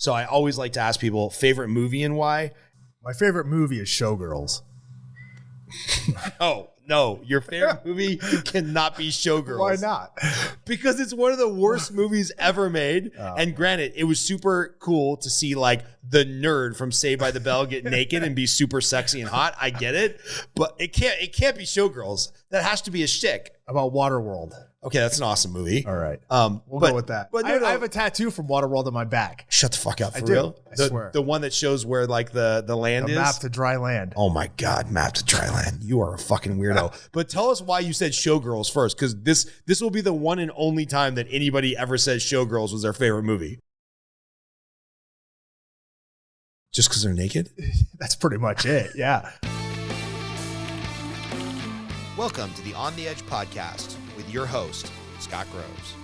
So I always like to ask people favorite movie and why. My favorite movie is Showgirls. Oh, no, your favorite movie cannot be Showgirls. Why not? Because it's one of the worst movies ever made. And granted, it was super cool to see like the nerd from Saved by the Bell get naked and be super sexy and hot. I get it, but it can't be Showgirls. That has to be a shtick. About Waterworld. Okay, that's an awesome movie. All right. We'll go with that. But I have a tattoo from Waterworld on my back. Shut the fuck up, for I do. real? I swear. The one that shows where like the land The is? map to dry land. Oh my God, map to dry land. You are a fucking weirdo. But tell us why you said Showgirls first, because this will be the one and only time that anybody ever says Showgirls was their favorite movie. Just because they're naked? That's pretty much it, yeah. Welcome to the On the Edge podcast with your host, Scott Groves.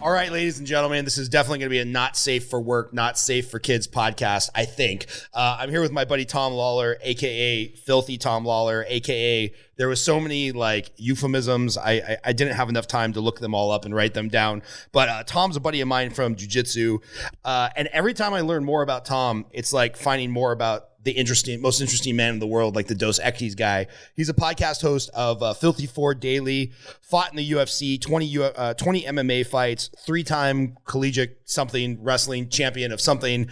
All right, ladies and gentlemen, this is definitely going to be a not safe for work, not safe for kids podcast, I think. I'm here with my buddy Tom Lawlor, a.k.a. Filthy Tom Lawlor, a.k.a. There was so many like euphemisms. I didn't have enough time to look them all up and write them down. But Tom's a buddy of mine from jiu-jitsu. And every time I learn more about Tom, it's like finding more about the most interesting man in the world, like the Dos Equis guy. He's a podcast host of Filthy Ford Daily, fought in the UFC, 20 MMA fights, 3-time collegiate something wrestling champion of something,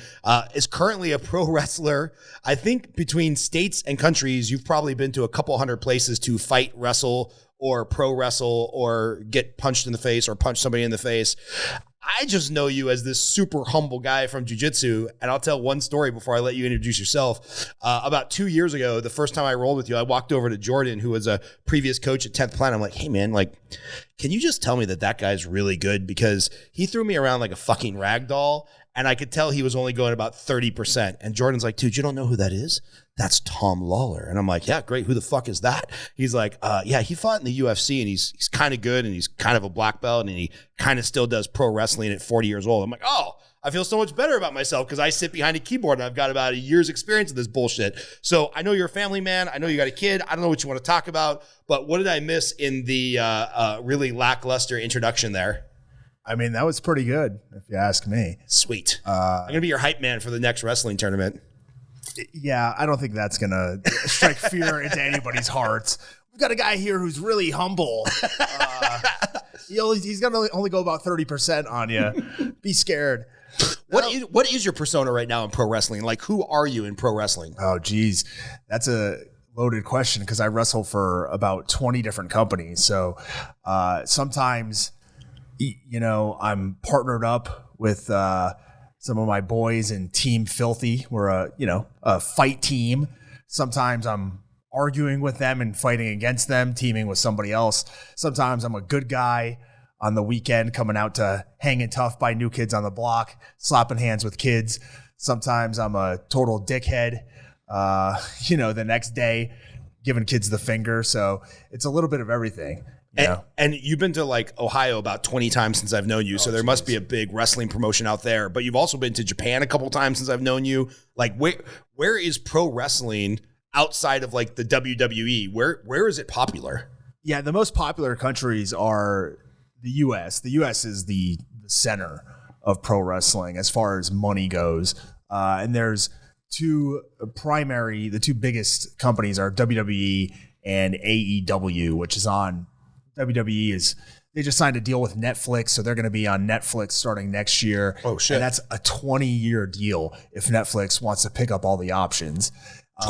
is currently a pro wrestler. I think between states and countries, you've probably been to a couple hundred places to fight, wrestle, or pro wrestle, or get punched in the face or punch somebody in the face. I just know you as this super humble guy from jiu-jitsu, and I'll tell one story before I let you introduce yourself. About 2 years ago, the first time I rolled with you, I walked over to Jordan, who was a previous coach at 10th Planet. I'm like, hey man, like, can you just tell me that guy's really good? Because he threw me around like a fucking rag doll, and I could tell he was only going about 30%. And Jordan's like, dude, you don't know who that is? That's Tom Lawlor. And I'm like, yeah, great. Who the fuck is that? He's like, yeah, he fought in the UFC and he's kind of good and he's kind of a black belt and he kind of still does pro wrestling at 40 years old. I'm like, oh, I feel so much better about myself because I sit behind a keyboard and I've got about a year's experience of this bullshit. So I know you're a family man. I know you got a kid. I don't know what you want to talk about, but what did I miss in the really lackluster introduction there? I mean, that was pretty good, if you ask me. Sweet. I'm going to be your hype man for the next wrestling tournament. Yeah, I don't think that's going to strike fear into anybody's hearts. We've got a guy here who's really humble. He's going to only go about 30% on you. Be scared. What is your persona right now in pro wrestling? Like, who are you in pro wrestling? Oh, geez. That's a loaded question because I wrestle for about 20 different companies. So sometimes, you know, I'm partnered up with some of my boys in Team Filthy. We're a fight team. Sometimes I'm arguing with them and fighting against them, teaming with somebody else. Sometimes I'm a good guy on the weekend coming out to hanging tough by New Kids on the Block, slapping hands with kids. Sometimes I'm a total dickhead, the next day giving kids the finger. So it's a little bit of everything. And you've been to like Ohio about 20 times since I've known you. So there must be a big wrestling promotion out there, but you've also been to Japan a couple times since I've known you. Like where is pro wrestling outside of like the WWE? Where is it popular? Yeah. The most popular countries are the US. The US is the center of pro wrestling as far as money goes. And there's the two biggest companies are WWE and AEW, which is on WWE they just signed a deal with Netflix, so they're going to be on Netflix starting next year. Oh, shit. And that's a 20-year deal if Netflix wants to pick up all the options.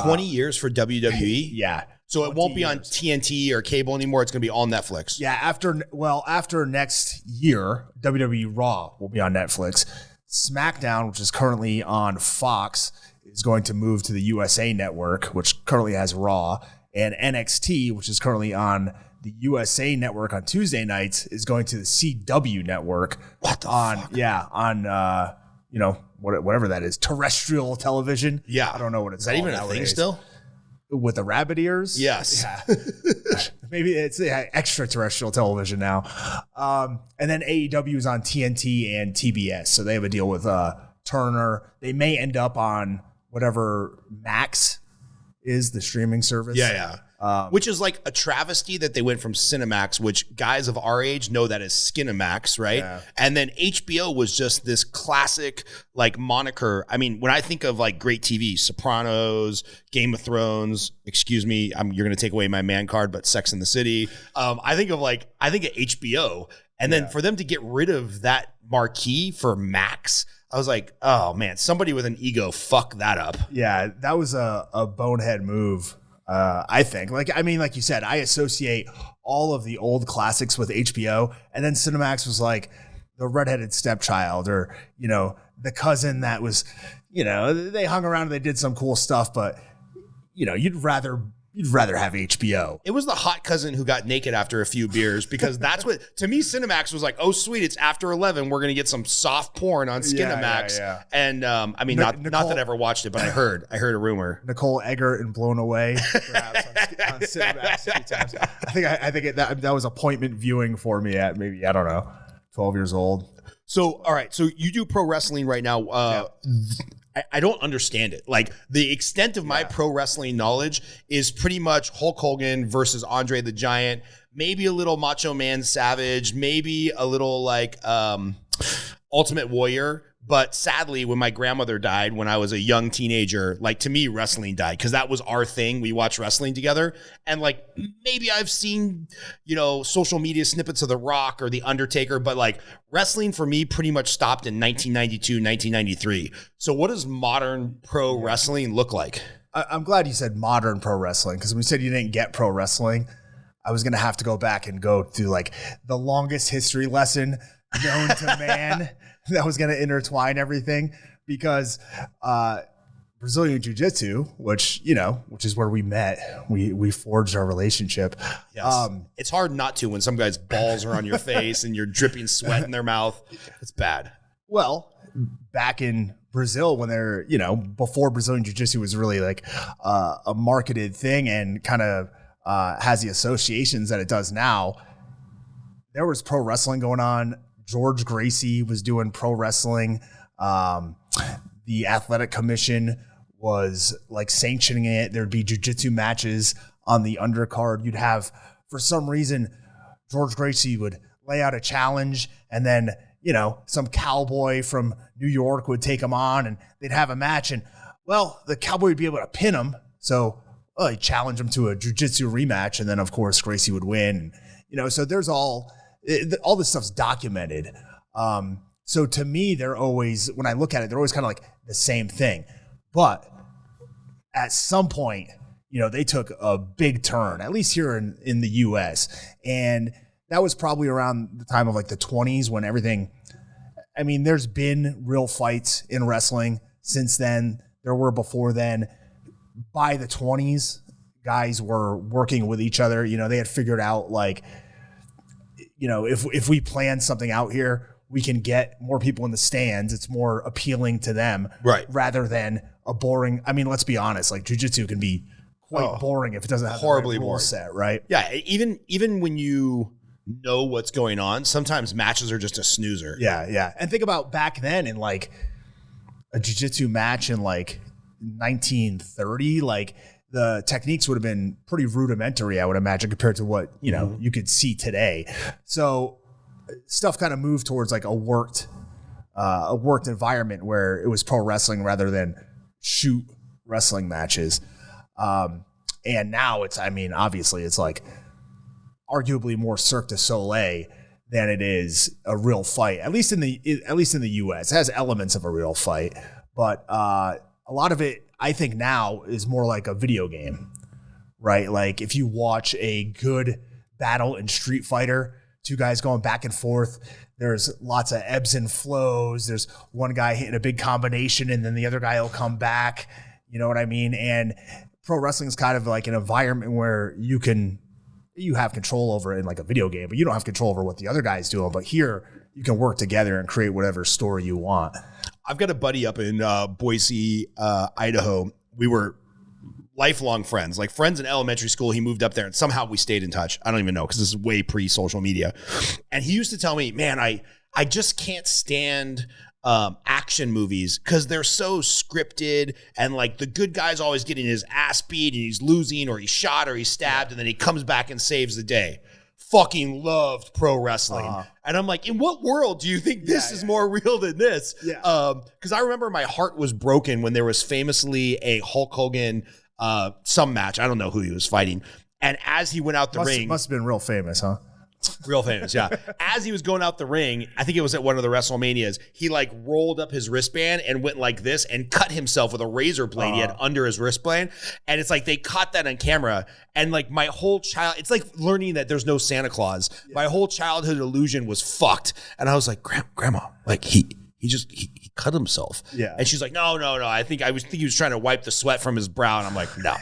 20 years for WWE? Yeah. So it won't be on TNT or cable anymore. It's going to be on Netflix. Yeah, after next year, WWE Raw will be on Netflix. SmackDown, which is currently on Fox, is going to move to the USA Network, which currently has Raw. And NXT, which is currently on the USA Network on Tuesday nights, is going to the CW Network. What the fuck? Yeah, on whatever that is, terrestrial television. Yeah, I don't know what it's. Is that even a thing still? With the rabbit ears? Yes. Yeah. Maybe it's extraterrestrial television now. And then AEW is on TNT and TBS, so they have a deal with Turner. They may end up on whatever Max is, the streaming service. Yeah. Which is like a travesty that they went from Cinemax, which guys of our age know that as Skinemax, right? Yeah. And then HBO was just this classic like moniker. I mean, when I think of like great TV, Sopranos, Game of Thrones, excuse me, you're going to take away my man card, but Sex and the City. I think of HBO. And then for them to get rid of that marquee for Max, I was like, oh man, somebody with an ego fucked that up. Yeah, that was a bonehead move. I think, like you said, I associate all of the old classics with HBO, and then Cinemax was like the redheaded stepchild, or the cousin that was, they hung around and they did some cool stuff, but you'd rather have HBO. It was the hot cousin who got naked after a few beers, because that's what, to me, Cinemax was like, oh, sweet, it's after 11. We're going to get some soft porn on Skinemax. Yeah. And not that I ever watched it, but I heard a rumor. Nicole Eggert and Blown Away, perhaps, on Cinemax a few times. I think that was appointment viewing for me at maybe, I don't know, 12 years old. So, all right. So you do pro wrestling right now. I don't understand it. Like, the extent of my pro wrestling knowledge is pretty much Hulk Hogan versus Andre the Giant, maybe a little Macho Man Savage, maybe a little like Ultimate Warrior. But sadly, when my grandmother died when I was a young teenager, like, to me, wrestling died, because that was our thing. We watched wrestling together. And like, maybe I've seen, social media snippets of The Rock or The Undertaker, but like, wrestling for me pretty much stopped in 1992, 1993. So what does modern pro wrestling look like? I'm glad you said modern pro wrestling, because when you said you didn't get pro wrestling, I was going to have to go back and go through like the longest history lesson known to man. That was going to intertwine everything, because Brazilian jiu-jitsu, which is where we met, we forged our relationship. Yes. It's hard not to when some guy's balls are on your face and you're dripping sweat in their mouth. It's bad. Well, back in Brazil, when they're, before Brazilian jiu-jitsu was really like a marketed thing and kind of has the associations that it does now, there was pro wrestling going on. George Gracie was doing pro wrestling. The Athletic Commission was like sanctioning it. There'd be jiu-jitsu matches on the undercard. You'd have, for some reason, George Gracie would lay out a challenge, and then, some cowboy from New York would take him on, and they'd have a match. And, well, the cowboy would be able to pin him. So he'd challenge him to a jiu-jitsu rematch. And then, of course, Gracie would win. So there's all this stuff's documented. So to me, they're always, when I look at it, they're always kind of like the same thing. But at some point, they took a big turn, at least here in the US. And that was probably around the time of like the 20s, when everything, there's been real fights in wrestling since then. There were before then. By the 20s, guys were working with each other. They had figured out like, if we plan something out here, we can get more people in the stands. It's more appealing to them, right? Rather than a boring. Let's be honest. Like, jiu-jitsu can be quite boring if it doesn't have horribly the right rule set, right? Yeah, even when you know what's going on, sometimes matches are just a snoozer. Yeah. And think about back then in like a jiu-jitsu match in like 1930, like, the techniques would have been pretty rudimentary, I would imagine, compared to what, you could see today. So stuff kind of moved towards like a worked environment where it was pro wrestling rather than shoot wrestling matches. And now it's, obviously it's like arguably more Cirque du Soleil than it is a real fight, at least in the US. It has elements of a real fight, but a lot of it, I think, now is more like a video game, right? Like, if you watch a good battle in Street Fighter, two guys going back and forth, there's lots of ebbs and flows. There's one guy hitting a big combination and then the other guy will come back. You know what I mean? And pro wrestling is kind of like an environment where you have control over it in like a video game, but you don't have control over what the other guy's doing. But here, you can work together and create whatever story you want. I've got a buddy up in Boise, Idaho. We were lifelong friends, like friends in elementary school. He moved up there and somehow we stayed in touch. I don't even know, because this is way pre-social media. And he used to tell me, man, I just can't stand action movies because they're so scripted and like the good guy's always getting his ass beat and he's losing or he's shot or he's stabbed and then he comes back and saves the day. Fucking loved pro wrestling. And I'm like, in what world do you think this is more real than this? Because I remember my heart was broken when there was famously a Hulk Hogan some match. I don't know who he was fighting. And as he went out the ring. Must have been real famous, huh? Real famous, yeah. As he was going out the ring, I think it was at one of the WrestleManias, he like rolled up his wristband and went like this and cut himself with a razor blade he had under his wristband. And it's like they caught that on camera. And like my whole it's like learning that there's no Santa Claus. Yeah. My whole childhood illusion was fucked. And I was like, Grandma, like he cut himself. Yeah. And she's like, no. I think he was trying to wipe the sweat from his brow. And I'm like, no,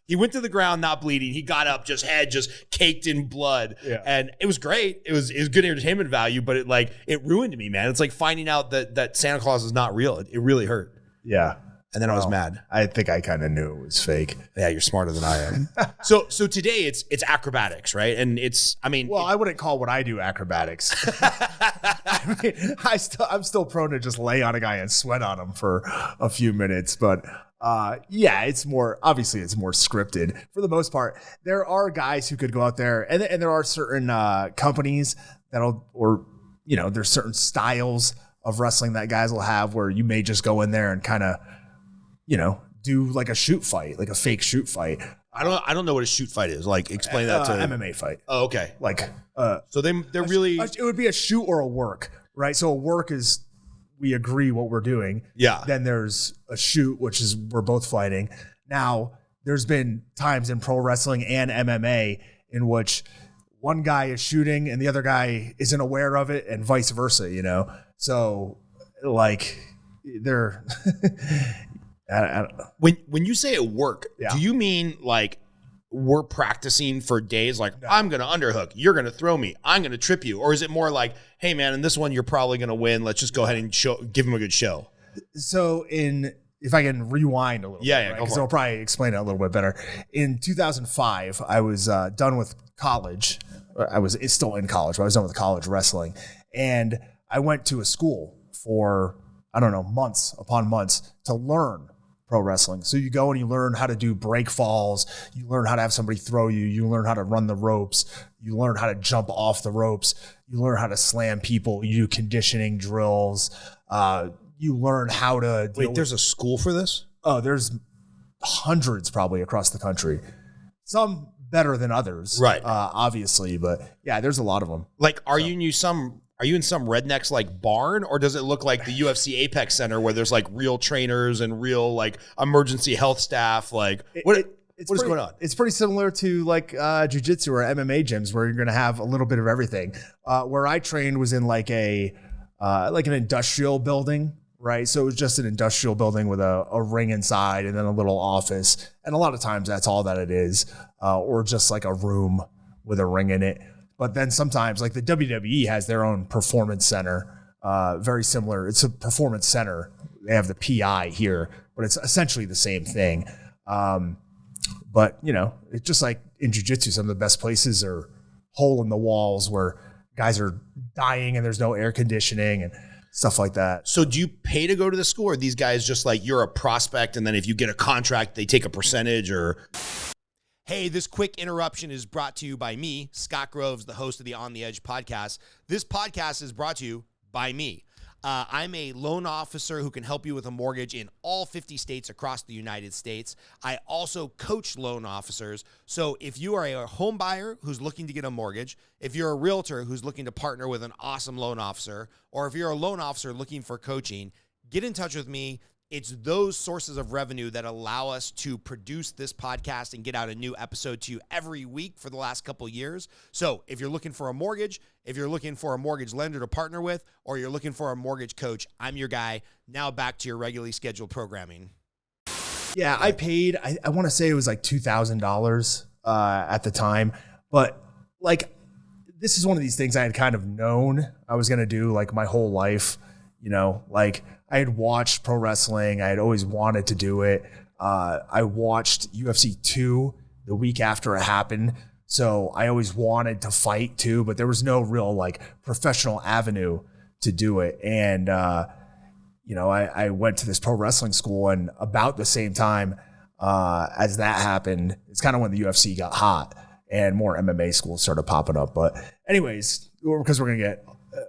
he went to the ground, not bleeding. He got up, head caked in blood. Yeah. And it was great. It was good entertainment value, but it ruined me, man. It's like finding out that Santa Claus is not real. It really hurt. Yeah. And then I was mad. I think I kind of knew it was fake. Yeah, you're smarter than I am. So today it's acrobatics, right? And I wouldn't call what I do acrobatics. I'm still prone to just lay on a guy and sweat on him for a few minutes, but it's more scripted for the most part. There are guys who could go out there and there are certain companies there's certain styles of wrestling that guys will have where you may just go in there and kind of, do like a shoot fight, like a fake shoot fight. I don't know what a shoot fight is. Like explain that to MMA fight. Oh, okay. Like, so they're really, it would be a shoot or a work, right? So a work is, we agree what we're doing. Yeah. Then there's a shoot, which is we're both fighting. Now, there's been times in pro wrestling and MMA in which one guy is shooting and the other guy isn't aware of it and vice versa, So, like, they're... I don't know. When you say it work, do you mean like we're practicing for days? Like, no. I'm going to underhook. You're going to throw me. I'm going to trip you. Or is it more like, hey, man, in this one, you're probably going to win. Let's just go ahead and give him a good show. So if I can rewind a little bit, right? Because I'll probably explain it a little bit better. In 2005, I was done with college. It's still in college, but I was done with college wrestling. And I went to a school for, months upon months to learn pro wrestling. So you go and you learn how to do break falls. You learn how to have somebody throw you. You learn how to run the ropes. You learn how to jump off the ropes. You learn how to slam people. You do conditioning drills. You learn how to there's a school for this? Oh, there's hundreds probably across the country. Some better than others. Right. Obviously, but yeah, there's a lot of them. Like, are you in some rednecks like barn, or does it look like the UFC Apex Center where there's like real trainers and real like emergency health staff? Like what is going on? It's pretty similar to like jiu-jitsu or MMA gyms where you're going to have a little bit of everything. Where I trained was in like an industrial building, right? So it was just an industrial building with a ring inside and then a little office. And a lot of times that's all that it is, or just like a room with a ring in it. But then sometimes, like the WWE has their own performance center, very similar. It's a performance center. They have the PI here, but it's essentially the same thing. But, it's just like in jiu-jitsu, some of the best places are hole in the walls where guys are dying and there's no air conditioning and stuff like that. So do you pay to go to the school, or these guys just like you're a prospect and then if you get a contract, they take a percentage or... Hey, this quick interruption is brought to you by me, Scott Groves, the host of the On the Edge podcast. This podcast is brought to you by me. I'm a loan officer who can help you with a mortgage in all 50 states across the United States. I also coach loan officers. So if you are a home buyer who's looking to get a mortgage, if you're a realtor who's looking to partner with an awesome loan officer, or if you're a loan officer looking for coaching, get in touch with me. It's those sources of revenue that allow us to produce this podcast and get out a new episode to you every week for the last couple of years. So if you're looking for a mortgage, if you're looking for a mortgage lender to partner with, or you're looking for a mortgage coach, I'm your guy. Now back to your regularly scheduled programming. Yeah, I paid, I want to say it was like $2,000 at the time. But like, this is one of these things I had kind of known I was going to do like my whole life, like I had watched pro wrestling. I had always wanted to do it. I watched UFC 2 the week after it happened. So I always wanted to fight too, but there was no real like professional avenue to do it. And, I went to this pro wrestling school, and about the same time as that happened, it's kind of when the UFC got hot and more MMA schools started popping up. But anyways, because we're going to get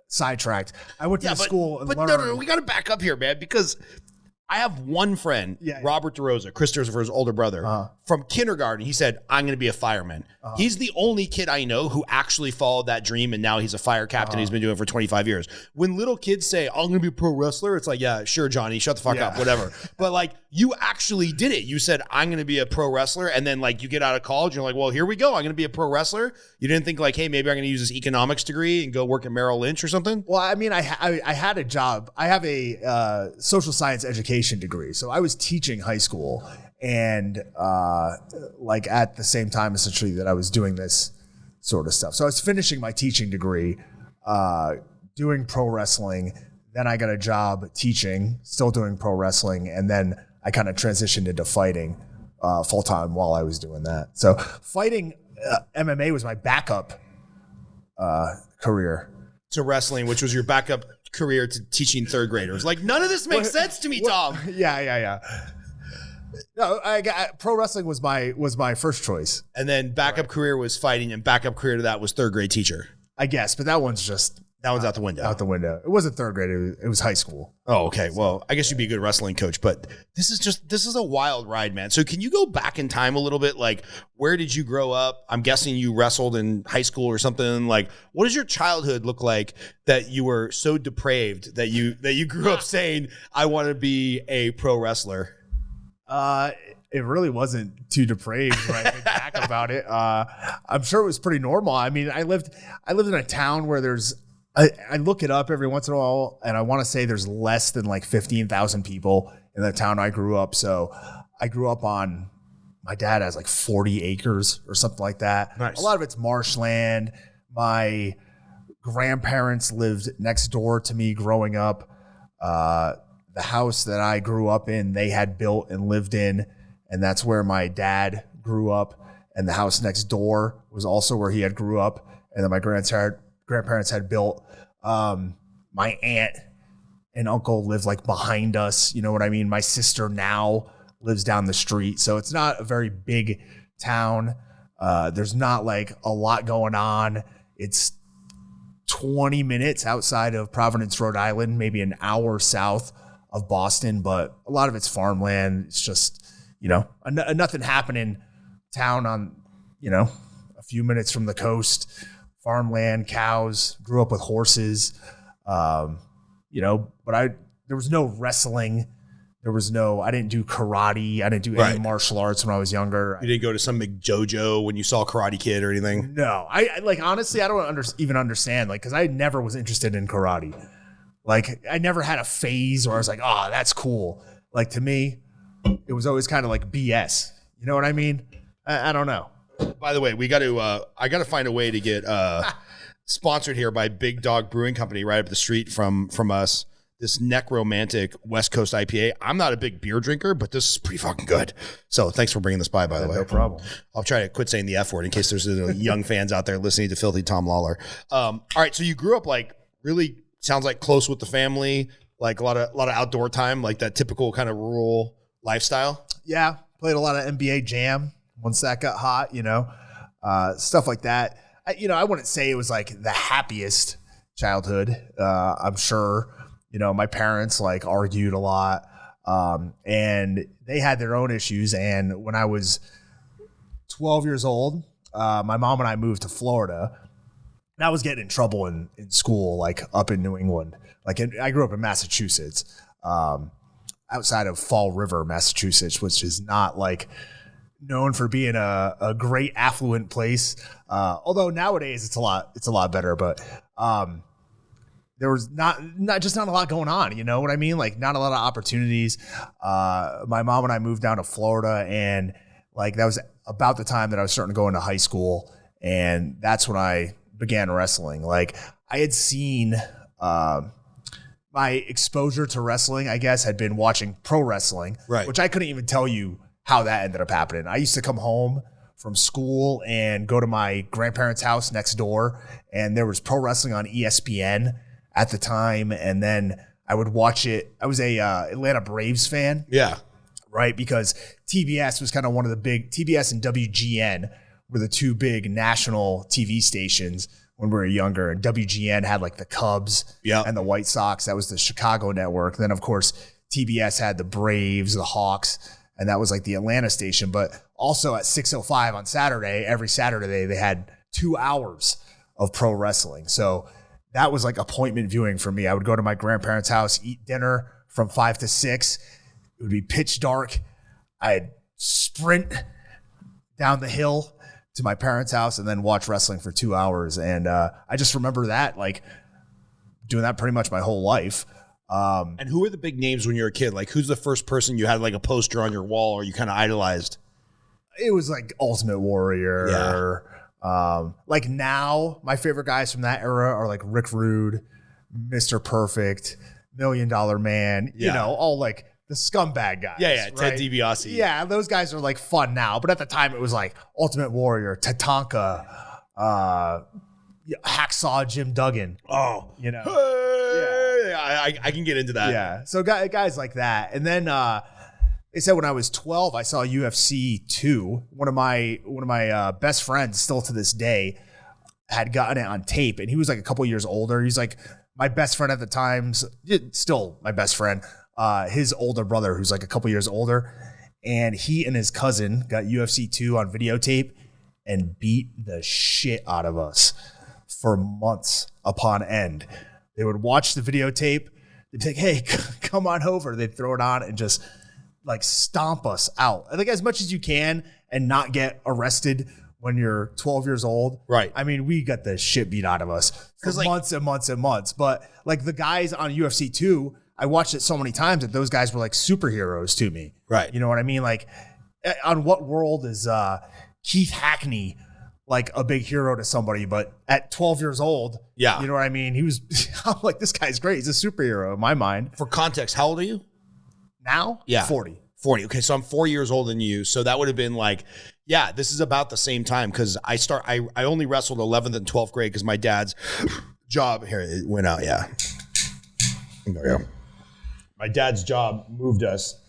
sidetracked, I went to the school and learned. No, we got to back up here, man, because I have one friend, Robert DeRosa, Chris Christopher's older brother, from kindergarten. He said, I'm going to be a fireman. He's the only kid I know who actually followed that dream, and now he's a fire captain. He's been doing it for 25 years. When little kids say, I'm going to be a pro wrestler, it's like, yeah, sure, Johnny, shut the fuck up, whatever. But like, you actually did it. You said, I'm going to be a pro wrestler, and then like you get out of college, you're like, well, here we go. I'm going to be a pro wrestler. You didn't think like, hey, maybe I'm going to use this economics degree and go work at Merrill Lynch or something? Well, I mean, I had a job. I have a social science education degree. So I was teaching high school, and like at the same time, essentially, that I was doing this sort of stuff. So I was finishing my teaching degree, doing pro wrestling. Then I got a job teaching, still doing pro wrestling. And then I kind of transitioned into fighting full time while I was doing that. So fighting MMA was my backup career. To wrestling, which was your backup career to teaching third graders. Like, none of this makes sense to me, Tom. Yeah. No, pro wrestling was my first choice. And then backup career was fighting, and backup career to that was third grade teacher. I guess, but that one's out the window. Out the window. It wasn't third grade. It was high school. Oh, okay. Well, I guess you'd be a good wrestling coach, but this is a wild ride, man. So can you go back in time a little bit? Like, where did you grow up? I'm guessing you wrestled in high school or something. Like, what does your childhood look like that you were so depraved that you grew up saying, I want to be a pro wrestler? It really wasn't too depraved when I think back about it. I'm sure it was pretty normal. I mean, I lived in a town where I look it up every once in a while, and I want to say there's less than like 15,000 people in the town I grew up. So I grew up on, my dad has like 40 acres or something like that. Nice. A lot of it's marshland. My grandparents lived next door to me growing up. The house that I grew up in, they had built and lived in, and that's where my dad grew up. And the house next door was also where he had grew up. And then my grandparents had built. My aunt and uncle lived like behind us. You know what I mean? My sister now lives down the street. So it's not a very big town. There's not like a lot going on. It's 20 minutes outside of Providence, Rhode Island, maybe an hour south of Boston, but a lot of it's farmland. It's just, a nothing happening town on, a few minutes from the coast. Farmland, cows, grew up with horses, but there was no wrestling. I didn't do karate. I didn't do any martial arts when I was younger. You didn't go to some McJojo when you saw Karate Kid or anything? No, I like, honestly, I don't even understand, like, cause I never was interested in karate. Like, I never had a phase where I was like, oh, that's cool. Like, to me, it was always kind of like BS. You know what I mean? I don't know. By the way, I got to find a way to get sponsored here by Big Dog Brewing Company right up the street from us. This Necromantic West Coast IPA. I'm not a big beer drinker, but this is pretty fucking good. So thanks for bringing this by the way. No problem. I'll try to quit saying the F word in case there's young fans out there listening to Filthy Tom Lawlor. All right, so you grew up like really sounds like close with the family, like a lot of outdoor time, like that typical kind of rural lifestyle. Yeah, played a lot of NBA Jam. Once that got hot, stuff like that. I wouldn't say it was like the happiest childhood. I'm sure, my parents like argued a lot, and they had their own issues. And when I was 12 years old, my mom and I moved to Florida. And I was getting in trouble in school, like up in New England. Like I grew up in Massachusetts, outside of Fall River, Massachusetts, which is not like known for being a great affluent place. Although nowadays it's a lot better, but there was not a lot going on. You know what I mean? Like not a lot of opportunities. My mom and I moved down to Florida, and like that was about the time that I was starting to go into high school, and that's when I began wrestling. Like I had seen my exposure to wrestling, I guess, had been watching pro wrestling, right? Which I couldn't even tell you how that ended up happening. I used to come home from school and go to my grandparents' house next door, and there was pro wrestling on ESPN at the time. And then I would watch it. I was a Atlanta Braves fan. Yeah. Right. Because TBS was kind of one of the big, TBS and WGN were the two big national TV stations when we were younger. And WGN had like the Cubs and the White Sox. That was the Chicago network. Then, of course, TBS had the Braves, the Hawks, and that was like the Atlanta station. But also at 6:05 on Saturday, every Saturday, they had 2 hours of pro wrestling. So that was like appointment viewing for me. I would go to my grandparents' house, eat dinner from 5 to 6. It would be pitch dark. I'd sprint down the hill to my parents' house and then watch wrestling for 2 hours. And I just remember that, like, doing that pretty much my whole life. And who were the big names when you were a kid? Like, who's the first person you had like a poster on your wall or you kind of idolized? It was like Ultimate Warrior. Yeah. Like now, my favorite guys from that era are like Rick Rude, Mr. Perfect, $1 Million Man, you know, all like the scumbag guys. Yeah, right? Ted DiBiase. Yeah, those guys are like fun now. But at the time, it was like Ultimate Warrior, Tatanka, Hacksaw Jim Duggan. Oh. You know. I can get into that. Yeah. So guys like that. And then they said when I was 12, I saw UFC 2. One of my best friends, still to this day, had gotten it on tape. And he was like a couple years older. He's like my best friend at the time, still my best friend. His older brother, who's like a couple years older. And he and his cousin got UFC 2 on videotape and beat the shit out of us for months upon end. They would watch the videotape. They'd be like, hey, come on over. They'd throw it on and just like stomp us out. I think as much as you can and not get arrested when you're 12 years old. Right. I mean, we got the shit beat out of us for like, months and months and months. But like the guys on UFC 2, I watched it so many times that those guys were like superheroes to me. Right. You know what I mean? Like on what world is Keith Hackney like a big hero to somebody, but at 12 years old, you know what I mean? I'm like, this guy's great. He's a superhero in my mind. For context, how old are you? Now? Yeah. 40. Okay, so I'm 4 years older than you. So that would have been like, yeah, this is about the same time because I only wrestled 11th and 12th grade because my dad's job, here, it went out, yeah. There we go. My dad's job moved us.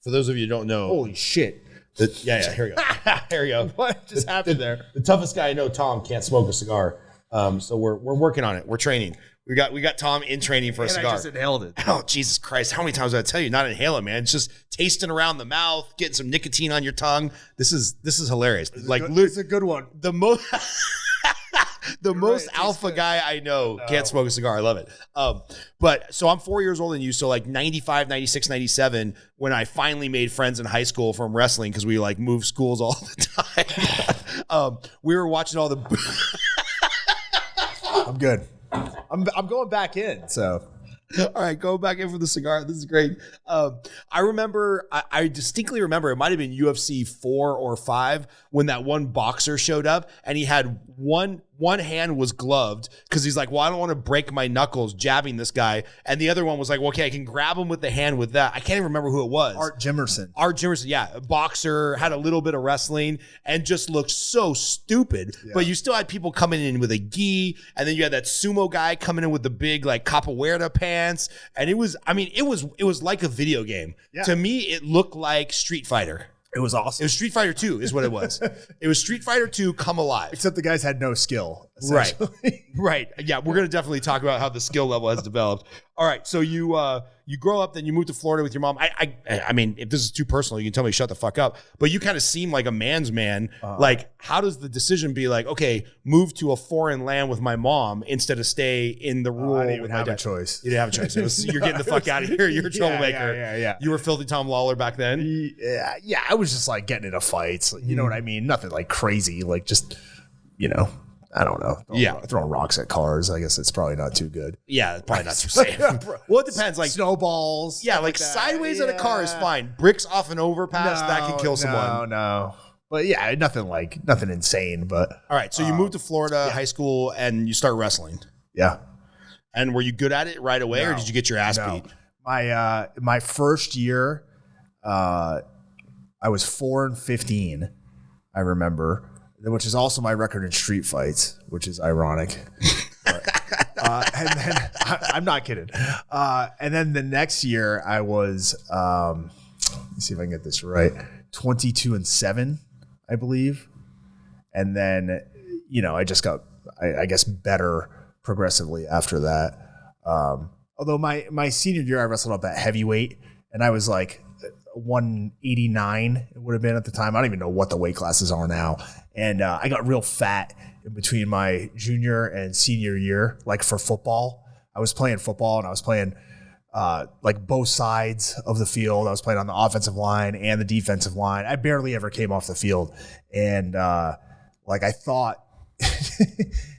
For those of you who don't know. Holy shit. Here we go. Here we go. What just happened there? The toughest guy I know, Tom, can't smoke a cigar. So we're working on it. We're training. We got Tom in training for a cigar. I just inhaled it. Oh, Jesus Christ. How many times did I tell you not inhale it, man? It's just tasting around the mouth, getting some nicotine on your tongue. This is hilarious. It's a good one. The most most alpha guy I know can't smoke a cigar. I love it. But so I'm 4 years older than you. So like 95, 96, 97, when I finally made friends in high school from wrestling, because we like moved schools all the time. We were watching all the. I'm good. I'm going back in. So. All right, go back in for the cigar. This is great. I remember, I distinctly remember, it might have been UFC 4 or 5 when that one boxer showed up and he had one hand was gloved because he's like, well, I don't want to break my knuckles jabbing this guy. And the other one was like, well, okay, I can grab him with the hand with that. I can't even remember who it was. Art Jimerson, yeah. A boxer, had a little bit of wrestling and just looked so stupid. Yeah. But you still had people coming in with a gi. And then you had that sumo guy coming in with the big like capoeira pants. And it was like a video game. Yeah. To me, it looked like Street Fighter. It was awesome. It was Street Fighter 2 is what it was. It was Street Fighter 2 come alive. Except the guys had no skill. Right. Yeah, we're going to definitely talk about how the skill level has developed. All right, so you grow up, then you move to Florida with your mom. I mean, if this is too personal, you can tell me shut the fuck up. But you kind of seem like a man's man. Like, how does the decision be like, okay, move to a foreign land with my mom instead of stay in the rural? I didn't even have a choice. You didn't have a choice. You're getting the fuck out of here. You're a troublemaker. Yeah. You were Filthy Tom Lawlor back then? Yeah, I was just like getting into fights. You know what I mean? Nothing like crazy. Like just, you know. I don't know. Throwing rocks at cars. I guess it's probably not too good. Yeah, probably not too safe. Well, it depends. Like snowballs. Yeah, like sideways at a car is fine. Bricks off an overpass, that can kill someone. No. But yeah, nothing insane. But all right, so you moved to Florida, high school, and you start wrestling. Yeah. And were you good at it right away, or did you get your ass beat? My first year, I was 4-15. I remember. Which is also my record in street fights, which is ironic. And then I'm not kidding. And then the next year I was, let me see if I can get this right, 22-7, I believe. And then, I just got, I guess, better progressively after that. Although my senior year, I wrestled up at heavyweight, and I was like 189, it would have been at the time. I don't even know what the weight classes are now. And I got real fat in between my junior and senior year, like for football. I was playing football, and I was playing like both sides of the field. I was playing on the offensive line and the defensive line. I barely ever came off the field. And I thought, do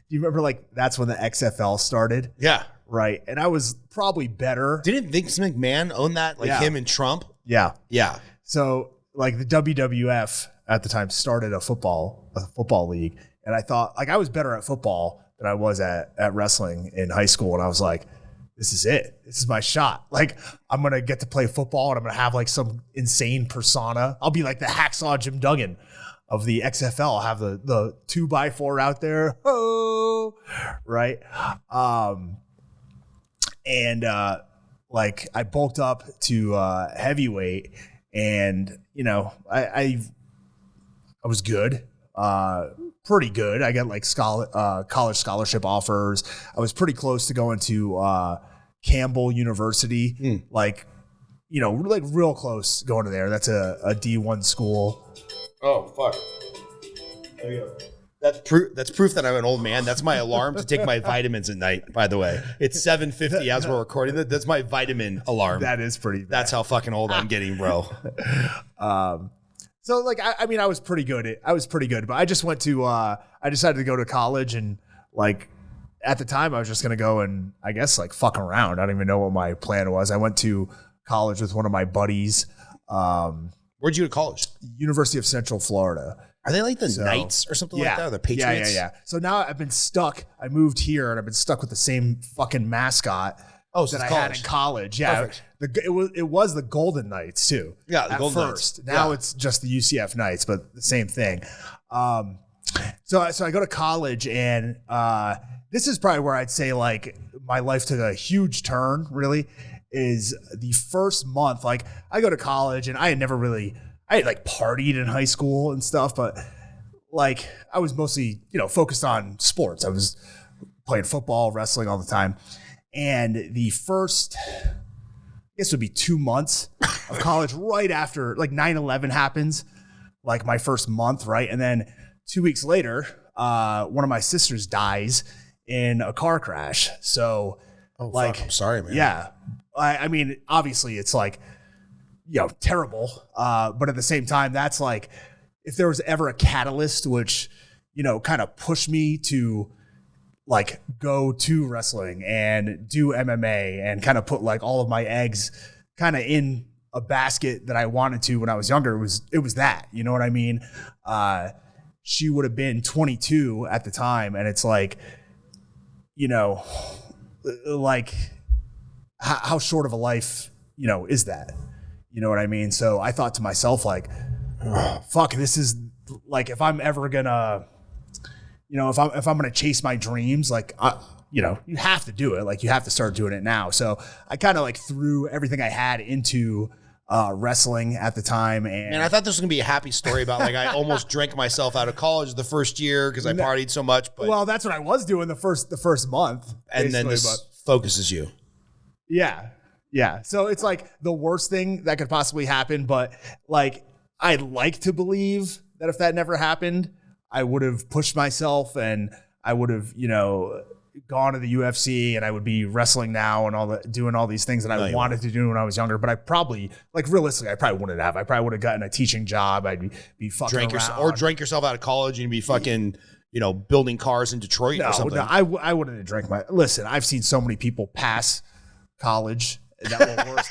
you remember that's when the XFL started? Yeah. Right. And I was probably better. Didn't Vince McMahon own that? Him and Trump? Yeah. Yeah. So the WWF at the time started a football league. And I thought I was better at football than I was at wrestling in high school. And I was like, this is it. This is my shot. I'm going to get to play football, and I'm going to have some insane persona. I'll be like the hacksaw Jim Duggan of the XFL. I'll have the 2x4 out there. Oh, right. I bulked up to heavyweight, and I was good, pretty good. I got college scholarship offers. I was pretty close to going to Campbell University, real close going to there. That's a D1 school. Oh fuck! There you go. That's proof that I'm an old man. That's my alarm to take my vitamins at night, by the way. It's 7:50 as we're recording. That's my vitamin alarm. That is pretty bad. That's how fucking old I'm getting, bro. So I was pretty good. I was pretty good, but I just went to, I decided to go to college, and at the time I was just going to go and I guess fuck around. I don't even know what my plan was. I went to college with one of my buddies. Where'd you go to college? University of Central Florida. Are they like the Knights or something like that? Or the Patriots? Yeah. So now I've been stuck. I moved here, and I've been stuck with the same fucking mascot that I had in college. Yeah. It was the Golden Knights too. Yeah, the Golden first. Knights. Now it's just the UCF Knights, but the same thing. So I go to college, and this is probably where I'd say my life took a huge turn, really, is the first month. I go to college, and I had partied in high school and stuff, but I was mostly, focused on sports. I was playing football, wrestling all the time. And the first, I guess it would be 2 months of college right after 9/11 happens, my first month, right? And then 2 weeks later, one of my sisters dies in a car crash. So fuck, I'm sorry, man. Yeah. I mean, obviously it's terrible. But at the same time, that's if there was ever a catalyst, which, kind of pushed me to go to wrestling and do MMA and kind of put all of my eggs kind of in a basket that I wanted to when I was younger, it was that, you know what I mean? She would have been 22 at the time. And it's how short of a life, is that? You know what I mean? So I thought to myself, fuck, this is if I'm ever gonna, if I'm gonna chase my dreams, you have to do it. You have to start doing it now. So I kind of threw everything I had into wrestling at the time. And I thought this was gonna be a happy story about I almost drank myself out of college the first year because I partied so much. But well, that's what I was doing the first month. And then this focuses you. Yeah. Yeah. So it's the worst thing that could possibly happen. But I'd like to believe that if that never happened, I would have pushed myself, and I would have, gone to the UFC, and I would be wrestling now and doing all these things that I wanted to do when I was younger. But I probably, realistically, I probably wouldn't have. I probably would have gotten a teaching job. I'd be fucking around. Drank yourself out of college and be fucking, building cars in Detroit or something. No, I wouldn't have drank Listen, I've seen so many people pass college that were worse.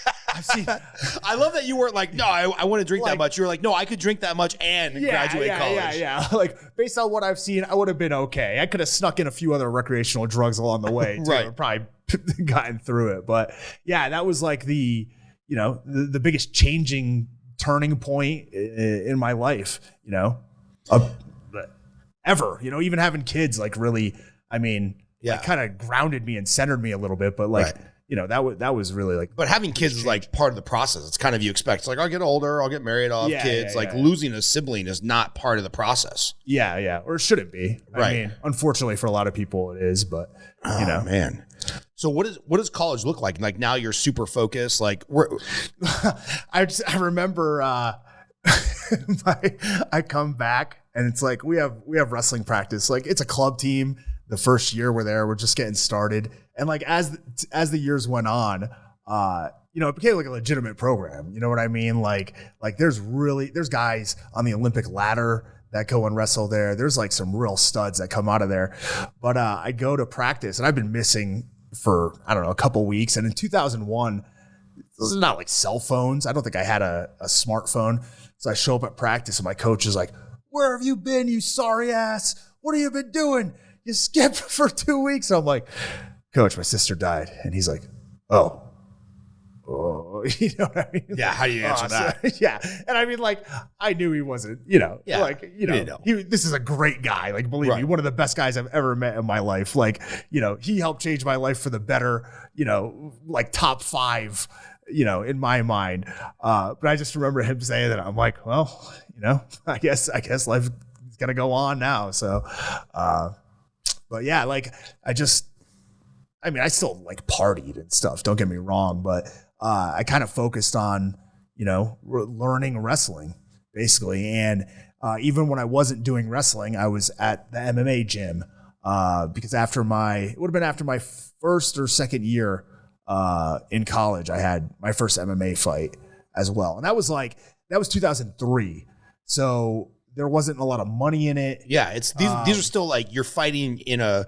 I love that you weren't no, I want to drink that much. You were no, I could drink that much and graduate college. Yeah. Based on what I've seen, I would have been okay. I could have snuck in a few other recreational drugs along the way. Right. And probably gotten through it. But yeah, that was the biggest turning point in my life, ever, even having kids, really, I mean, Yeah. kind of grounded me and centered me a little bit. But like, that was really like. But having kids is like part of the process. It's kind of you expect. It's like, I'll get older, I'll get married, I'll have kids. Losing a sibling is not part of the process. Yeah. Or should it be? Right. I mean, unfortunately for a lot of people it is, but man. So what does college look like? Like now you're super focused. Like I remember I come back and it's like we have wrestling practice. Like it's a club team. The first year we're just getting started. And like as the years went on, it became like a legitimate program. You know what I mean? Like there's guys on the Olympic ladder that go and wrestle there. There's like some real studs that come out of there. But I go to practice and I've been missing for, I don't know, a couple weeks. And in 2001, this is not like cell phones. I don't think I had a smartphone. So I show up at practice and my coach is like, "Where have you been, you sorry ass? What have you been doing? You skipped for 2 weeks." So I'm like, "Coach, my sister died." And he's like, "Oh, you know what I mean?" Yeah. How do you answer that? Yeah. And I mean, like, I knew he wasn't, this is a great guy. Like, believe me, one of the best guys I've ever met in my life. Like, he helped change my life for the better, like top 5, in my mind. But I just remember him saying that. I'm like, well, I guess life is going to go on now. So, but yeah, like, I still like partied and stuff. Don't get me wrong, but I kind of focused on, learning wrestling basically. And even when I wasn't doing wrestling, I was at the MMA gym because after my first or second year in college, I had my first MMA fight as well. And that was 2003. So there wasn't a lot of money in it. Yeah. These are still like you're fighting in a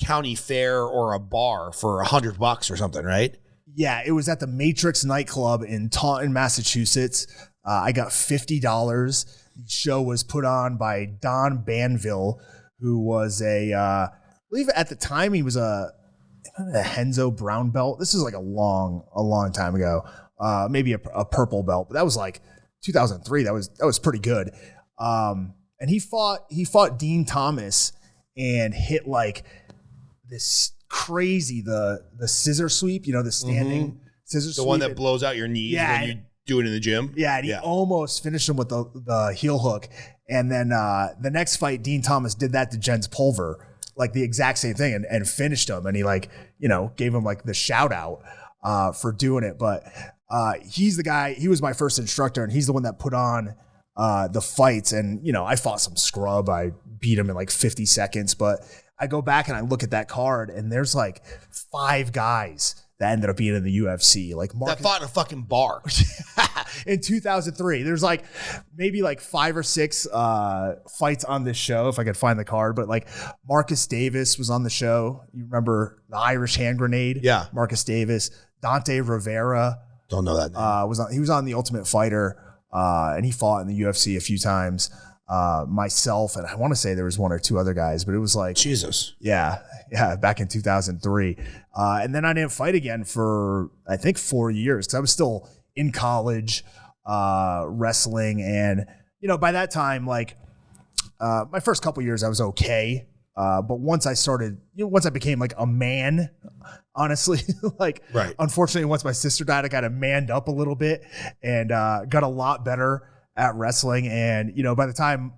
county fair or a bar for $100 or something, right? Yeah, it was at the Matrix nightclub in Taunton, Massachusetts. I got $50. The show was put on by Don Banville, who was I believe at the time he was a Henzo brown belt. This is like a long time ago. Maybe a purple belt, but that was like 2003. That was pretty good. And he fought Dean Thomas and hit like this crazy the scissor sweep, the standing scissor sweep. The one that blows out your knees when you do it in the gym. Yeah, and he almost finished him with the heel hook. And then the next fight, Dean Thomas did that to Jens Pulver, like the exact same thing, and finished him. And he gave him like the shout out for doing it. But he's the guy. He was my first instructor, and he's the one that put on the fights. And I fought some scrub. I beat him in like 50 seconds, but I go back and I look at that card and there's like 5 guys that ended up being in the UFC. Like that fought in a fucking bar. In 2003. There's like maybe like 5 or 6 fights on this show, if I could find the card. But like Marcus Davis was on the show. You remember the Irish hand grenade? Yeah. Marcus Davis. Dante Rivera. Don't know that name. He was on The Ultimate Fighter and he fought in the UFC a few times. Myself, and I want to say there was 1 or 2 other guys, but it was like Jesus. Yeah, back in 2003. And then I didn't fight again for I think 4 years because I was still in college wrestling, and by that time, like my first couple years I was okay, but once I became like a man, honestly, like unfortunately once my sister died, I kind of manned up a little bit and got a lot better at wrestling. And by the time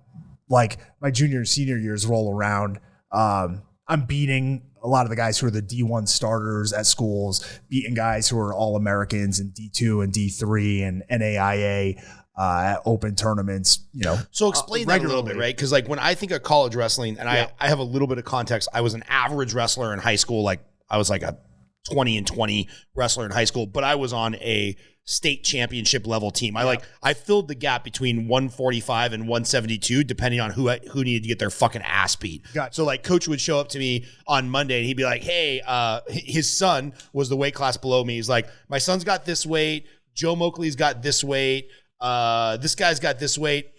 like my junior and senior years roll around, I'm beating a lot of the guys who are the D1 starters at schools, beating guys who are all Americans in D2 and D3 and NAIA at open tournaments. So explain that a little bit, right? Because like when I think of college wrestling, and I have a little bit of context, I was an average wrestler in high school. Like I was like a 20-20 wrestler in high school, but I was on a state championship level team. I filled the gap between 145 and 172 depending on who needed to get their fucking ass beat. Gotcha. So like coach would show up to me on Monday and he'd be like, "Hey, his son was the weight class below me. He's like, my son's got this weight, Joe Moakley's got this weight, this guy's got this weight.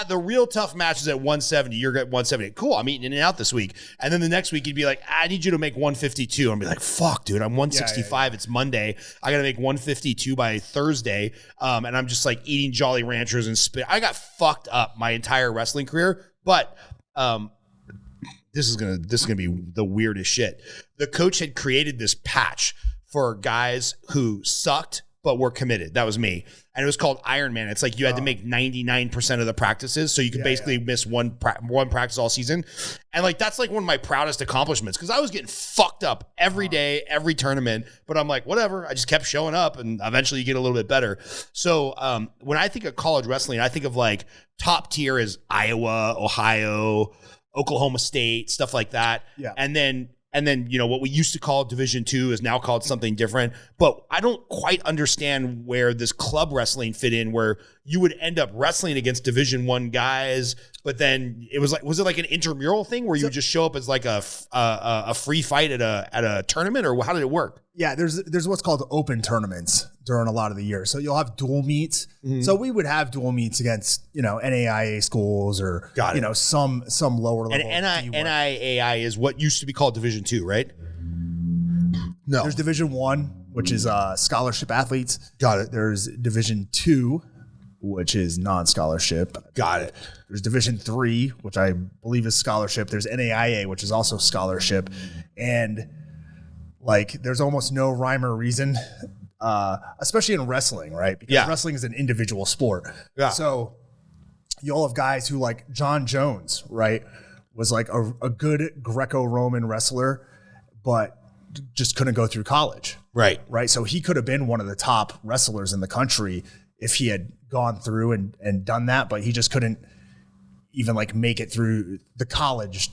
The real tough match is at 170. You're at 170. Cool. I'm eating in and out this week." And then the next week, he'd be like, "I need you to make 152. I'd be like, "Fuck, dude. I'm 165. Yeah. It's Monday. I got to make 152 by Thursday." And I'm just like eating Jolly Ranchers and spit. I got fucked up my entire wrestling career. But this is gonna be the weirdest shit. The coach had created this patch for guys who sucked but were committed. That was me. And it was called Iron Man. It's like you had to make 99% of the practices. So you could basically miss one practice all season. And like, that's like one of my proudest accomplishments because I was getting fucked up every day, every tournament. But I'm like, whatever. I just kept showing up and eventually you get a little bit better. So when I think of college wrestling, I think of like top tier is Iowa, Ohio, Oklahoma State, stuff like that. Yeah. And then, you know, what we used to call Division II is now called something different. But I don't quite understand where this club wrestling fit in, where you would end up wrestling against Division I guys, but then it was it like an intramural thing where you would just show up as like a free fight at a tournament, or how did it work? Yeah, there's what's called open tournaments during a lot of the year. So you'll have dual meets. Mm-hmm. So we would have dual meets against, you know, NAIA schools or, you know, some lower level. And NAIA is what used to be called Division II, right? No. There's Division I, which is scholarship athletes. Got it. There's Division II, which is non-scholarship. Got it. There's Division III, which I believe is scholarship. There's NAIA, which is also scholarship. And like, there's almost no rhyme or reason, especially in wrestling, right? Because wrestling is an individual sport. Yeah. So you'll have guys who, like John Jones, right, was like a good Greco-Roman wrestler, but just couldn't go through college. Right. Right. So he could have been one of the top wrestlers in the country if he had gone through and done that, but he just couldn't even like make it through the college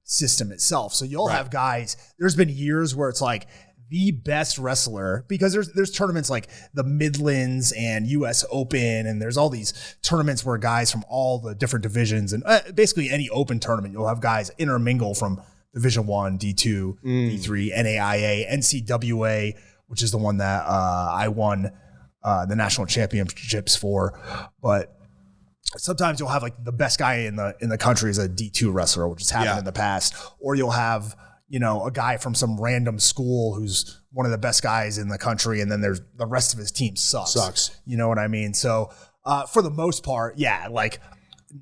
system itself. So you'll have guys, there's been years where it's like the best wrestler, because there's tournaments like the Midlands and US Open, and there's all these tournaments where guys from all the different divisions, and basically any open tournament, you'll have guys intermingle from Division I, D2, D3, NAIA, NCWA, which is the one that I won the national championships for. But sometimes you'll have like the best guy in the country is a D2 wrestler, which has happened in the past. Or you'll have, you know, a guy from some random school who's one of the best guys in the country, and then there's the rest of his team sucks. You know what I mean? So for the most part, like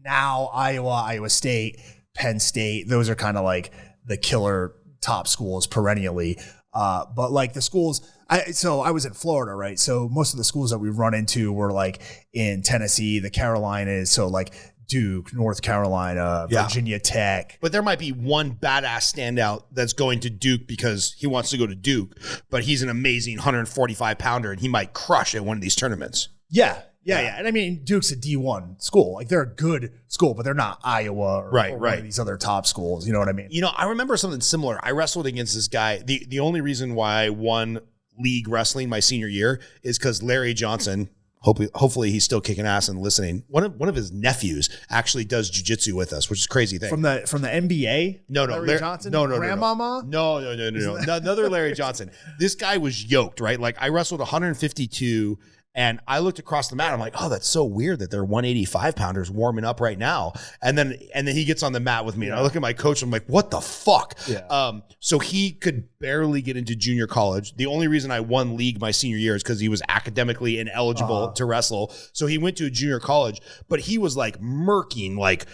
now Iowa State, Penn State, those are kind of like the killer top schools perennially. But like the schools, I was in Florida, right? So most of the schools that we run into were like in Tennessee, the Carolinas. So like Duke, North Carolina, Virginia Tech. But there might be one badass standout that's going to Duke because he wants to go to Duke, but he's an amazing 145 pounder and he might crush at one of these tournaments. Yeah. And I mean, Duke's a D1 school. Like, they're a good school, but they're not Iowa or one of these other top schools. You know what I mean? You know, I remember something similar. I wrestled against this guy. The only reason why I won league wrestling my senior year is because Larry Johnson, hopefully he's still kicking ass and listening. One of his nephews actually does jiu-jitsu with us, which is a crazy thing. From the NBA? No. Larry Johnson? No. Grandmama? No. Another Larry Johnson. This guy was yoked, right? Like, I wrestled 152. And I looked across the mat. I'm like, oh, that's so weird that they're 185 pounders warming up right now. And then he gets on the mat with me. And I look at my coach. I'm like, what the fuck? Yeah. So he could barely get into junior college. The only reason I won league my senior year is because he was academically ineligible to wrestle. So he went to a junior college, but he was like murking, like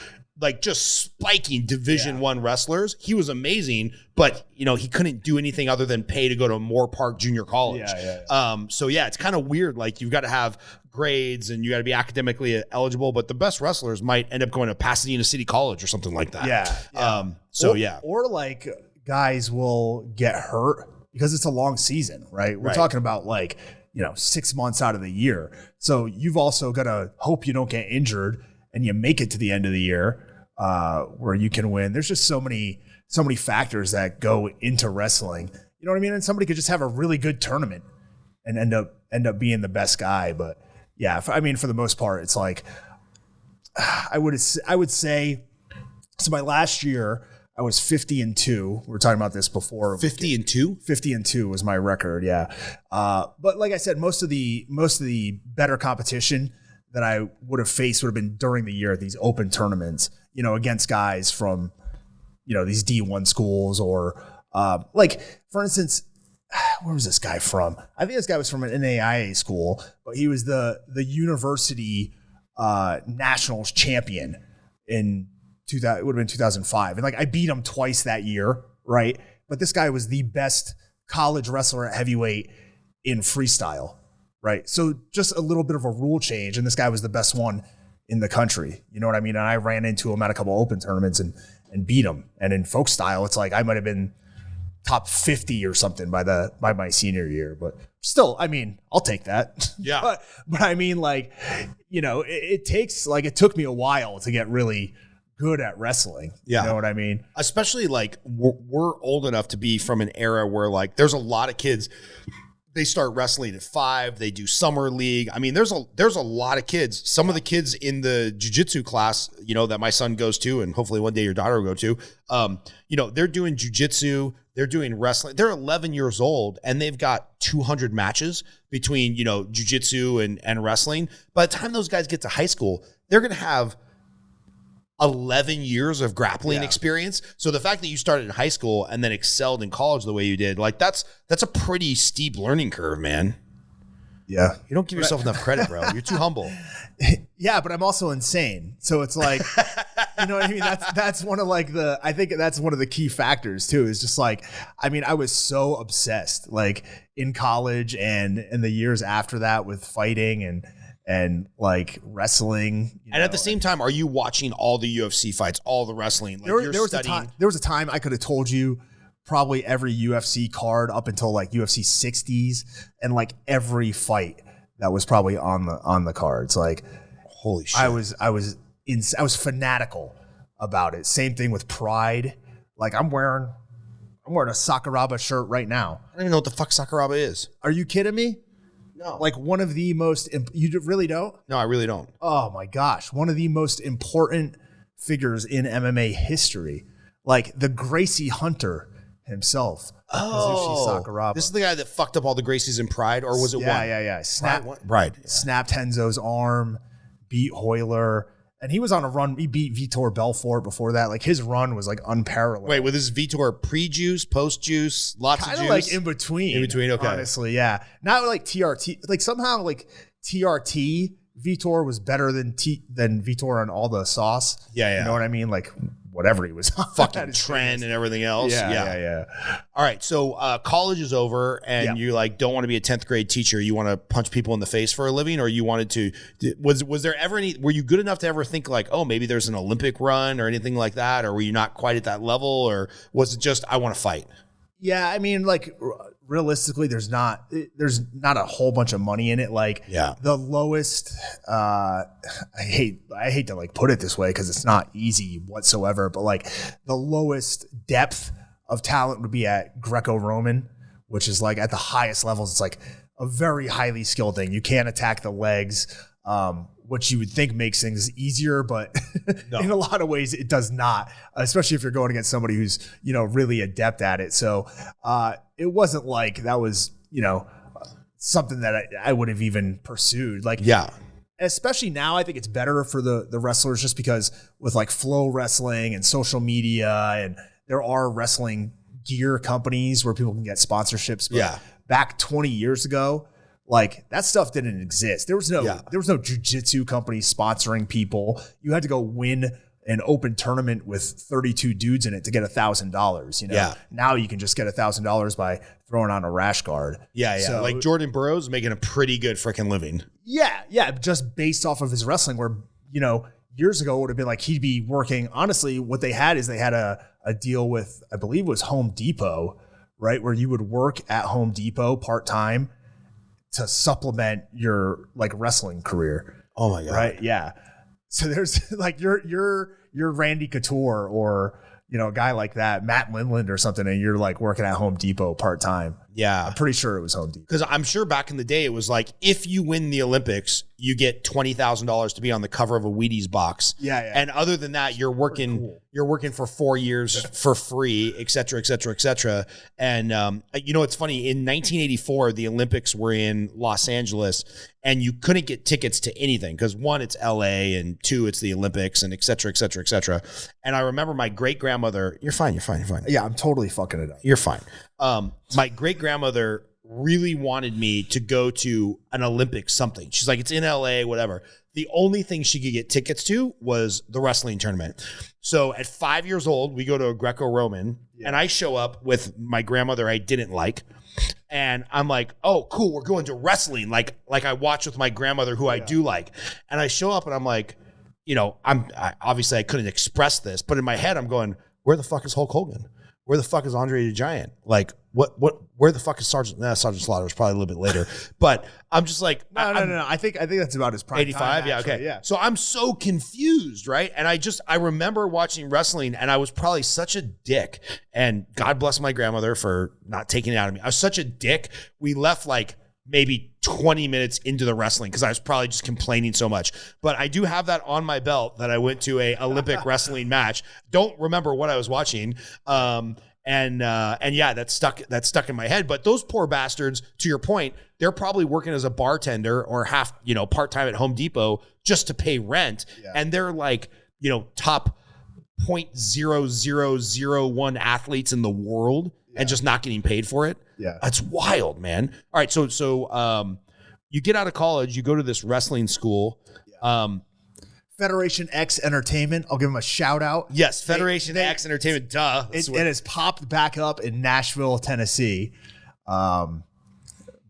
just spiking Division I wrestlers. He was amazing, but you know, he couldn't do anything other than pay to go to Moore Park Junior College. So it's kind of weird. Like, you've got to have grades and you got to be academically eligible, but the best wrestlers might end up going to Pasadena City College or something like that. Or like guys will get hurt because it's a long season, right? We're talking about like, you know, 6 months out of the year. So you've also got to hope you don't get injured and you make it to the end of the year where you can win. There's just so many factors that go into wrestling. You know what I mean? And somebody could just have a really good tournament and end up being the best guy. But yeah, for the most part, it's like I would say. So my last year, I was 50-2. We were talking about this before. 50-2? 50-2 was my record. Yeah. But like I said, most of the better competition that I would have faced would have been during the year at these open tournaments, you know, against guys from, you know, these D1 schools or like, for instance, where was this guy from? I think this guy was from an NAIA school, but he was the university nationals champion in it would have been 2005. And like I beat him twice that year, right? But this guy was the best college wrestler at heavyweight in freestyle, right? So just a little bit of a rule change, and this guy was the best one in the country. You know what I mean? And I ran into him at a couple open tournaments and beat him. And in folk style, it's like I might have been top 50 or something by my senior year, but still, I mean, I'll take that. Yeah. but I mean, like, you know, it took me a while to get really good at wrestling. Yeah. You know what I mean? Especially like we're old enough to be from an era where like there's a lot of kids, they start wrestling at 5, they do summer league. I mean, there's a lot of kids. Some of the kids in the jiu-jitsu class, you know, that my son goes to, and hopefully one day your daughter will go to, you know, they're doing jiu-jitsu, they're doing wrestling. They're 11 years old and they've got 200 matches between, you know, jiu-jitsu and wrestling. By the time those guys get to high school, they're going to have 11 years of grappling experience. So the fact that you started in high school and then excelled in college the way you did, like that's a pretty steep learning curve, man. Yeah. You don't give yourself enough credit, bro. You're too humble. Yeah, but I'm also insane. So it's like, you know what I mean? That's one of I think that's one of the key factors too, is just like, I mean, I was so obsessed like in college and in the years after that with fighting and like wrestling. And at the same time, are you watching all the UFC fights, all the wrestling? Like there was a time I could have told you probably every UFC card up until like UFC 60s and like every fight that was probably on the cards. Like, holy shit. I was fanatical about it. Same thing with Pride. Like I'm wearing a Sakuraba shirt right now. I don't even know what the fuck Sakuraba is. Are you kidding me? No. Like one of the most, you really don't? No, I really don't. Oh my gosh. One of the most important figures in MMA history. Like the Gracie Hunter himself. Oh, Kazushi Sakuraba. This is the guy that fucked up all the Gracies in Pride, or was it one? Yeah. Pride. Yeah. Snapped Henzo's arm, beat Hoyler. And he was on a run. He beat Vitor Belfort before that. Like his run was like unparalleled. Wait, with this Vitor pre-juice, post-juice, lots of juice? Kind of like in between. In between, okay. Honestly, yeah. Not like TRT. Like somehow like TRT, Vitor was better than Vitor on all the sauce. Yeah. You know what I mean? Like whatever he was on. Fucking trend and everything else. Yeah. All right, so college is over, and you like don't want to be a 10th grade teacher. You want to punch people in the face for a living, or you wanted to? Was there ever any? Were you good enough to ever think like, oh, maybe there's an Olympic run or anything like that, or were you not quite at that level, or was it just I want to fight? Yeah, I mean, like realistically, there's not a whole bunch of money in it. Like, the lowest. I hate to like put it this way because it's not easy whatsoever. But like the lowest depth of talent would be at Greco-Roman, which is like at the highest levels. It's like a very highly skilled thing. You can't attack the legs. Which you would think makes things easier, but in a lot of ways it does not, especially if you're going against somebody who's, you know, really adept at it. So it wasn't like that was, you know, something that I would have even pursued. Like, especially now, I think it's better for the wrestlers just because with like Flow Wrestling and social media, and there are wrestling gear companies where people can get sponsorships. But back 20 years ago, like that stuff didn't exist. There was no jiu-jitsu company sponsoring people. You had to go win an open tournament with 32 dudes in it to get $1,000. You know, now you can just get $1,000 by throwing on a rash guard. So, like Jordan Burroughs making a pretty good freaking living. Yeah, just based off of his wrestling. Where, you know, years ago it would have been like he'd be working. Honestly, what they had is they had a deal with, I believe it was Home Depot, right, where you would work at Home Depot part time to supplement your like wrestling career. Oh my God. Right. Yeah. So there's like you're Randy Couture or, you know, a guy like that, Matt Lindland or something, and you're like working at Home Depot part time. Yeah. I'm pretty sure it was Home Depot. Because I'm sure back in the day it was like, if you win the Olympics, you get $20,000 to be on the cover of a Wheaties box. Yeah. And other than that, you're working for 4 years for free, et cetera, et cetera, et cetera. And you know, it's funny, in 1984, the Olympics were in Los Angeles, and you couldn't get tickets to anything because one, it's LA, and two, it's the Olympics, and et cetera, et cetera, et cetera. And I remember my great grandmother, you're fine. Yeah, I'm totally fucking it up. You're fine. My great grandmother really wanted me to go to an Olympic something. She's like, it's in LA, whatever. The only thing she could get tickets to was the wrestling tournament. So at 5 years old, we go to a Greco-Roman, and I show up with my grandmother I didn't like. And I'm like, oh, cool, we're going to wrestling. Like I watch with my grandmother who I do like. And I show up and I'm like, you know, obviously I couldn't express this, but in my head I'm going, where the fuck is Hulk Hogan? Where the fuck is Andre the Giant? Like, where the fuck is Sergeant Slaughter is probably a little bit later. But I'm just like, no. I think that's about his prime 85. time, Yeah. actually. Okay. Yeah. So I'm so confused. Right. And I remember watching wrestling and I was probably such a dick, and God bless my grandmother for not taking it out of me. I was such a dick. We left like maybe 20 minutes into the wrestling because I was probably just complaining so much. But I do have that on my belt that I went to a Olympic wrestling match. Don't remember what I was watching. And yeah, that's stuck in my head. But those poor bastards, to your point, they're probably working as a bartender or part-time at Home Depot just to pay rent. Yeah. And they're like, top 0.0001 athletes in the world and just not getting paid for it. Yeah. That's wild, man. All right. So you get out of college, you go to this wrestling school. Yeah. Federation X Entertainment. I'll give them a shout out. Yes, Federation X Entertainment. Duh. It has popped back up in Nashville, Tennessee. But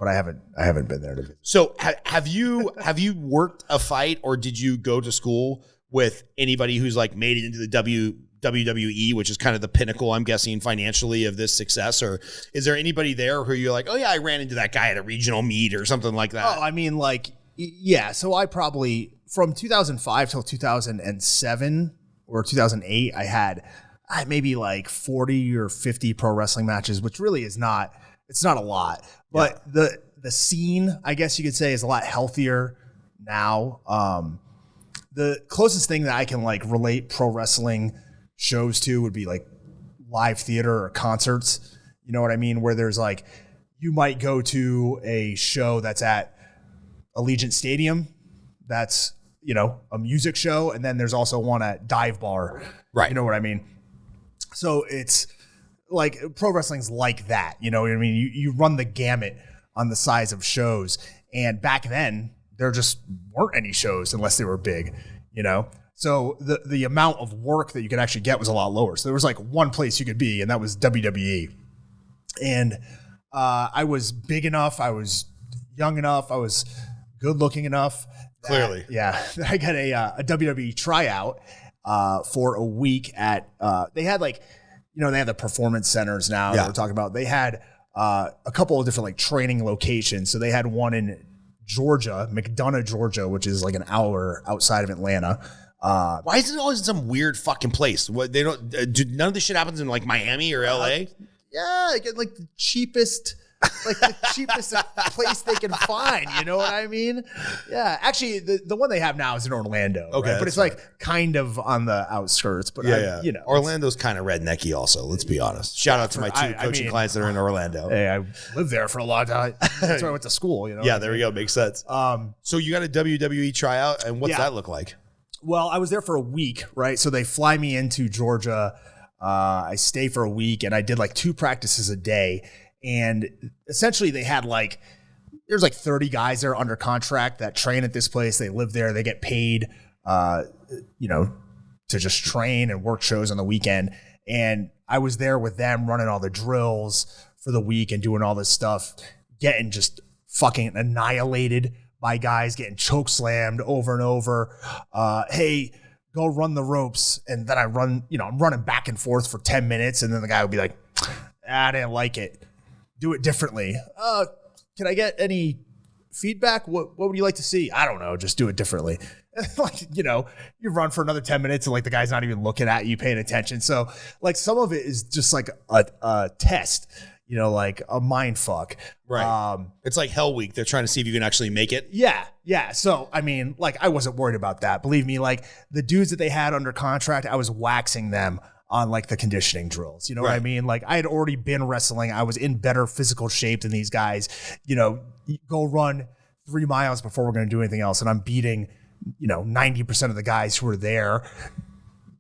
I haven't been there to visit. So have you worked a fight, or did you go to school with anybody who's like made it into the WWE, which is kind of the pinnacle, I'm guessing, financially of this success? Or is there anybody there who you're like, oh yeah, I ran into that guy at a regional meet or something like that? Oh, I mean, like, yeah. So I probably, from 2005 till 2007 or 2008, I had maybe like 40 or 50 pro wrestling matches, which really it's not a lot. But the scene, I guess you could say, is a lot healthier now. The closest thing that I can like relate pro wrestling shows to would be like live theater or concerts. You know what I mean? Where there's like, you might go to a show that's at Allegiant Stadium. That's, a music show. And then there's also one at Dive Bar. Right. You know what I mean? So it's like pro wrestling's like that. You know what I mean? You run the gamut on the size of shows. And back then, there just weren't any shows unless they were big, So the amount of work that you could actually get was a lot lower. So there was like one place you could be, and that was WWE. And I was big enough. I was young enough. I was good looking enough. Clearly. I got a WWE tryout for a week at, they had like, they had the performance centers now that we're talking about. They had a couple of different like training locations. So they had one in Georgia, McDonough, Georgia, which is like an hour outside of Atlanta. Why is it always in some weird fucking place? What, they don't none of this shit happens in like Miami or LA? Yeah, I get like the cheapest place they can find. You know what I mean? Yeah, actually, the one they have now is in Orlando. Okay, right? But it's like kind of on the outskirts. But Orlando's kind of rednecky. Also, let's be honest. Shout out to my two coaching clients that are in Orlando. Hey, I lived there for a long time. That's where I went to school. Yeah, there we go. Makes sense. So you got a WWE tryout, and what's that look like? Well, I was there for a week, right? So they fly me into Georgia. I stay for a week, and I did like 2 practices a day. And essentially they had like, there's like 30 guys there under contract that train at this place. They live there. They get paid, to just train and work shows on the weekend. And I was there with them running all the drills for the week and doing all this stuff, getting just fucking annihilated by guys, getting choke slammed over and over. Hey, go run the ropes. And then I run, I'm running back and forth for 10 minutes. And then the guy would be like, I didn't like it. Do it differently. Can I get any feedback? What would you like to see? I don't know. Just do it differently. Like, you run for another 10 minutes and like the guy's not even looking at you, paying attention. So like some of it is just like a test, like a mind fuck. Right. It's like Hell Week. They're trying to see if you can actually make it. Yeah. Yeah. So, I mean, like I wasn't worried about that. Believe me, like the dudes that they had under contract, I was waxing them on like the conditioning drills. You know what I mean? Like I had already been wrestling. I was in better physical shape than these guys. Go run 3 miles before we're going to do anything else. And I'm beating, 90% of the guys who are there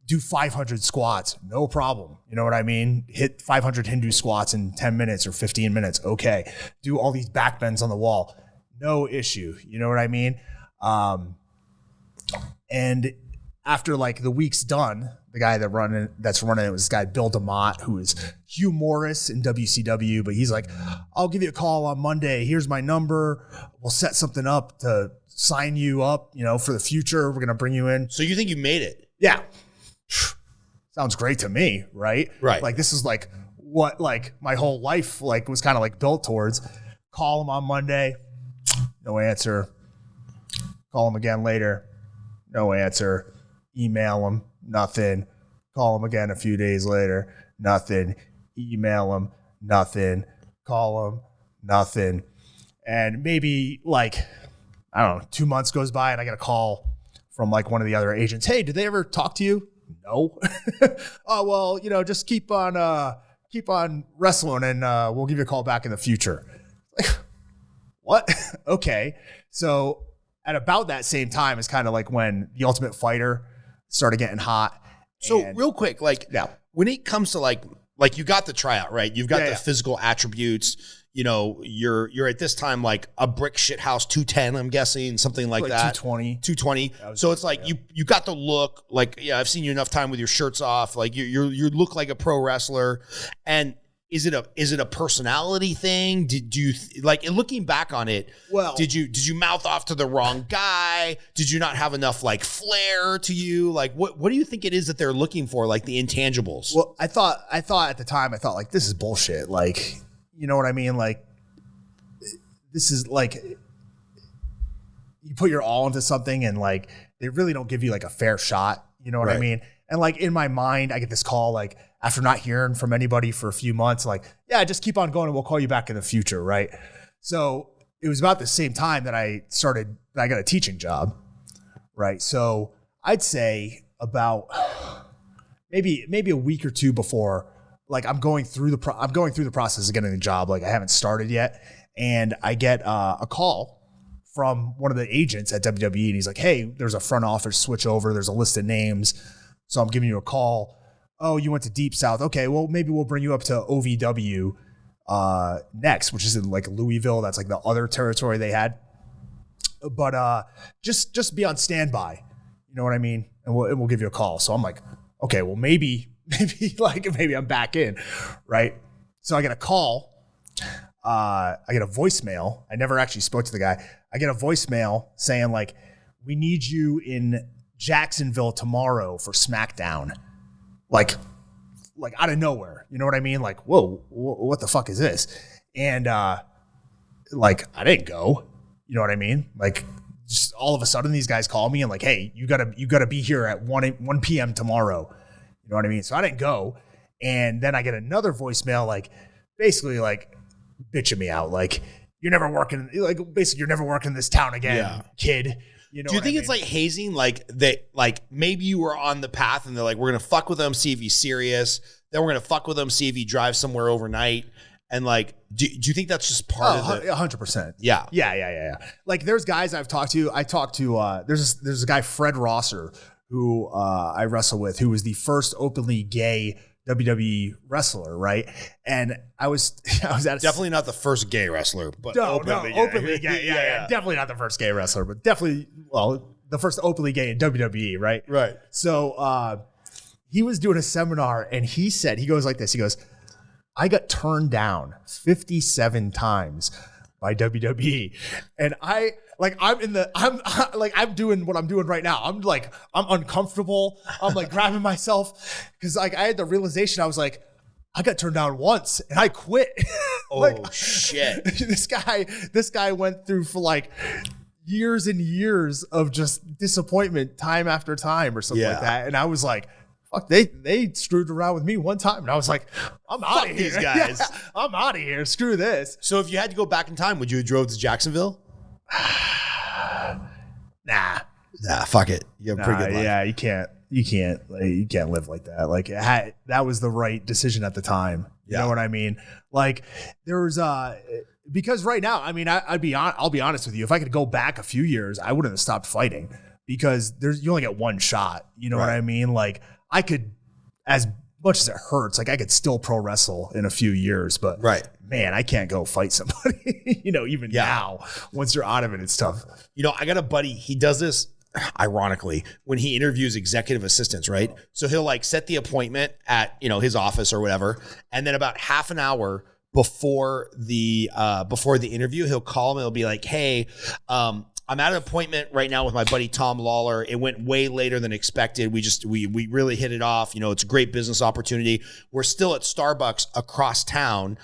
do 500 squats, no problem. You know what I mean? Hit 500 Hindu squats in 10 minutes or 15 minutes. Okay. Do all these back bends on the wall. No issue. You know what I mean? And after like the week's done, the guy that's running it was this guy, Bill DeMott, who is Hugh Morris in WCW, but he's like, I'll give you a call on Monday. Here's my number. We'll set something up to sign you up, for the future. We're going to bring you in. So you think you made it? Yeah. Sounds great to me, right? Right. Like this is like what like my whole life like was kind of like built towards. Call him on Monday, no answer. Call him again later, no answer. Email him, nothing. Call him again a few days later, nothing. Email him, nothing. Call him, nothing. And maybe like, I don't know, 2 months goes by and I get a call from like one of the other agents. Hey, did they ever talk to you? No. Oh, well, just keep on wrestling and we'll give you a call back in the future. Like, what? Okay. So at about that same time is kind of like when The Ultimate Fighter started getting hot. So real quick, when it comes to like you got the tryout, right? You've got the physical attributes. You're at this time like a brick shit house 210, I'm guessing, something like that. 220. So it's like you got the look. Like, I've seen you enough time with your shirts off. Like you look like a pro wrestler. And is it a personality thing? Did you like looking back on it? Well, did you mouth off to the wrong guy? Did you not have enough like flair to you? Like what do you think it is that they're looking for? Like the intangibles? Well, I thought at the time, like, this is bullshit. Like, you know what I mean? Like, this is like, you put your all into something and like, they really don't give you like a fair shot. You know what I mean? And like in my mind, I get this call, like after not hearing from anybody for a few months, like, yeah, just keep on going and we'll call you back in the future. Right. So it was about the same time that I got a teaching job. Right. So I'd say about maybe a week or two before, like I'm going through the process of getting the job. Like I haven't started yet. And I get a call from one of the agents at WWE. And he's like, hey, there's a front office switch over. There's a list of names. So I'm giving you a call. Oh, you went to Deep South. Okay, well, maybe we'll bring you up to OVW next, which is in like Louisville. That's like the other territory they had. But just be on standby. You know what I mean? And we'll give you a call. So I'm like, okay, well, maybe I'm back in, right? So I get a call. I get a voicemail. I never actually spoke to the guy. I get a voicemail saying like, we need you in Jacksonville tomorrow for SmackDown. Like out of nowhere. You know what I mean? Like, whoa, what the fuck is this? And like, I didn't go. You know what I mean? Like, just all of a sudden these guys call me and like, hey, you gotta be here at 1 p.m. tomorrow. You know what I mean? So I didn't go. And then I get another voicemail, like basically like bitching me out. Like, you're never working this town again, kid. You know, do you think it's like hazing? Like maybe you were on the path and they're like, we're going to fuck with him, see if he's serious. Then we're going to fuck with him, see if he drives somewhere overnight. And like, do you think that's just part of it? 100%. Yeah. Yeah. Like there's guys I've talked to. There's a guy, Fred Rosser, who I wrestle with, who was the first openly gay WWE wrestler, right? And I was at definitely not the first gay wrestler, but openly gay. Yeah, definitely not the first gay wrestler, but definitely, the first openly gay in WWE, right? Right. So he was doing a seminar and he goes like this. He goes, I got turned down 57 times by WWE. And I'm doing what I'm doing right now. I'm uncomfortable. I'm like grabbing myself because like I had the realization. I was like, I got turned down once and I quit. Shit. This guy went through for like years and years of just disappointment time after time or something like that. And I was like, fuck, they screwed around with me one time. And I was like, I'm out of here. These guys. Yeah, I'm out of here. Screw this. So if you had to go back in time, would you have drove to Jacksonville? Nah, fuck it. You have a pretty good life. Yeah, you can't live like that. Like that was the right decision at the time. You know what I mean? Like there was because right now, I mean, I'll be honest with you. If I could go back a few years, I wouldn't have stopped fighting because you only get one shot. You know what I mean? Like I could, as much as it hurts, like I could still pro wrestle in a few years, but man, I can't go fight somebody, even now, once you're out of it, it's tough. I got a buddy, he does this ironically when he interviews executive assistants, right? So he'll like set the appointment at, his office or whatever. And then about half an hour before the interview, he'll call him and he'll be like, hey, I'm at an appointment right now with my buddy Tom Lawlor. It went way later than expected. We really hit it off. It's a great business opportunity. We're still at Starbucks across town.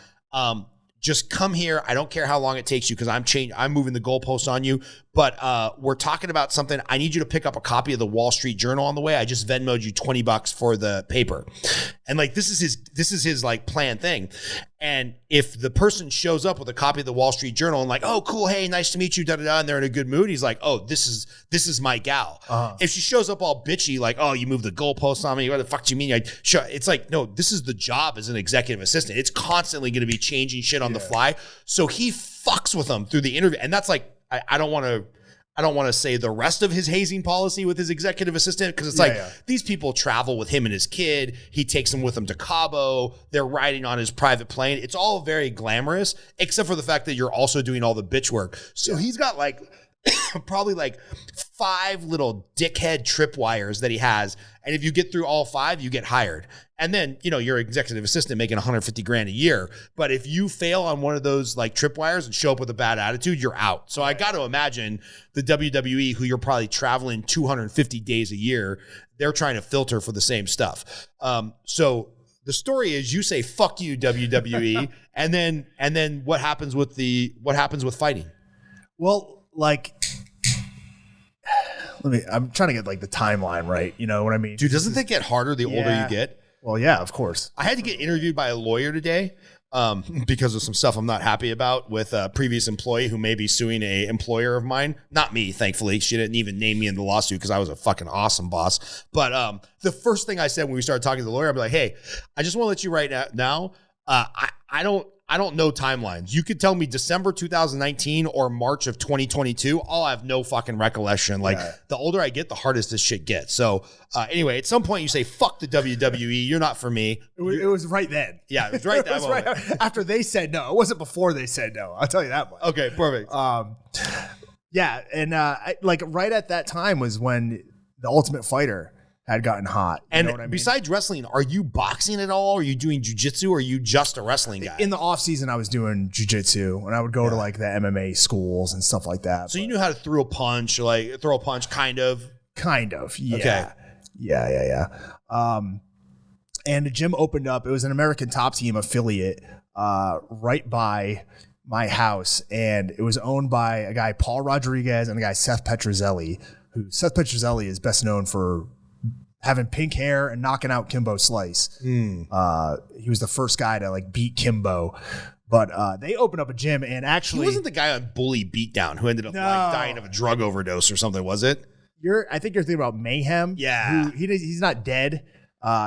Just come here. I don't care how long it takes you because I'm moving the goalposts on you. But we're talking about something. I need you to pick up a copy of the Wall Street Journal on the way. I just Venmo'd you $20 for the paper. And like this is his like planned thing. And if the person shows up with a copy of the Wall Street Journal and like, oh cool, hey, nice to meet you, and they're in a good mood, he's like, oh, this is my gal. If she shows up all bitchy, like, oh, you moved the goalposts on me, what the fuck do you mean? It's like, no, this is the job as an executive assistant. It's constantly going to be changing shit on the fly. So he fucks with them through the interview, and that's like, I don't want to say the rest of his hazing policy with his executive assistant because it's these people travel with him and his kid. He takes them with him to Cabo. They're riding on his private plane. It's all very glamorous, except for the fact that you're also doing all the bitch work. So he's got like probably like 5 little dickhead tripwires that he has. And if you get through all 5, you get hired. And then, you're executive assistant making $150,000 a year. But if you fail on one of those like tripwires and show up with a bad attitude, you're out. So I got to imagine the WWE, who you're probably traveling 250 days a year, they're trying to filter for the same stuff. So the story is you say, fuck you, WWE. and then what happens with fighting? Well, like, I'm trying to get like the timeline right. You know what I mean? Dude, doesn't that get harder the older you get? Well, yeah, of course. I had to get interviewed by a lawyer today because of some stuff I'm not happy about with a previous employee who may be suing a employer of mine. Not me, thankfully. She didn't even name me in the lawsuit because I was a fucking awesome boss. But the first thing I said when we started talking to the lawyer, I'd be like, hey, I just want to let you right now, I don't know timelines. You could tell me December 2019 or March of 2022. I'll have no fucking recollection. Like the older I get, the hardest this shit gets. So anyway, at some point you say, fuck the WWE. You're not for me. It was right then. Yeah, it was right that moment. Right after they said no. It wasn't before they said no. I'll tell you that much. Okay, perfect. Yeah. And like right at that time was when the Ultimate Fighter had gotten hot. And besides wrestling, are you boxing at all? Are you doing jiu-jitsu or are you just a wrestling guy? In the off season, I was doing jiu-jitsu and I would go to like the MMA schools and stuff like that. So you knew how to throw a punch, kind of? Kind of, yeah. Okay. Yeah. And the gym opened up. It was an American Top Team affiliate right by my house. And it was owned by a guy, Paul Rodriguez, and a guy, Seth Petrozelli, who Seth Petrozelli is best known for having pink hair and knocking out Kimbo Slice. He was the first guy to like beat Kimbo. But they opened up a gym and actually... He wasn't the guy on Bully Beatdown who ended up like dying of a drug overdose or something, was it? I think you're thinking about Mayhem. Yeah. He's not dead.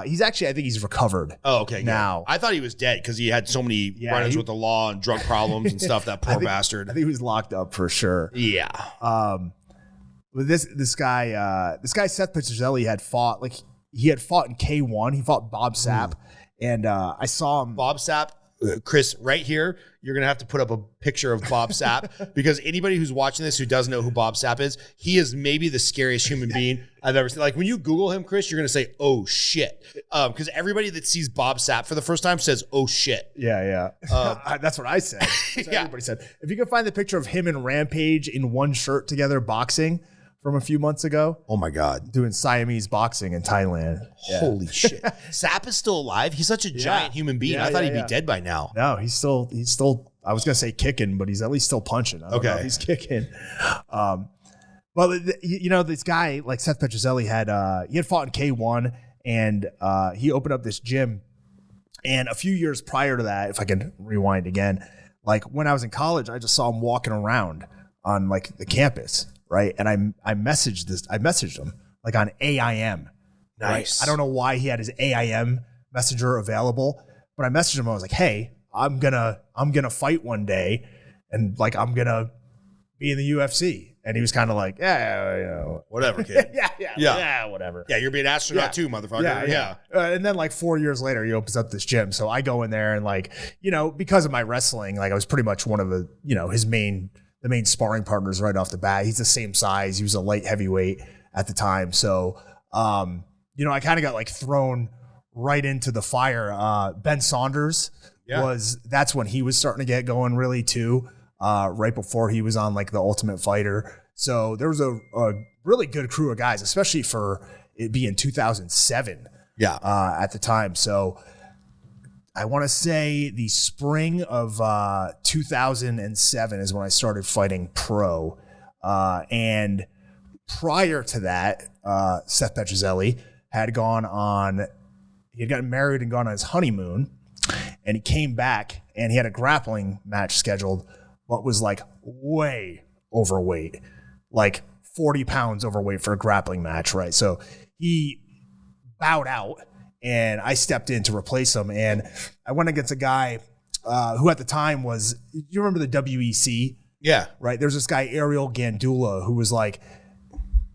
He's actually, I think he's recovered. Oh, okay. Now. I thought he was dead because he had so many run-ins with the law and drug problems and stuff, that poor bastard. I think he was locked up for sure. Yeah. But this guy Seth Petrozelli had fought in K1. He fought Bob Sapp, and I saw him. Bob Sapp, Chris, right here. You're gonna have to put up a picture of Bob Sapp because anybody who's watching this who doesn't know who Bob Sapp is, he is maybe the scariest human being I've ever seen. Like when you Google him, Chris, you're gonna say, "Oh shit," because everybody that sees Bob Sapp for the first time says, "Oh shit." Yeah. That's what I said. That's what everybody said. If you can find the picture of him and Rampage in one shirt together boxing from a few months ago. Oh my God. Doing Siamese boxing in Thailand. Holy shit. Sapp is still alive. He's such a giant human being. I thought he'd be dead by now. No, he's still, I was going to say kicking, but he's at least still punching. I don't know if he's kicking. Well, this guy like Seth Petrozelli he had fought in K1 and he opened up this gym. And a few years prior to that, if I can rewind again, like when I was in college, I just saw him walking around on like the campus. Right. And I messaged him like on AIM. Nice. Right? I don't know why he had his AIM messenger available, but I messaged him. I was like, hey, I'm gonna fight one day and like I'm gonna be in the UFC. And he was kind of like, whatever, kid. Whatever. Yeah, you're being an astronaut too, motherfucker. Yeah. And then like 4 years later, he opens up this gym. So I go in there and like, because of my wrestling, like I was pretty much one of the, the main sparring partners right off the bat. He's the same size. He was a light heavyweight at the time. So, I kind of got like thrown right into the fire. Ben Saunders that's when he was starting to get going really too. Right before he was on like the Ultimate Fighter. So there was a really good crew of guys, especially for it being 2007 at the time. So I want to say the spring of 2007 is when I started fighting pro. And prior to that, Seth Petrozelli had gotten married and gone on his honeymoon, and he came back and he had a grappling match scheduled, but was like way overweight, like 40 pounds overweight for a grappling match, right? So he bowed out and I stepped in to replace him. And I went against a guy who at the time was, you remember the WEC? Yeah. Right? There's this guy, Ariel Gandula, who was like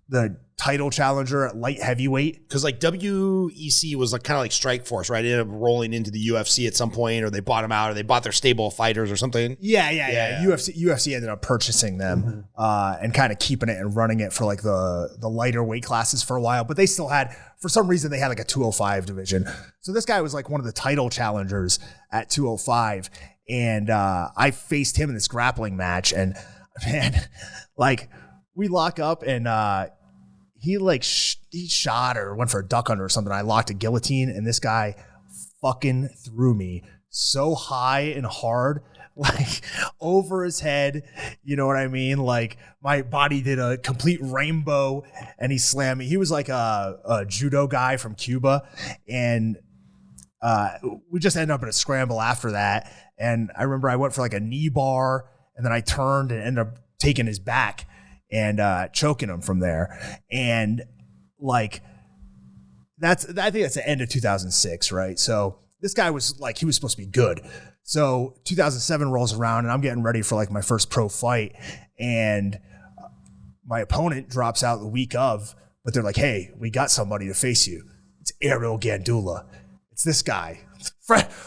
the title challenger at light heavyweight. Because like WEC was like kind of like Strike Force, right? It ended up rolling into the UFC at some point, or they bought them out, or they bought their stable of fighters or something. Yeah. UFC ended up purchasing them and kind of keeping it and running it for like the lighter weight classes for a while. But they still had, for some reason, they had like a 205 division. So this guy was like one of the title challengers at 205. And I faced him in this grappling match. And man, like we lock up and he shot or went for a duck under or something. I locked a guillotine and this guy fucking threw me so high and hard, like over his head. You know what I mean? Like my body did a complete rainbow and he slammed me. He was like a judo guy from Cuba. And we just ended up in a scramble after that. And I remember I went for like a knee bar and then I turned and ended up taking his back and choking him from there. And like, I think that's the end of 2006, right? So this guy was like, he was supposed to be good. So 2007 rolls around and I'm getting ready for like my first pro fight. And my opponent drops out the week of, but they're like, hey, we got somebody to face you. It's Ariel Gandula. It's this guy.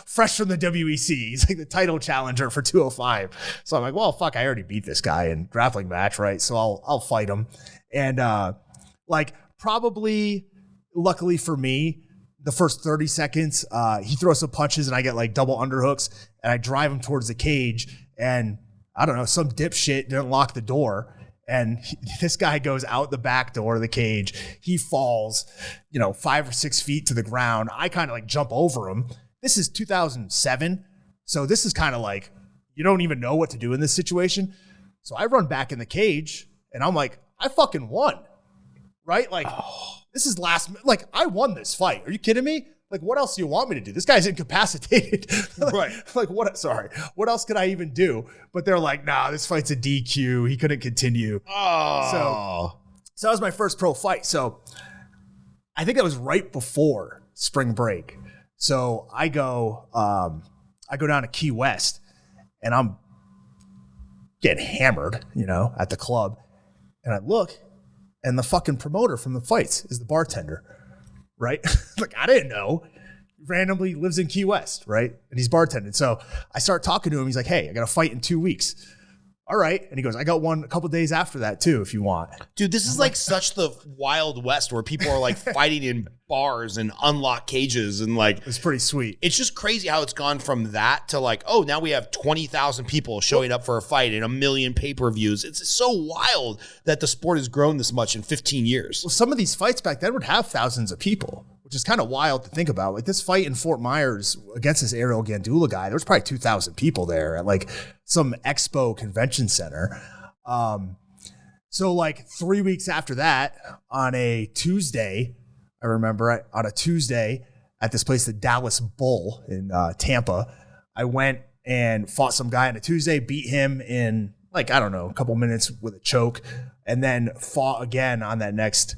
Fresh from the WEC. He's like the title challenger for 205. So I'm like, well, fuck, I already beat this guy in grappling match, right? So I'll fight him. And like probably, luckily for me, the first 30 seconds, he throws some punches and I get like double underhooks and I drive him towards the cage. And I don't know, some dipshit didn't lock the door. And this guy goes out the back door of the cage. He falls, 5 or 6 feet to the ground. I kind of like jump over him. This is 2007. So this is kind of like, you don't even know what to do in this situation. So I run back in the cage and I'm like, I fucking won. Right? Like, this is like, I won this fight. Are you kidding me? Like, what else do you want me to do? This guy's incapacitated. Right. Like, what? Sorry. What else could I even do? But they're like, nah, this fight's a DQ. He couldn't continue. So that was my first pro fight. So I think that was right before spring break. So I go down to Key West and I'm getting hammered, at the club. And I look and the fucking promoter from the fights is the bartender. Right? Like, I didn't know. He randomly lives in Key West, right? And he's bartending. So I start talking to him. He's like, hey, I got a fight in 2 weeks. All right. And he goes, I got one a couple days after that too, if you want. Dude, this is like such the Wild West where people are like fighting in bars and unlocked cages and like. It's pretty sweet. It's just crazy how it's gone from that to like, oh, now we have 20,000 people showing up for a fight and 1 million pay-per-views. It's so wild that the sport has grown this much in 15 years. Well, some of these fights back then would have thousands of people, which is kind of wild to think about. Like this fight in Fort Myers against this Ariel Gandula guy, there was probably 2,000 people there at like some expo convention center. So like 3 weeks after that, on a Tuesday, I remember on a Tuesday at this place, the Dallas Bull in Tampa, I went and fought some guy on a Tuesday, beat him in like, I don't know, a couple minutes with a choke, and then fought again on that next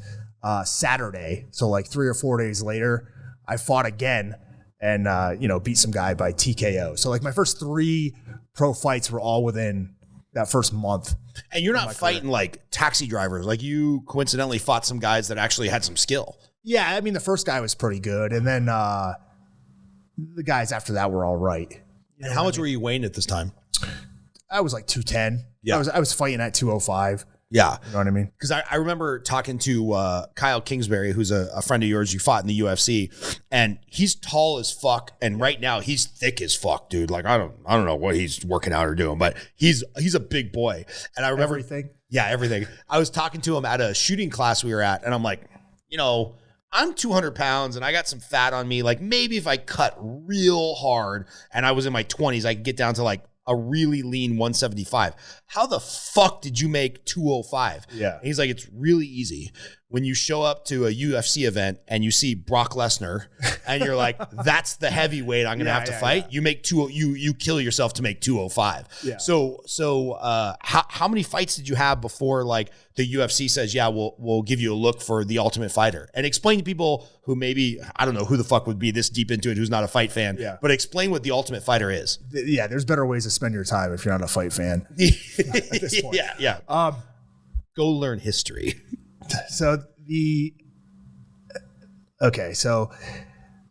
Saturday. So like 3 or 4 days later, I fought again and, beat some guy by TKO. So like my first 3 pro fights were all within that first month. And you're not fighting like taxi drivers. Like you coincidentally fought some guys that actually had some skill. Yeah, I mean, the first guy was pretty good. And then the guys after that were all right. And how much were you weighing at this time? I was like 210. Yeah. I was fighting at 205. Yeah. You know what I mean? Because I remember talking to Kyle Kingsbury, who's a friend of yours you fought in the UFC, and he's tall as fuck, and right now he's thick as fuck, dude. Like I don't know what he's working out or doing, but he's a big boy. And I remember everything. Yeah, everything. I was talking to him at a shooting class we were at, and I'm like, I'm 200 pounds and I got some fat on me. Like maybe if I cut real hard and I was in my 20s, I could get down to like a really lean 175. How the fuck did you make 205? Yeah. And he's like, it's really easy. When you show up to a UFC event and you see Brock Lesnar and you're like, that's the heavyweight I'm going to have to fight. Yeah. You make you kill yourself to make 205. Yeah. So how many fights did you have before like the UFC says, yeah, we'll give you a look for the Ultimate Fighter? And explain to people who maybe, I don't know who the fuck would be this deep into it, who's not a fight fan, but explain what the Ultimate Fighter is. Yeah. There's better ways to spend your time if you're not a fight fan. At this point. Yeah. Go learn history. So so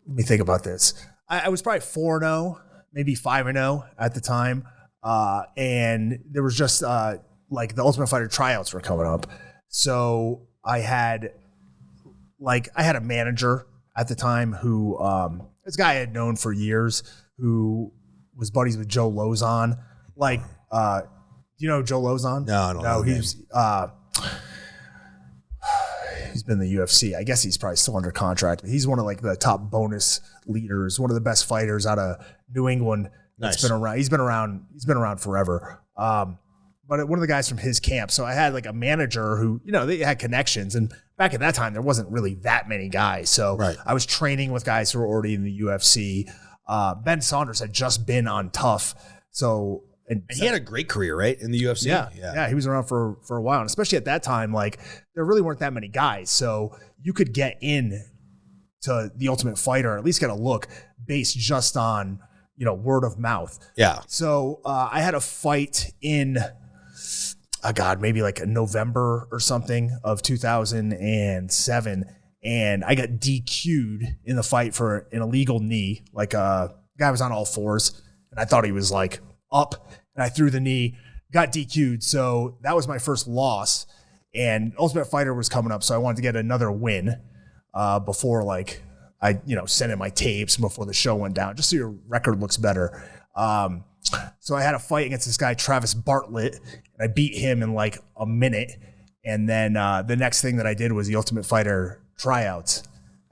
let me think about this. I was probably 4-0, maybe 5-0 at the time. And there was just like the Ultimate Fighter tryouts were coming up. So I had a manager at the time who, this guy I had known for years who was buddies with Joe Lozon. Like, do you know Joe Lozon? No, I don't know. He's been in the UFC. I guess he's probably still under contract. But he's one of like the top bonus leaders, one of the best fighters out of New England that's been around. He's been around forever. But one of the guys from his camp. So I had like a manager who, they had connections. And back at that time, there wasn't really that many guys. So I was training with guys who were already in the UFC. Ben Saunders had just been on Tough. And he had a great career, right, in the UFC? Yeah, he was around for a while. And especially at that time, like, there really weren't that many guys. So you could get in to the Ultimate Fighter, or at least get a look based just on, word of mouth. Yeah. So I had a fight in, maybe like a November or something of 2007. And I got DQ'd in the fight for an illegal knee. Like a guy was on all fours, and I thought he was like up, and I threw the knee, got DQ'd. So that was my first loss, and Ultimate Fighter was coming up. So I wanted to get another win before like I, sent in my tapes before the show went down, just so your record looks better. So I had a fight against this guy, Travis Bartlett, and I beat him in like a minute. And then the next thing that I did was the Ultimate Fighter tryouts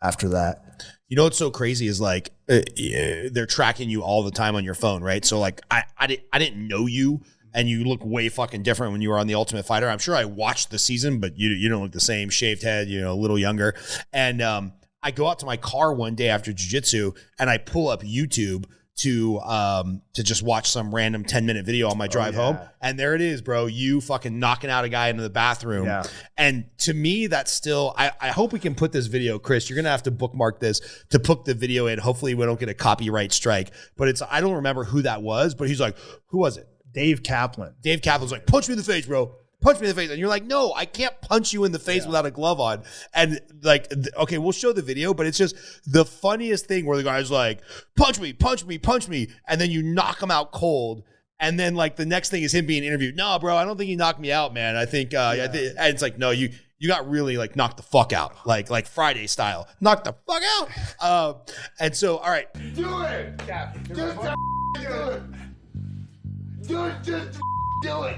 after that. You know what's so crazy is like they're tracking you all the time on your phone, right? So like I didn't know you, and you look way fucking different when you were on the Ultimate Fighter. I'm sure I watched the season, but you don't look the same. Shaved head, a little younger. And I go out to my car one day after jiu-jitsu, and I pull up YouTube to just watch some random 10-minute video on my drive home. And there it is, bro. You fucking knocking out a guy into the bathroom. Yeah. And to me, that's still, I hope we can put this video, Chris, you're going to have to bookmark this to put the video in. Hopefully we don't get a copyright strike, but I don't remember who that was, but he's like, who was it? Dave Kaplan. Dave Kaplan's like, punch me in the face, bro. Punch me in the face. And you're like, no, I can't punch you in the face without a glove on. And like, okay, we'll show the video, but it's just the funniest thing where the guy's like, punch me, punch me, punch me. And then you knock him out cold. And then like the next thing is him being interviewed. No, bro, I don't think you knocked me out, man. I think, and it's like, no, you got really like knocked the fuck out. Like Friday style. Knock the fuck out. And so, all right. Do it. Just do it. Just do it.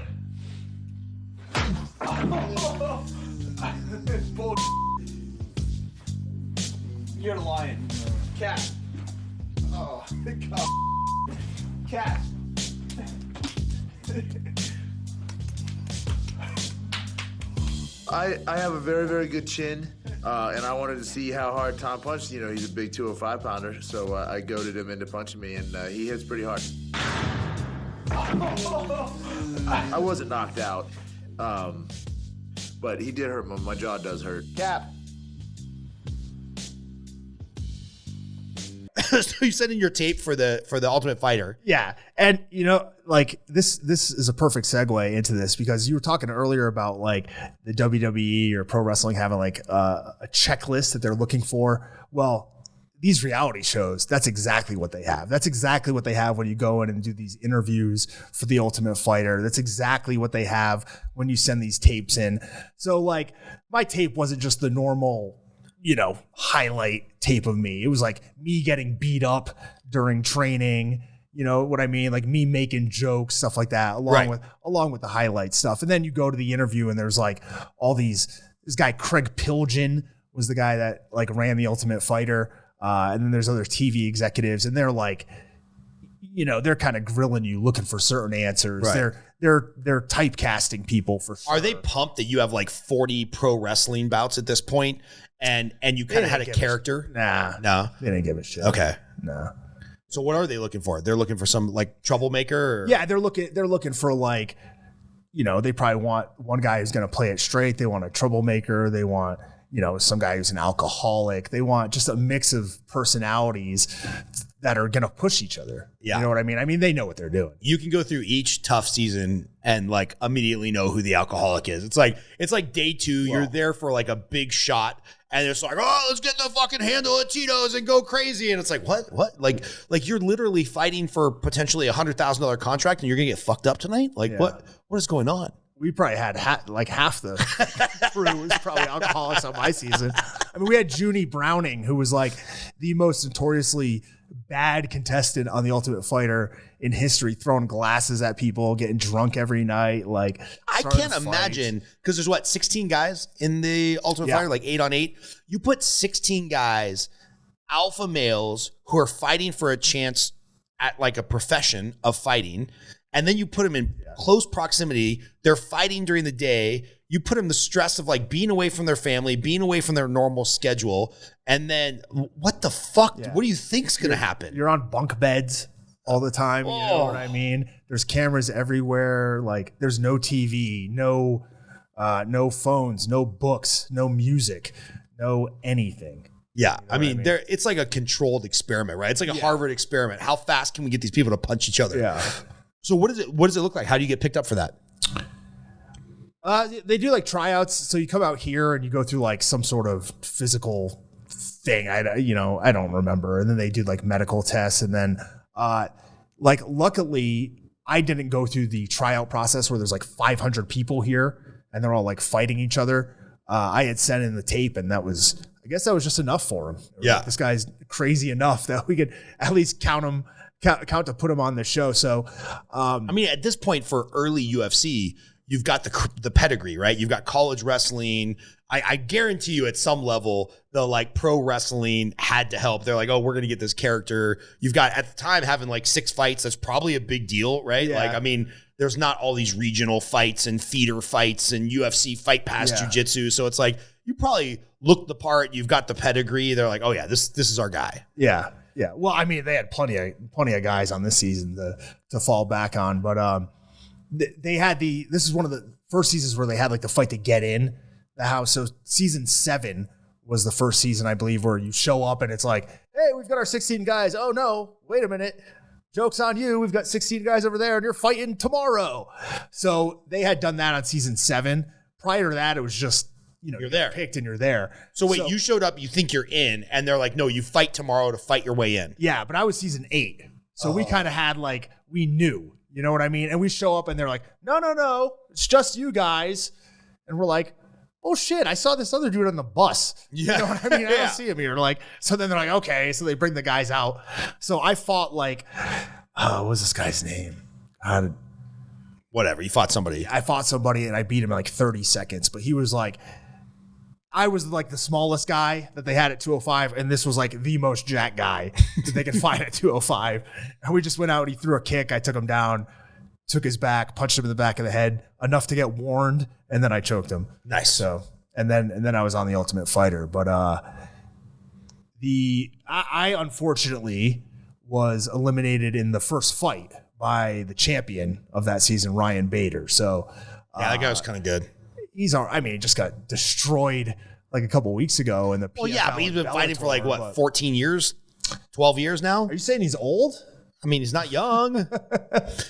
You're lying. Cat. Oh, God. Cat. I have a very, very good chin, and I wanted to see how hard Tom punched. He's a big 205 pounder, so I goaded him into punching me, and he hits pretty hard. I wasn't knocked out. But he did hurt. My jaw does hurt. Cap. So you sent in your tape for the Ultimate Fighter. Yeah. And like this is a perfect segue into this, because you were talking earlier about like the WWE or pro wrestling having like a checklist that they're looking for. Well, these reality shows, that's exactly what they have. That's exactly what they have when you go in and do these interviews for the Ultimate Fighter. That's exactly what they have when you send these tapes in. So like my tape wasn't just the normal, highlight tape of me. It was like me getting beat up during training, you know what I mean? Like me making jokes, stuff like that, along with the highlight stuff. And then you go to the interview and there's like all this guy, Craig Pilgin was the guy that like ran the Ultimate Fighter. And then there's other TV executives, and they're like, they're kind of grilling you, looking for certain answers. Right. They're typecasting people for sure. Are they pumped that you have like 40 pro wrestling bouts at this point, and you kind of had a character? No, they didn't give a shit. Okay, no. So what are they looking for? They're looking for some like troublemaker. Or? Yeah, they're looking for like, they probably want one guy who's going to play it straight. They want a troublemaker. They want some guy who's an alcoholic. They want just a mix of personalities that are going to push each other. Yeah. You know what I mean? I mean, they know what they're doing. You can go through each tough season and like immediately know who the alcoholic is. It's like day 2. You're there for like a big shot and it's like, oh, let's get the fucking handle of Tito's and go crazy. And it's like, what? Like you're literally fighting for potentially $100,000 contract and you're going to get fucked up tonight? Like what is going on? We probably had half the crew was probably alcoholics on my season. I mean, we had Junie Browning, who was like the most notoriously bad contestant on the Ultimate Fighter in history, throwing glasses at people, getting drunk every night. Like, I can't imagine, because there's 16 guys in the Ultimate Fighter, like 8 on 8. You put 16 guys, alpha males, who are fighting for a chance at like a profession of fighting. And then you put them in close proximity. They're fighting during the day. You put them the stress of like being away from their family, being away from their normal schedule. And then what the fuck? Yeah. What do you think's going to happen? You're on bunk beds all the time. You know what I mean? There's cameras everywhere. Like there's no TV, no phones, no books, no music, no anything. Yeah. You know I mean, it's like a controlled experiment, right? It's like a Harvard experiment. How fast can we get these people to punch each other? Yeah. So what does it look like? How do you get picked up for that? They do like tryouts. So you come out here and you go through like some sort of physical thing. I don't remember. And then they do like medical tests. And then like luckily I didn't go through the tryout process where there's like 500 people here and they're all like fighting each other. I had sent in the tape and I guess that was just enough for him. Yeah. Like, this guy's crazy enough that we could at least count to put him on the show. So, I mean, at this point for early UFC, you've got the pedigree, right? You've got college wrestling. I guarantee you at some level, the like pro wrestling had to help. They're like, oh, we're going to get this character. You've got at the time having like 6 fights. That's probably a big deal, right? Yeah. Like, I mean, there's not all these regional fights and feeder fights and UFC fight pass jiu-jitsu. So it's like, you probably look the part. You've got the pedigree. They're like, oh yeah, this is our guy. Yeah. Yeah, well, I mean, they had plenty of guys on this season to fall back on, but they had this is one of the first seasons where they had like the fight to get in the house. So season 7 was the first season, I believe, where you show up and it's like, hey, we've got our 16 guys. Oh no, wait a minute, joke's on you. We've got 16 guys over there and you're fighting tomorrow. So they had done that on season 7. Prior to that, it was just, you're there. Picked and you're there. So wait, you showed up, you think you're in, and they're like, no, you fight tomorrow to fight your way in. Yeah, but I was season 8. So we kind of had like, we knew, you know what I mean? And we show up and they're like, no, it's just you guys. And we're like, oh shit, I saw this other dude on the bus. Yeah. You know what I mean? I don't see him here. Like, so then they're like, okay. So they bring the guys out. So I fought like, what was this guy's name? Whatever, you fought somebody. I fought somebody and I beat him in like 30 seconds. But he was like, I was like the smallest guy that they had at 205, and this was like the most jacked guy that they could find at 205. And we just went out and he threw a kick. I took him down, took his back, punched him in the back of the head, enough to get warned, and then I choked him. Nice. So, and then I was on the Ultimate Fighter. But I unfortunately was eliminated in the first fight by the champion of that season, Ryan Bader. So yeah, that guy was kind of good. He just got destroyed like a couple weeks ago in the PFL. Well, yeah, but he's been fighting for like what, 14 years? 12 years now. Are you saying he's old? I mean, he's not young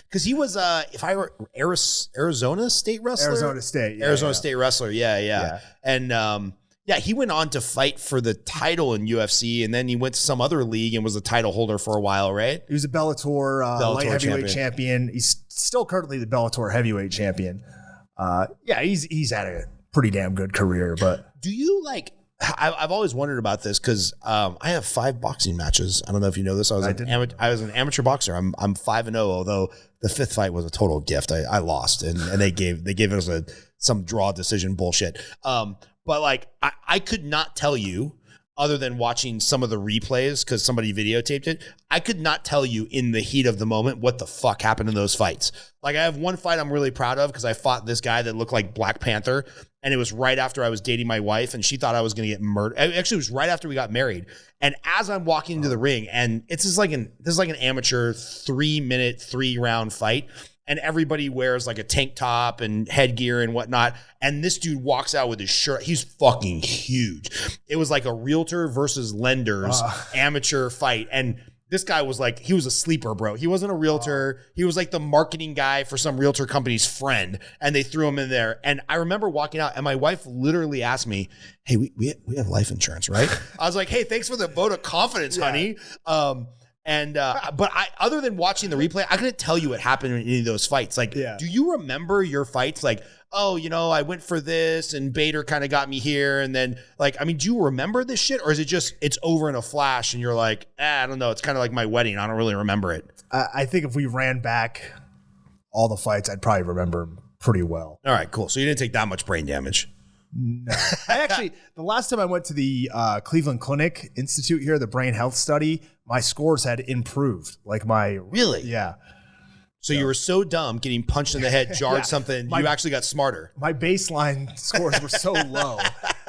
because he was, if I were Arizona State wrestler, Arizona State State wrestler. Yeah. And, he went on to fight for the title in UFC, and then he went to some other league and was a title holder for a while, right? He was a Bellator light heavyweight champion. He's still currently the Bellator heavyweight champion. He's had a pretty damn good career. But do you like? I've always wondered about this because I have 5 boxing matches. I don't know if you know this. I was an amateur boxer. I'm 5-0, although the 5th fight was a total gift. I lost, and they gave us some draw decision bullshit. But like I could not tell you, other than watching some of the replays because somebody videotaped it, I could not tell you in the heat of the moment what the fuck happened in those fights. Like I have one fight I'm really proud of because I fought this guy that looked like Black Panther, and it was right after I was dating my wife, and she thought I was going to get murdered. Actually, it was right after we got married. And as I'm walking into the ring, and this is like an amateur 3-minute, 3-round fight. And everybody wears like a tank top and headgear and whatnot. And this dude walks out with his shirt. He's fucking huge. It was like a realtor versus lenders amateur fight. And this guy was like, he was a sleeper, bro. He wasn't a realtor. He was like the marketing guy for some realtor company's friend. And they threw him in there. And I remember walking out, and my wife literally asked me, hey, we have life insurance, right? I was like, hey, thanks for the vote of confidence, honey. But other than watching the replay, I couldn't tell you what happened in any of those fights. Like, do you remember your fights? Like, oh, I went for this and Bader kind of got me here. And then like, I mean, do you remember this shit, or is it just, it's over in a flash and you're like, I don't know. It's kind of like my wedding. I don't really remember it. I think if we ran back all the fights, I'd probably remember them pretty well. All right, cool. So you didn't take that much brain damage. No. The last time I went to the Cleveland Clinic Institute here, the brain health study, my scores had improved. Really? Yeah. So you were so dumb getting punched in the head, jarred something, you actually got smarter. My baseline scores were so low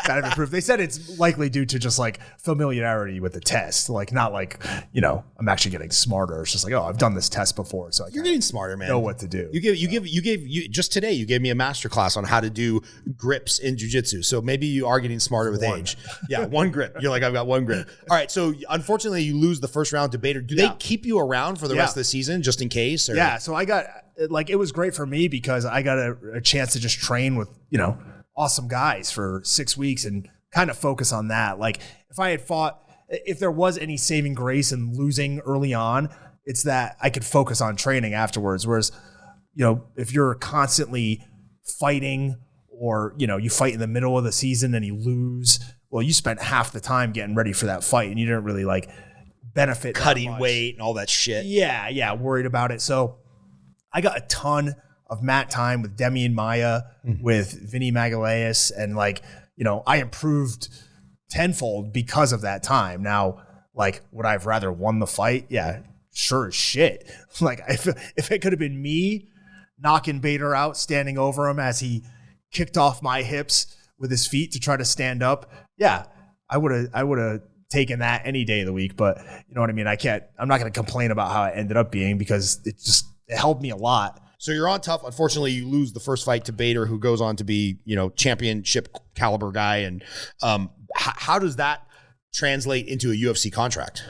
that I've improved. They said it's likely due to just like familiarity with the test. Like not like, I'm actually getting smarter. It's just like, oh, I've done this test before. So you're getting smarter, man. Know what to do. You just today, you gave me a master class on how to do grips in jiu-jitsu. So maybe you are getting smarter with age. Yeah, 1 grip. You're like, I've got 1 grip. All right. So unfortunately you lose the first round to Bader. Do they keep you around for the rest of the season just in case? Or? Yeah. So I got it was great for me because I got a chance to just train with, awesome guys for 6 weeks and kind of focus on that. Like if there was any saving grace in losing early on, it's that I could focus on training afterwards. Whereas, if you're constantly fighting or, you fight in the middle of the season and you lose, well, you spent half the time getting ready for that fight and you didn't really like benefit. Cutting weight and all that shit. Yeah. Worried about it. So I got a ton of mat time with Demi and Maya, with Vinny Magalhaes, and I improved tenfold because of that time. Now, would I have rather won the fight? Yeah, sure as shit. If it could have been me knocking Bader out, standing over him as he kicked off my hips with his feet to try to stand up, yeah, I would have taken that any day of the week. But you know what I mean? I'm not going to complain about how it ended up being because it helped me a lot. So you're on tough. Unfortunately, you lose the first fight to Bader, who goes on to be, championship caliber guy. And how does that translate into a UFC contract?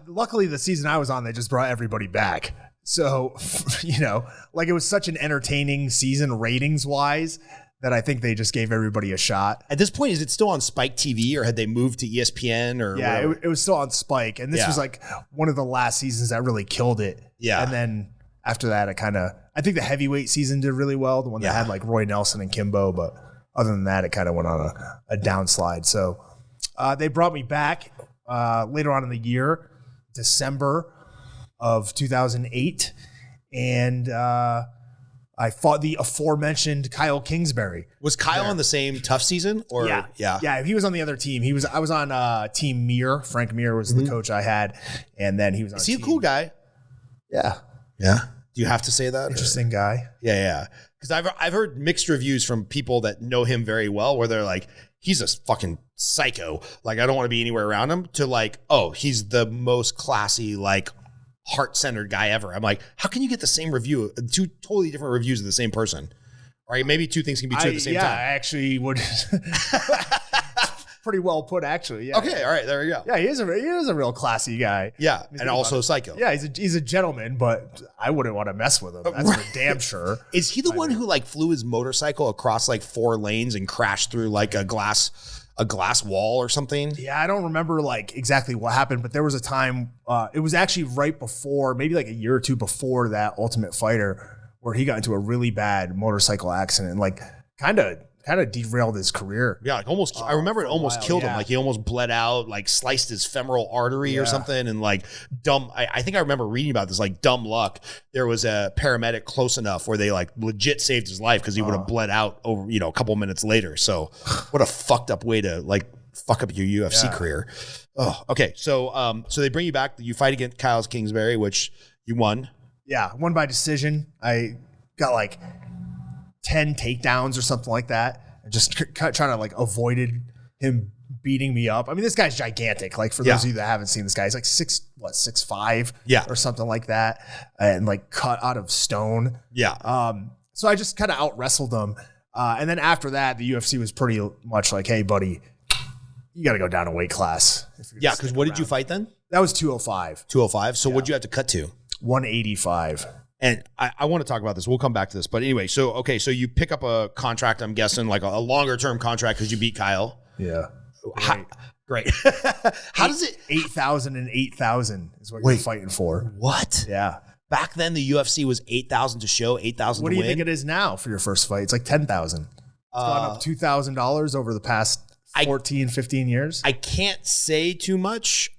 Luckily, the season I was on, they just brought everybody back. So, it was such an entertaining season ratings wise that I think they just gave everybody a shot. At this point, is it still on Spike TV or had they moved to ESPN or? Yeah, it was still on Spike. And this was one of the last seasons that really killed it. Yeah. And then after that, I think the heavyweight season did really well. The one that had like Roy Nelson and Kimbo, but other than that, it kind of went on a downslide. So they brought me back later on in the year, December of 2008. And I fought the aforementioned Kyle Kingsbury. Was Kyle on the same tough season? Or Yeah, he was on the other team. I was on Team Mir. Frank Mir was the coach I had. And then he was on Is he a cool guy? Yeah. Yeah. Do you have to say that? Interesting guy. Yeah. Because I've heard mixed reviews from people that know him very well, where they're like, he's a fucking psycho. Like, I don't want to be anywhere around him. To like, oh, he's the most classy, like heart-centered guy ever. I'm like, how can you get the same review? 2 totally different reviews of the same person. Or maybe 2 things can be true at the same time. I actually would. pretty well put, actually. Yeah. Okay, all right, there we go. Yeah, he is a real classy guy. Yeah, and also a psycho. Yeah, he's a gentleman, but I wouldn't want to mess with him. That's for damn sure. Is he the one who like flew his motorcycle across like 4 lanes and crashed through like a glass wall or something? Yeah, I don't remember like exactly what happened, but there was a time, it was actually right before, maybe like a year or two before that Ultimate Fighter, where he got into a really bad motorcycle accident and like kind of derailed his career. Yeah, like almost. I remember it almost killed him. Like he almost bled out, like sliced his femoral artery or something, and like I think I remember reading about this. Like dumb luck, there was a paramedic close enough where they like legit saved his life because he would have bled out over a couple minutes later. So what a fucked up way to like fuck up your UFC career. Oh, okay. So so they bring you back. You fight against Kyle Kingsbury, which you won. Yeah, won by decision. I got like 10 takedowns or something like that. And just trying to like avoided him beating me up. I mean, this guy's gigantic. Like for those of you that haven't seen this guy, he's like 6'5", or something like that, and like cut out of stone. Yeah. So I just kind of out wrestled him. And then after that, the UFC was pretty much like, hey, buddy, you got to go down a weight class. Yeah, because what did you fight then? That was 205. 205. So what'd you have to cut to? 185. And I want to talk about this. We'll come back to this. But anyway, so you pick up a contract, I'm guessing, like a longer term contract because you beat Kyle. Yeah. Great. How does it? 8,000 and 8,000 is what you're fighting for. What? Yeah. Back then, the UFC was 8,000 to show, 8,000 to win. What do you think it is now for your first fight? It's like 10,000. It's gone up $2,000 over the past 14, 15 years. I can't say too much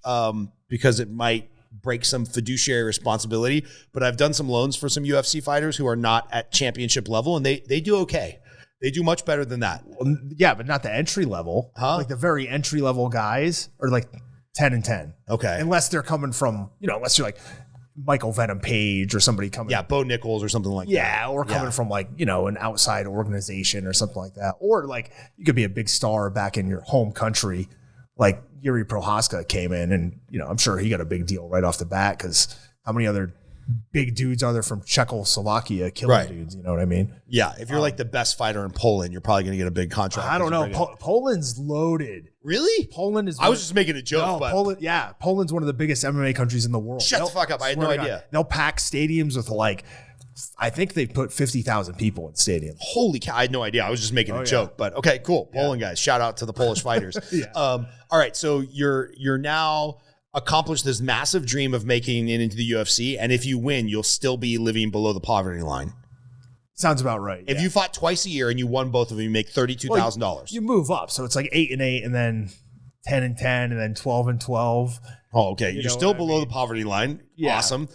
because it might break some fiduciary responsibility, but I've done some loans for some UFC fighters who are not at championship level, and they do okay. They do much better than that. Well, yeah, but not the entry level. Like the very entry level guys are like 10 and 10. Okay. Unless they're coming from, unless you're like Michael Venom Page or somebody coming. Yeah, Bo Nichols or something like that. Yeah, or coming from like, an outside organization or something like that. Or like you could be a big star back in your home country. Like Yuri Prohaska came in and, I'm sure he got a big deal right off the bat because how many other big dudes are there from Czechoslovakia killing dudes? You know what I mean? Yeah. If you're like the best fighter in Poland, you're probably going to get a big contract. I don't know. Poland's loaded. Really? Poland is. I was just making a joke. No, but Poland's one of the biggest MMA countries in the world. Shut the fuck up. I had no idea. They'll pack stadiums with like, I think they put 50,000 people in stadiums. Holy cow. I had no idea. I was just making a joke, but okay, cool. Poland guys. Shout out to the Polish fighters. All right. So you're now accomplished this massive dream of making it into the UFC. And if you win, you'll still be living below the poverty line. Sounds about right. If you fought twice a year and you won both of them, you make $32,000. You move up. So it's like 8 and 8 and then 10 and 10 and then 12 and 12. Oh, okay. You're still below the poverty line. Yeah. Awesome.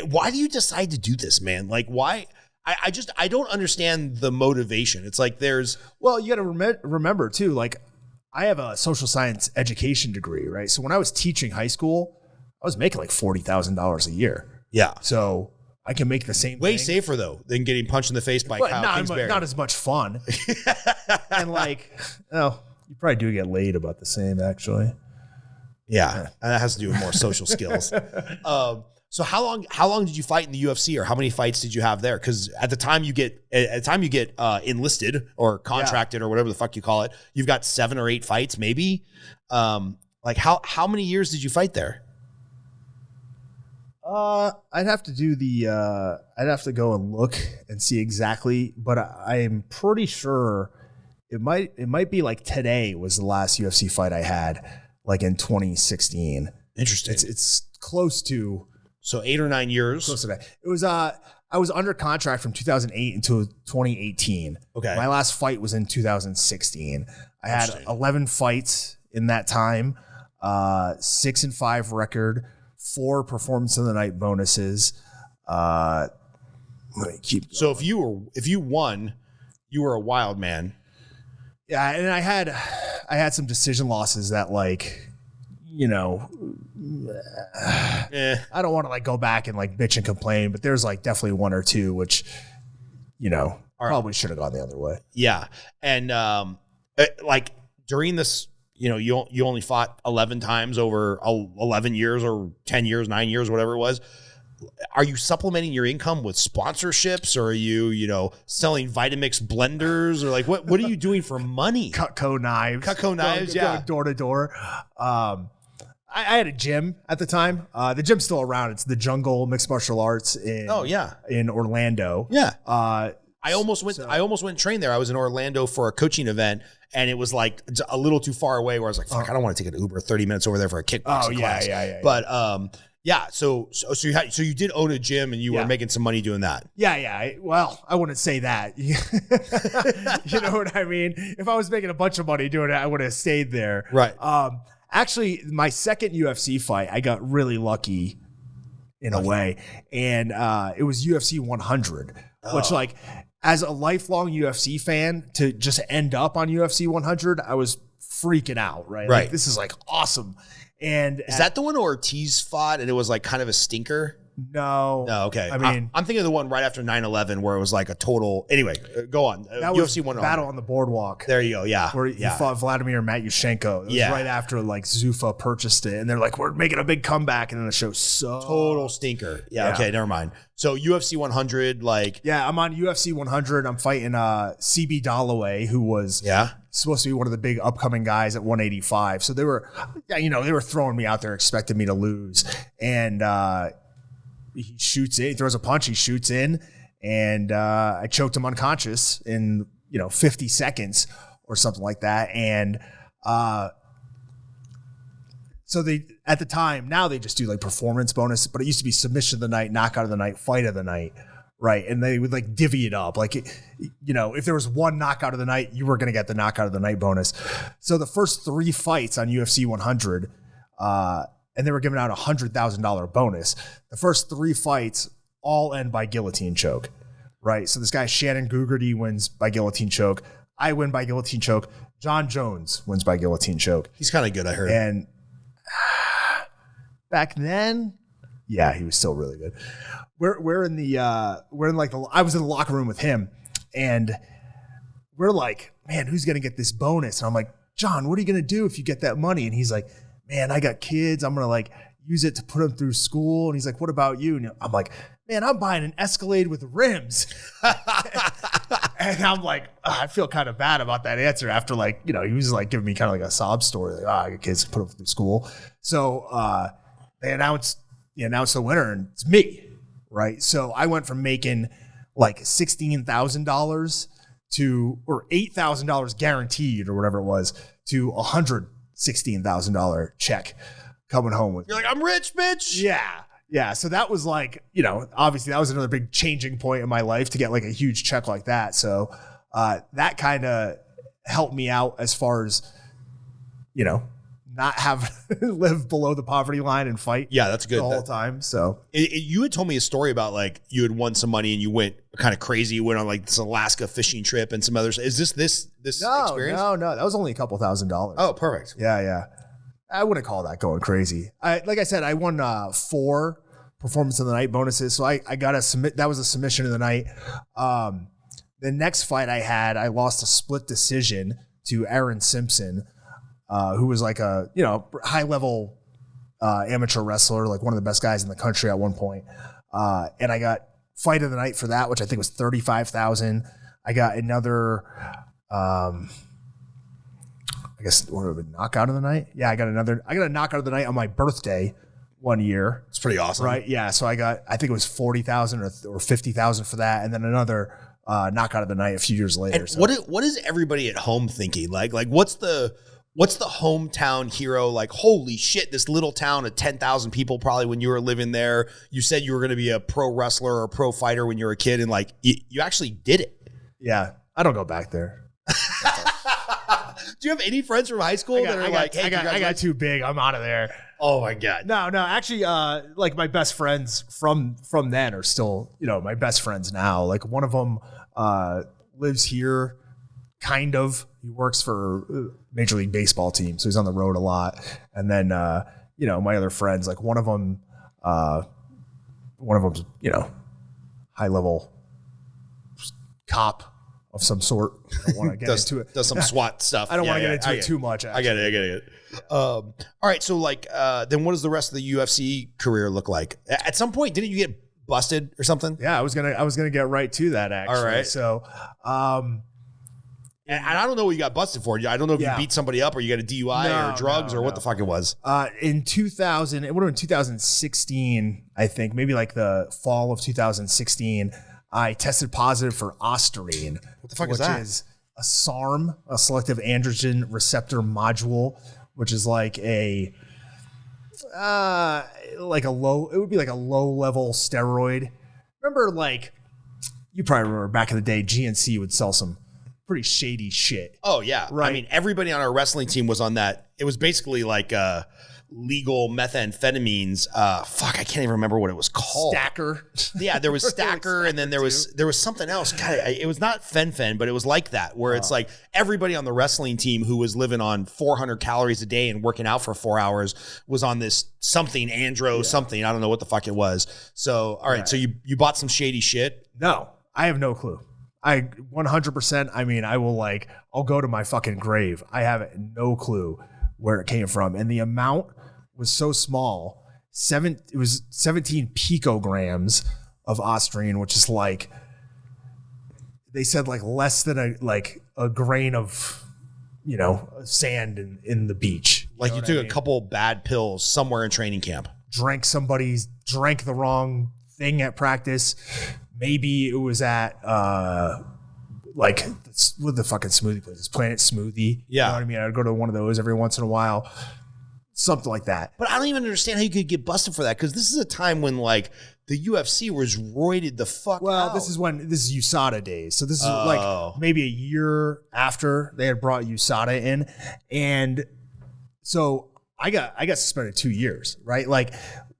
Why do you decide to do this, man? Like, why? I don't understand the motivation. It's like well, you got to remember too, like I have a social science education degree, right? So when I was teaching high school, I was making like $40,000 a year. Yeah. So I can make the same way thing. safer though than getting punched in the face by Kyle Kingsbury. Not as much fun. And like, you probably do get laid about the same actually. Yeah. And that has to do with more social skills. So how long did you fight in the UFC, or how many fights did you have there? Because at the time you get enlisted or contracted or whatever the fuck you call it, you've got 7 or 8 fights maybe. Like how many years did you fight there? I'd have to do I'd have to go and look and see exactly, but I'm pretty sure it might be like today was the last UFC fight I had, like in 2016. Interesting. It's close to. So 8 or 9 years. Close to that. It was I was under contract from 2008 until 2018. Okay. My last fight was in 2016. I had 11 fights in that time, 6-5 record, 4 performance of the night bonuses. Let me keep going. So if you won, you were a wild man. Yeah, and I had some decision losses that like, I don't want to like go back and like bitch and complain, but there's like definitely 1 or 2 which, probably should have gone the other way. Yeah, and like during this, you only fought 11 times over 11 years or 10 years, 9 years, whatever it was. are you supplementing your income with sponsorships, or are you selling Vitamix blenders, or like what are you doing for money? Cutco knives. Yeah. Door to door. I had a gym at the time. The gym's still around. It's the Jungle Mixed Martial Arts in Orlando. Yeah. I almost went and trained there. I was in Orlando for a coaching event, and it was like a little too far away where I was like, fuck, I don't want to take an Uber 30 minutes over there for a kickboxing class. Yeah. But so you did own a gym, and you were making some money doing that. Yeah. Well, I wouldn't say that. You know what I mean? If I was making a bunch of money doing it, I would have stayed there. Right. Actually, my second UFC fight, I got really lucky in a way. And it was UFC 100, which like as a lifelong UFC fan to just end up on UFC 100, I was freaking out, right? Right. Like, this is like awesome. And is that the one Ortiz fought and it was like kind of a stinker? No. Okay. I mean, I'm thinking of the one right after 9/11 where it was like a total. Anyway, go on. That was UFC 100. Battle on the Boardwalk. There you go. Yeah. Where he fought Vladimir Matyushenko. It was right after like Zuffa purchased it, and they're like, we're making a big comeback, and then the show total stinker. Yeah. Okay. Never mind. So UFC 100, like. Yeah, I'm on UFC 100. I'm fighting CB Dalloway, who was supposed to be one of the big upcoming guys at 185. So they were, they were throwing me out there, expecting me to lose, and. He shoots in, he throws a punch, he shoots in, and I choked him unconscious in 50 seconds or something like that. And so they at the time, now they just do like performance bonus, but it used to be submission of the night, knockout of the night, fight of the night, right? And they would like divvy it up, like if there was one knockout of the night, you were going to get the knockout of the night bonus. So the first 3 fights on UFC 100. And they were giving out a $100,000 bonus. The first 3 fights all end by guillotine choke, right? So this guy, Shannon Gugerty, wins by guillotine choke. I win by guillotine choke. John Jones wins by guillotine choke. He's kind of good, I heard. And back then, yeah, he was still really good. I was in the locker room with him, and we're like, man, who's going to get this bonus? And I'm like, John, what are you going to do if you get that money? And he's like, man, I got kids. I'm going to like use it to put them through school. And he's like, what about you? And I'm like, man, I'm buying an Escalade with rims. And I'm like, I feel kind of bad about that answer after like, he was like giving me kind of like a sob story. Like, I got kids to put them through school. So they announced the winner, and it's me, right? So I went from making like $16,000 or $8,000 guaranteed or whatever it was to $116,000 check coming home with. You're like, I'm rich, bitch. Yeah. So that was like, obviously that was another big changing point in my life to get like a huge check like that. So that kind of helped me out as far as, not have live below the poverty line and fight. Yeah, that's good. The whole time. So you had told me a story about like you had won some money and you went kind of crazy. You went on like this Alaska fishing trip and some others. Is this experience? No. That was only a couple $1,000s. Oh, perfect. Yeah. I wouldn't call that going crazy. Like I said, I won 4 performance of the night bonuses. So I got a submit. That was a submission of the night. The next fight I had, I lost a split decision to Aaron Simpson, who was like a high level amateur wrestler, like one of the best guys in the country at one point. And I got fight of the night for that, which I think was $35,000. I got another, I guess what would have been knockout of the night. Yeah, I got a knockout of the night on my birthday one year. It's pretty awesome, right? Yeah, so I think it was $40,000 or $50,000 for that, and then another knockout of the night a few years later. And so. What is everybody at home thinking? Like what's the hometown hero? Like, holy shit, this little town of 10,000 people probably when you were living there. You said you were going to be a pro wrestler or a pro fighter when you were a kid, and like you actually did it. Yeah, I don't go back there. Do you have any friends from high school that are like, hey, I got too big, I'm out of there? Oh my God. No, actually, like my best friends from then are still, my best friends now. Like one of them lives here, kind of. He works for Major League Baseball team, so he's on the road a lot. And then, my other friends, like one of them's, high level cop some sort. I don't want to get into it. Does some SWAT stuff. I don't want to get into it too much. Actually. I get it. All right. So like, then what does the rest of the UFC career look like? At some point, didn't you get busted or something? Yeah, I was gonna get right to that actually. All right. So, and I don't know what you got busted for. I don't know if you beat somebody up or you got a DUI or drugs or what the fuck it was. In 2000, it would have been 2016, I think, maybe like the fall of 2016, I tested positive for ostarine. What the fuck is that? Which is a SARM, a selective androgen receptor module, which is like it would be like a low level steroid. Remember, like, you probably remember back in the day, GNC would sell some pretty shady shit. Oh yeah. Right. I mean, everybody on our wrestling team was on that. It was basically like legal methamphetamines. Fuck, I can't even remember what it was called. Stacker. Yeah, there was Stacker, and then there was something else. God, it was not fen, but it was like that, where it's like everybody on the wrestling team who was living on 400 calories a day and working out for 4 hours was on this something, something. I don't know what the fuck it was. So, all right. So you bought some shady shit? No, I have no clue. I 100%. I mean, I'll go to my fucking grave. I have no clue where it came from. And the amount was so small. It was 17 picograms of ostarine, which is like, they said like less than a grain of, sand in the beach. Like you took a couple bad pills somewhere in training camp. Drank the wrong thing at practice. Maybe it was at with the fucking smoothie places, Planet Smoothie. Yeah. You know what I mean? I'd go to one of those every once in a while. Something like that. But I don't even understand how you could get busted for that, because this is a time when like the UFC was roided the fuck out. Well, this is USADA days. So this is like maybe a year after they had brought USADA in. And so I got suspended 2 years, right? Like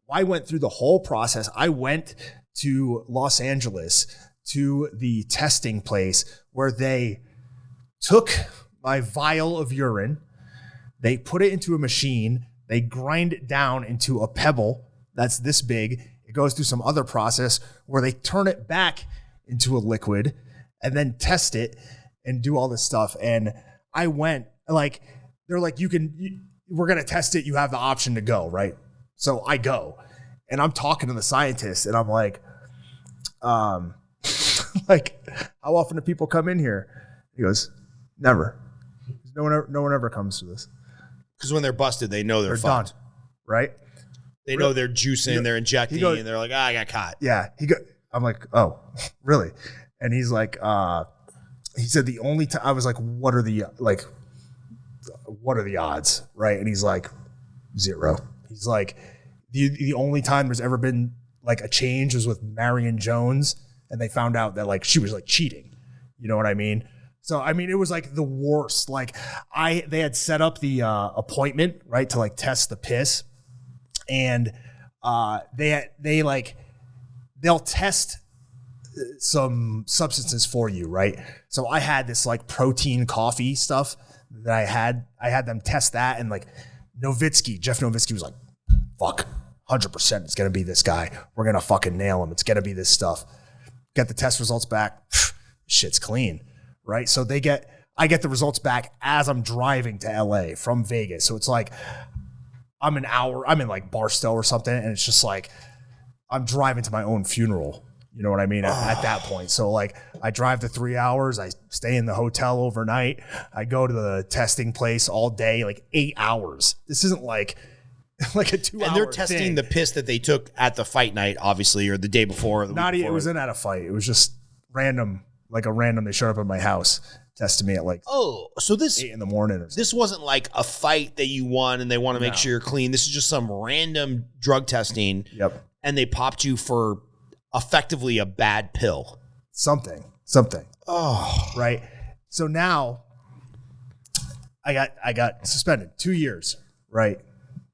I went through the whole process. I went to Los Angeles to the testing place where they took my vial of urine, they put it into a machine, they grind it down into a pebble that's this big. It goes through some other process where they turn it back into a liquid and then test it and do all this stuff. And I went, like, they're like, we're going to test it. You have the option to go, right? So I go. And I'm talking to the scientist, and I'm like, like, how often do people come in here? He goes, never. No one ever comes to this. Because when they're busted, they know they're fucked. Done, right? They know they're juicing, they're injecting, and they're like, I got caught. Yeah. I'm like, oh, really? And he's like, he said the only time, I was like, what are the odds, right? And he's like, 0. He's like, the only time there's ever been like a change was with Marion Jones, and they found out that like she was like cheating. You know what I mean? So I mean, it was like the worst. Like they had set up the appointment, right, to like test the piss, and they'll test some substances for you, right? So I had this like protein coffee stuff that I had them test that, and like Jeff Nowitzki was like, fuck, 100% it's going to be this guy. We're going to fucking nail him. It's going to be this stuff. Get the test results back. Shit's clean, right? So I get the results back as I'm driving to LA from Vegas. So it's like I'm in like Barstow or something, and it's just like I'm driving to my own funeral. You know what I mean? At that point. So like I drive the 3 hours, I stay in the hotel overnight, I go to the testing place all day, like 8 hours. This isn't like a 2 hour And they're testing thing. the piss that they took at the fight night, obviously, or the day before. Or the week before. It wasn't at a fight. It was just random, they showed up at my house, tested me at like so this 8 in the morning. Or something. This wasn't like a fight that you won and they want to make sure you're clean. This is just some random drug testing. Yep. And they popped you for effectively a bad pill. Something. Oh. Right. So now I got suspended 2 years, right?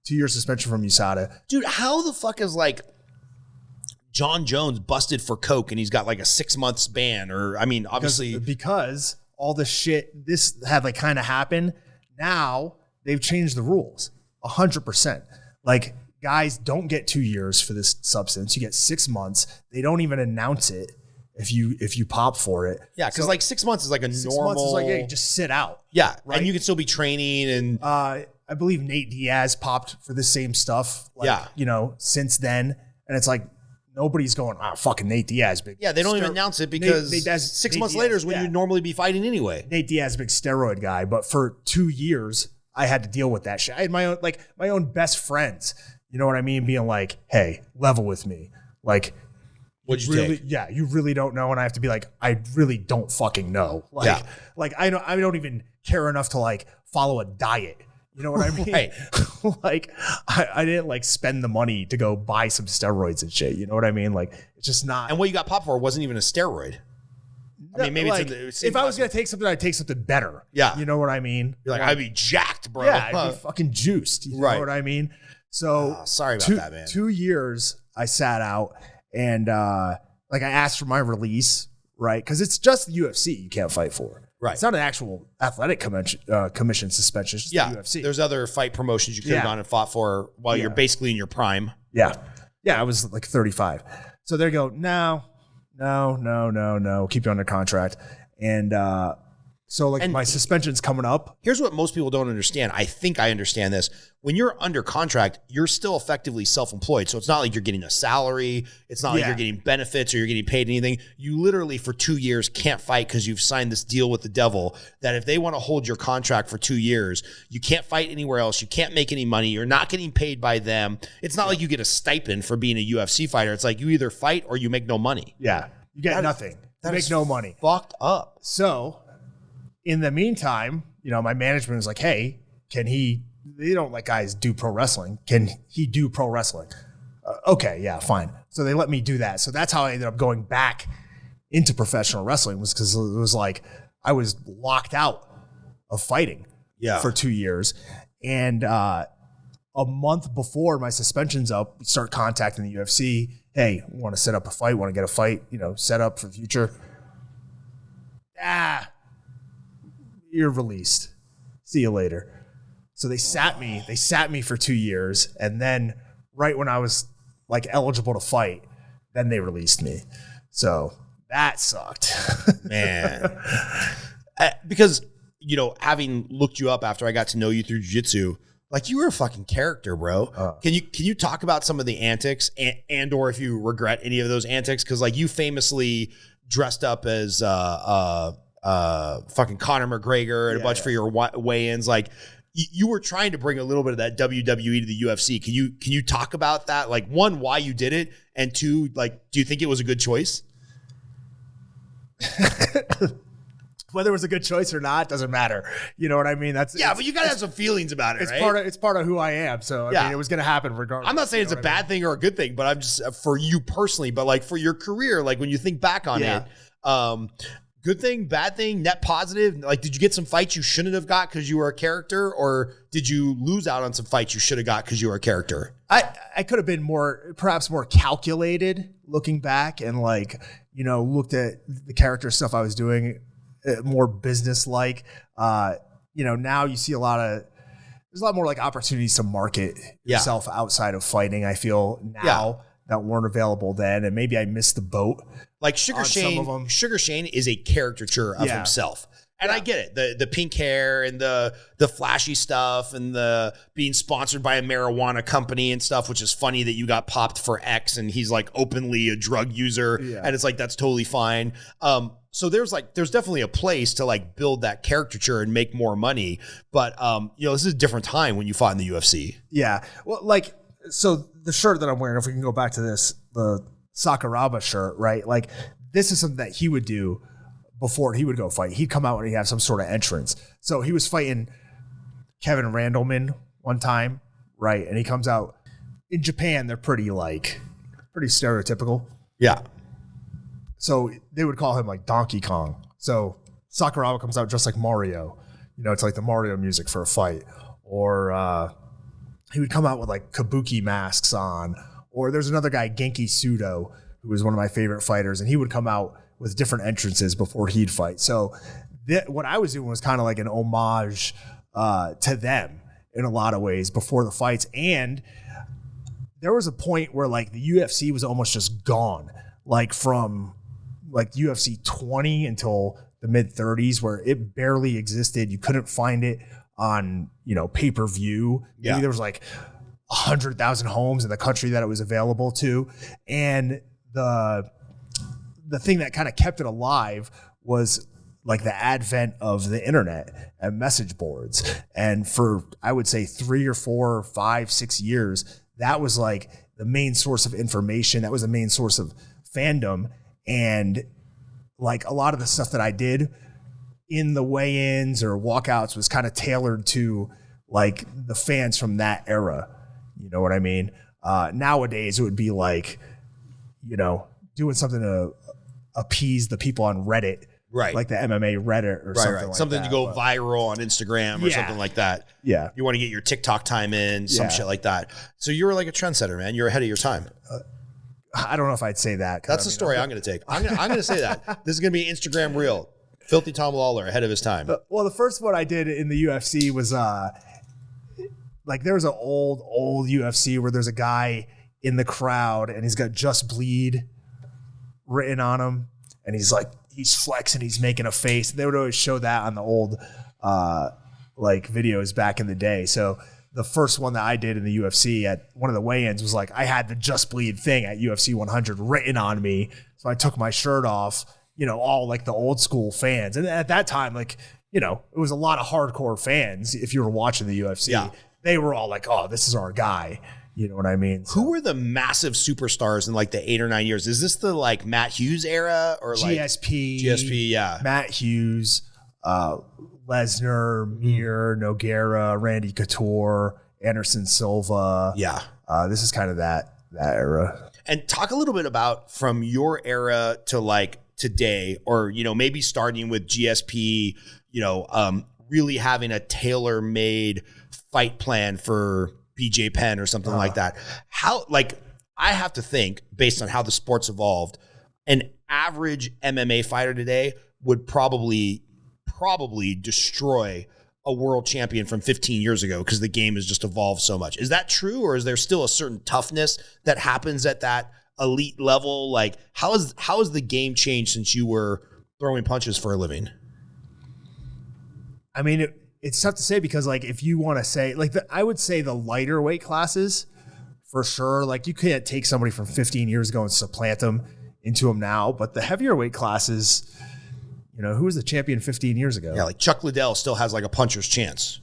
2 years suspension from USADA. Dude, how the fuck is like John Jones busted for coke and he's got like a 6 months ban? Or I mean, obviously because all this shit, this had like kind of happened. Now they've changed the rules 100%. Like guys don't get 2 years for this substance. You get 6 months. They don't even announce it if you pop for it. Yeah, because like 6 months is like a 6 normal. months is like, yeah, you just sit out. Yeah, right. And you can still be training and. I believe Nate Diaz popped for the same stuff. Like, Yeah. You know, since then, and it's like nobody's going, fucking Nate Diaz, big. Yeah, they don't even announce it because Nate Diaz, 6 Nate months Diaz, later is when you'd normally be fighting anyway. Nate Diaz, big steroid guy, but for 2 years, I had to deal with that shit. I had my own best friends. You know what I mean? Being like, hey, level with me. Like, What'd you really, take? yeah, you really don't know, and I have to be like, I really don't fucking know. Like, Yeah. like I don't even care enough to like follow a diet. You know what I mean? Right. Like, I didn't like spend the money to go buy some steroids and shit. You know what I mean? Like, it's just not. And what you got popped for wasn't even a steroid. I mean, maybe like, it's in the same if I was class. going to take something, I'd take something better. Yeah. You know what I mean? You're like, I'd be jacked, bro. Yeah, I'd be fucking juiced. You Right. know what I mean? So sorry about that, man. 2 years I sat out and like I asked for my release, right? Because it's just the UFC you can't fight for. Right. It's not an actual athletic commission suspension. It's just Yeah, the UFC. there's other fight promotions you could have Yeah. gone and fought for while you're Yeah. basically in your prime. Yeah. Yeah, I was like 35. So they go, no, keep you under contract. And so like And- my suspension's coming up. Here's what most people don't understand. I think I understand this. When you're under contract, you're still effectively self-employed. So it's not like you're getting a salary. It's not like Yeah. you're getting benefits or you're getting paid anything. You literally for 2 years can't fight because you've signed this deal with the devil that if they want to hold your contract for 2 years, you can't fight anywhere else. You can't make any money. You're not getting paid by them. It's not like you get a stipend for being a UFC fighter. It's like you either fight or you make no money. Yeah. You get nothing. You make no money. Fucked up. So in the meantime, you know, my management was like, hey, they don't let guys do pro wrestling. Can he do pro wrestling? Okay, yeah, fine. So they let me do that. So that's how I ended up going back into professional wrestling, was because it was like I was locked out of fighting for 2 years. And a month before my suspension's up, we start contacting the UFC. Hey, want to set up a fight, want to get a fight, you know, set up for the future. You're released. See you later. So they sat me for 2 years. And then right when I was like eligible to fight, then they released me. So that sucked. Man. Because, you know, having looked you up after I got to know you through jiu-jitsu, like you were a fucking character, bro. Can you talk about some of the antics and or if you regret any of those antics? Because like you famously dressed up as fucking Conor McGregor and a bunch for your weigh-ins. Like you were trying to bring a little bit of that WWE to the UFC. Can you talk about that? Like one, why you did it, and two, like, do you think it was a good choice? Whether it was a good choice or not doesn't matter. You know what I mean? But you gotta have some feelings about it, right? It's part of who I am. So I mean, it was going to happen regardless. I'm not saying it's a bad thing or a good thing, but I'm just for you personally. But like for your career, like when you think back on it, good thing, bad thing, net positive. Like, did you get some fights you shouldn't have got because you were a character, or did you lose out on some fights you should have got because you were a character? I could have been perhaps more calculated looking back, and like, you know, looked at the character stuff I was doing more business-like. You know, now you see there's a lot more like opportunities to market yourself outside of fighting. I feel now that weren't available then, and maybe I missed the boat. Like Sugar Shane is a caricature of himself. And I get it. The pink hair and the flashy stuff and the being sponsored by a marijuana company and stuff, which is funny that you got popped for X and he's like openly a drug user. And it's like, that's totally fine. So there's definitely a place to like build that caricature and make more money. But, you know, this is a different time when you fought in the UFC. Yeah. Well, like, so the shirt that I'm wearing, if we can go back to this, the Sakuraba shirt, right? Like, this is something that he would do before he would go fight. He'd come out and he'd have some sort of entrance. So he was fighting Kevin Randleman one time, right? And he comes out. In Japan, they're pretty stereotypical. Yeah. So they would call him like Donkey Kong. So Sakuraba comes out just like Mario. You know, it's like the Mario music for a fight. Or he would come out with like kabuki masks on. Or there's another guy, Genki Sudo, who was one of my favorite fighters, and he would come out with different entrances before he'd fight. So what I was doing was kind of like an homage to them in a lot of ways before the fights. And there was a point where like the UFC was almost just gone, like from like UFC 20 until the mid 30s, where it barely existed. You couldn't find it on, pay-per-view. Yeah. Maybe there was like 100,000 homes in the country that it was available to. And the thing that kind of kept it alive was like the advent of the internet and message boards. And for, I would say 3 or 4 or 5, 6 years, that was like the main source of information. That was the main source of fandom. And like a lot of the stuff that I did in the weigh-ins or walkouts was kind of tailored to like the fans from that era. You know what I mean? Nowadays it would be like, doing something to appease the people on Reddit, right? Like the MMA Reddit or something like something that. to go viral on Instagram or something like that. Yeah. You want to get your TikTok time in, some shit like that. So you were like a trendsetter, man. You're ahead of your time. I don't know if I'd say that. That's the story I'm going to take. I'm going to say that. This is going to be Instagram reel. Filthy Tom Lawlor ahead of his time. Well, the first one I did in the UFC was like there was an old UFC where there's a guy in the crowd and he's got "Just Bleed" written on him, and he's flexing, he's making a face. They would always show that on the old like videos back in the day. So the first one that I did in the UFC at one of the weigh-ins was like I had the "Just Bleed" thing at UFC 100 written on me. So I took my shirt off, all like the old school fans. And at that time, like, it was a lot of hardcore fans. If you were watching the UFC, they were all like, "Oh, this is our guy." You know what I mean? So, who were the massive superstars in like the 8 or 9 years? Is this the like Matt Hughes era or like GSP, yeah. Matt Hughes, Lesnar, Mir, Nogueira, Randy Couture, Anderson Silva. Yeah. This is kind of that era. And talk a little bit about from your era to like today, or, maybe starting with GSP, really having a tailor-made fight plan for BJ Penn or something like that. How, like, I have to think, based on how the sport's evolved, an average MMA fighter today would probably destroy a world champion from 15 years ago because the game has just evolved so much. Is that true, or is there still a certain toughness that happens at that elite level? Like, how has the game changed since you were throwing punches for a living? I mean, it's tough to say because, like, if you want to say, like, I would say the lighter weight classes for sure. Like, you can't take somebody from 15 years ago and supplant them into them now. But the heavier weight classes, who was the champion 15 years ago? Yeah, like Chuck Liddell still has like a puncher's chance.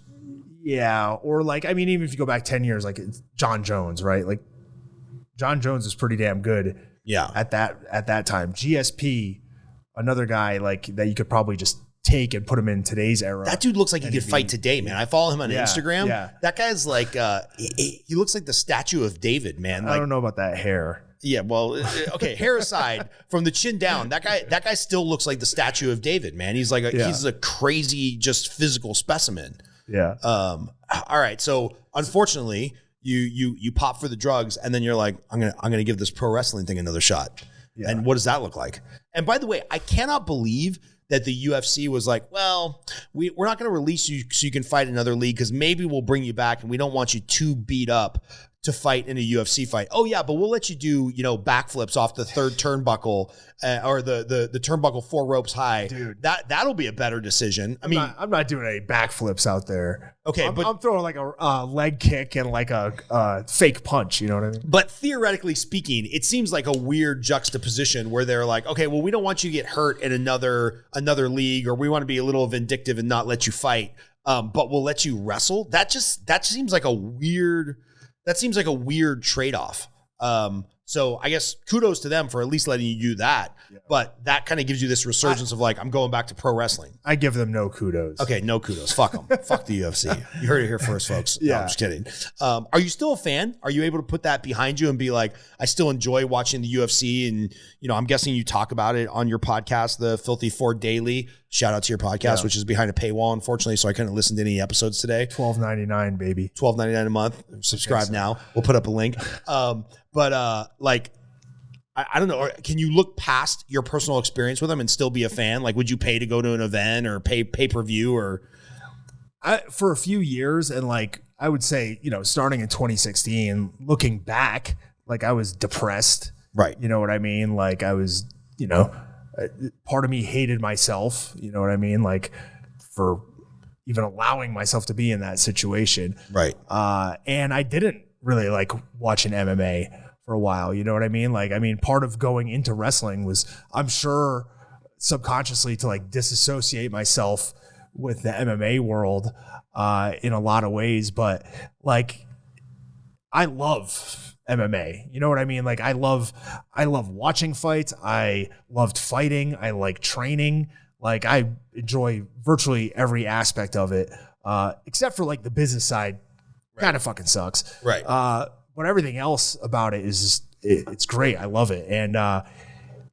Yeah, or like, I mean, even if you go back 10 years, like John Jones, right? Like, John Jones is pretty damn good. Yeah, at that time. GSP, another guy like that you could probably just take and put him in today's era. That dude looks like he could fight today, man. I follow him on Instagram. Yeah. That guy's like, he looks like the statue of David, man. Like, I don't know about that hair. Yeah, well, okay. Hair aside, from the chin down, that guy still looks like the statue of David, man. He's like he's a crazy, just physical specimen. Yeah. All right. So unfortunately, you pop for the drugs, and then you're like, I'm gonna give this pro wrestling thing another shot. Yeah. And what does that look like? And by the way, I cannot believe that the UFC was like, well, we're not going to release you so you can fight another league because maybe we'll bring you back and we don't want you too beat up to fight in a UFC fight. Oh yeah, but we'll let you do, backflips off the third turnbuckle or the turnbuckle 4 ropes high. Dude, that'll be a better decision. I'm not doing any backflips out there. Okay, but I'm throwing like a leg kick and like a fake punch. You know what I mean? But theoretically speaking, it seems like a weird juxtaposition where they're like, okay, well, we don't want you to get hurt in another league, or we want to be a little vindictive and not let you fight, but we'll let you wrestle. That seems like a weird. That seems like a weird trade-off. So I guess kudos to them for at least letting you do that. Yeah. But that kind of gives you this resurgence of like, I'm going back to pro wrestling. I give them no kudos. Okay, no kudos. Fuck them. Fuck the UFC. You heard it here first, folks. Yeah. No, I'm just kidding. Are you still a fan? Are you able to put that behind you and be like, I still enjoy watching the UFC? And, I'm guessing you talk about it on your podcast, the Filthy 4 Daily. Shout out to your podcast, which is behind a paywall, unfortunately, so I couldn't listen to any episodes today. $12.99, baby. $12.99 a month. Subscribe now. We'll put up a link. Like, I don't know. Can you look past your personal experience with them and still be a fan? Like, would you pay to go to an event or pay pay-per-view or? For a few years, and like I would say, starting in 2016, looking back, like I was depressed. Right. You know what I mean? Like I was, part of me hated myself, you know what I mean? Like for even allowing myself to be in that situation. Right. And I didn't really like watching MMA for a while, you know what I mean? Like, I mean, part of going into wrestling was, I'm sure, subconsciously to like disassociate myself with the MMA world in a lot of ways. But like, I love MMA. You know what I mean? Like I love watching fights. I loved fighting. I like training. Like I enjoy virtually every aspect of it, except for like the business side. Kind of fucking sucks. Right. But everything else about it is just, it's great. I love it. And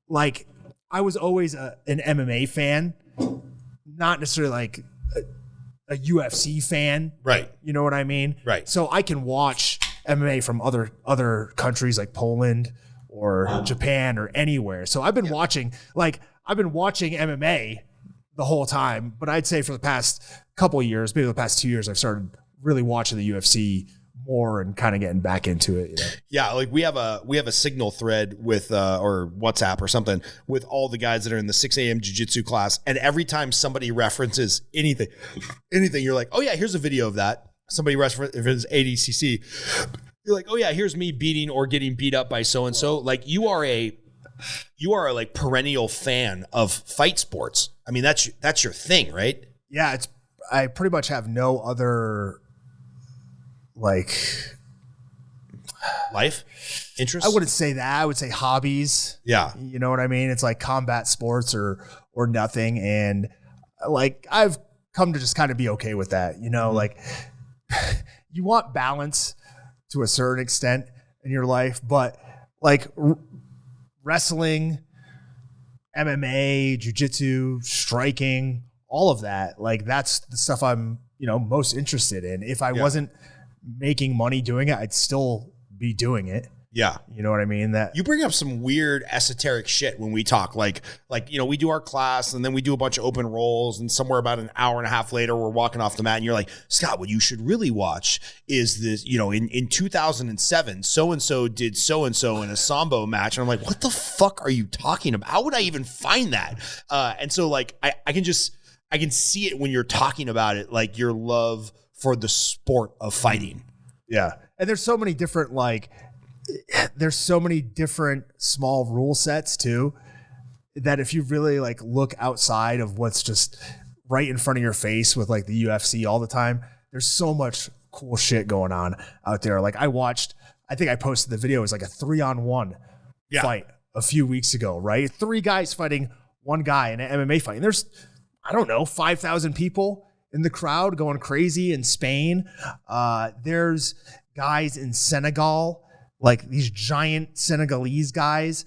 like I was always an MMA fan, not necessarily like a UFC fan. Right. You know what I mean? Right. So I can watch MMA from other countries like Poland or Japan or anywhere. So I've been watching MMA the whole time, but I'd say for the past couple of years, maybe the past 2 years, I've started really watching the UFC more and kind of getting back into it. You know? Yeah, like we have a Signal thread with or WhatsApp or something with all the guys that are in the 6 a.m. jiu-jitsu class, and every time somebody references anything, you're like, oh yeah, here's a video of that. Somebody references ADCC, you're like, oh yeah, here's me beating or getting beat up by so and so. Like you are a like perennial fan of fight sports. I mean, that's your thing, right? Yeah, I pretty much have no other like life interest. I wouldn't say that. I would say hobbies. Yeah. You know what I mean? It's like combat sports or nothing. And like I've come to just kind of be okay with that. You know, like you want balance to a certain extent in your life, but like wrestling, MMA, jiu-jitsu, striking, all of that, like that's the stuff I'm, you know, most interested in. If I wasn't making money doing it, I'd still be doing it. Yeah. You know what I mean? That you bring up some weird esoteric shit when we talk, like, you know, we do our class and then we do a bunch of open rolls and somewhere about an hour and a half later, we're walking off the mat and you're like, Scott, what you should really watch is this, you know, in 2007, so-and-so did so-and-so in a Sambo match. And I'm like, what the fuck are you talking about? How would I even find that? And so like, I can see it when you're talking about it, like your love for the sport of fighting. Yeah. And there's so many different small rule sets too, that if you really like look outside of what's just right in front of your face with like the UFC all the time, there's so much cool shit going on out there. Like I think I posted the video, it was like a 3-on-1 fight a few weeks ago, right? 3 guys fighting 1 guy in an MMA fight. And there's, I don't know, 5,000 people in the crowd going crazy in Spain. There's guys in Senegal, like these giant Senegalese guys,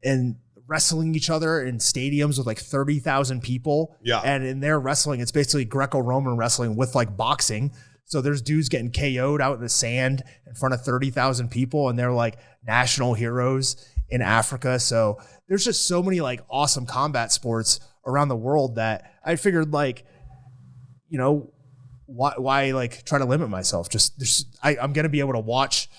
and wrestling each other in stadiums with like 30,000 people. Yeah. And in their wrestling, it's basically Greco-Roman wrestling with like boxing. So there's dudes getting KO'd out in the sand in front of 30,000 people, and they're like national heroes in Africa. So there's just so many like awesome combat sports around the world that I figured like, you know, why like try to limit myself? I'm going to be able to watch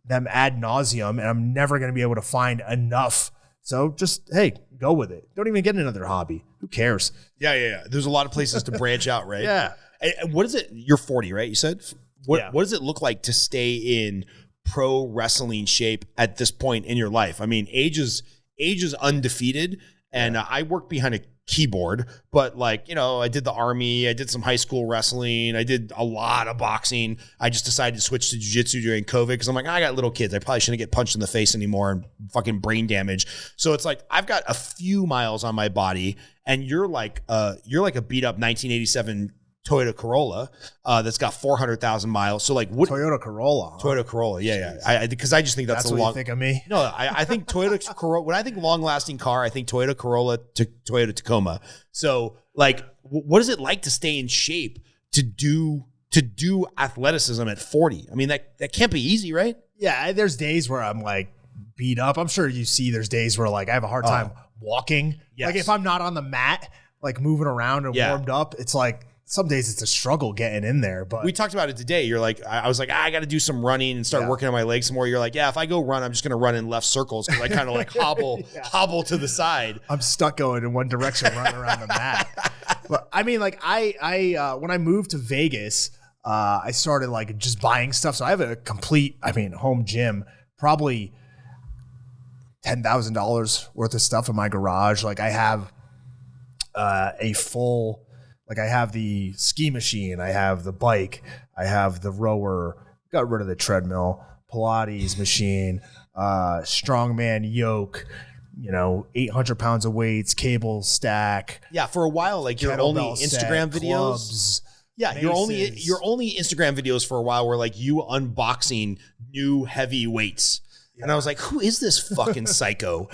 them ad nauseum, and I'm never going to be able to find enough. So just, hey, go with it. Don't even get another hobby. Who cares? Yeah. There's a lot of places to branch out, right? Yeah. And what is it? You're 40, right? You said? What does it look like to stay in pro wrestling shape at this point in your life? I mean, age is undefeated, and I work behind a keyboard, but like, you know, I did the Army, I did some high school wrestling, I did a lot of boxing. I just decided to switch to jiu-jitsu during COVID because I'm like, I got little kids, I probably shouldn't get punched in the face anymore and fucking brain damage. So it's like I've got a few miles on my body, and you're like a beat up 1987 Toyota Corolla that's got 400,000 miles. So like what Toyota Corolla. Toyota Corolla, yeah. Because I just think that's a what long. You think of me? No, I think Toyota Corolla. When I think long-lasting car, I think Toyota Corolla to Toyota Tacoma. So like, what is it like to stay in shape to do athleticism at 40? I mean, that can't be easy, right? Yeah, there's days where I'm like beat up. I'm sure you see there's days where like I have a hard time walking. Yes. Like if I'm not on the mat, like moving around and warmed up, it's like some days it's a struggle getting in there, but we talked about it today. You're like, I was like, I got to do some running and start working on my legs some more. You're like, yeah, if I go run, I'm just going to run in left circles because I kind of like hobble to the side. I'm stuck going in one direction, running around the mat. But I mean, like I when I moved to Vegas, I started like just buying stuff. So I have a complete, home gym, probably $10,000 worth of stuff in my garage. Like I have a full, like I have the ski machine, I have the bike, I have the rower, got rid of the treadmill, Pilates machine, strongman yoke, 800 pounds of weights, cable stack. Yeah, for a while, like your only Instagram videos. Clubs, yeah, your only Instagram videos for a while were like you unboxing new heavy weights. Yeah. And I was like, who is this fucking psycho?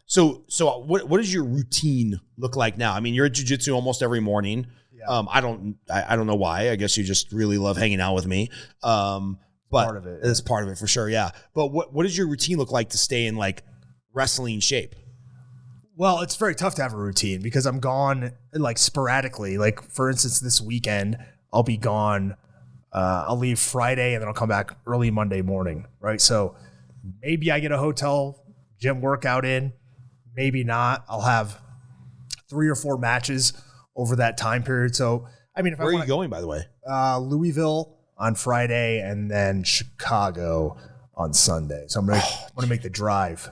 So what does your routine look like now? I mean, you're at jiu-jitsu almost every morning. Yeah. I don't know why. I guess you just really love hanging out with me. But part of it. It's part of it for sure. Yeah. But what does your routine look like to stay in like wrestling shape? Well, it's very tough to have a routine because I'm gone like sporadically. Like for instance, this weekend I'll be gone. I'll leave Friday and then I'll come back early Monday morning. Right. So maybe I get a hotel gym workout in, maybe not. I'll have 3 or 4 matches over that time period. So, I mean, if where are you going, by the way? Louisville on Friday and then Chicago on Sunday. So I'm going to make the drive.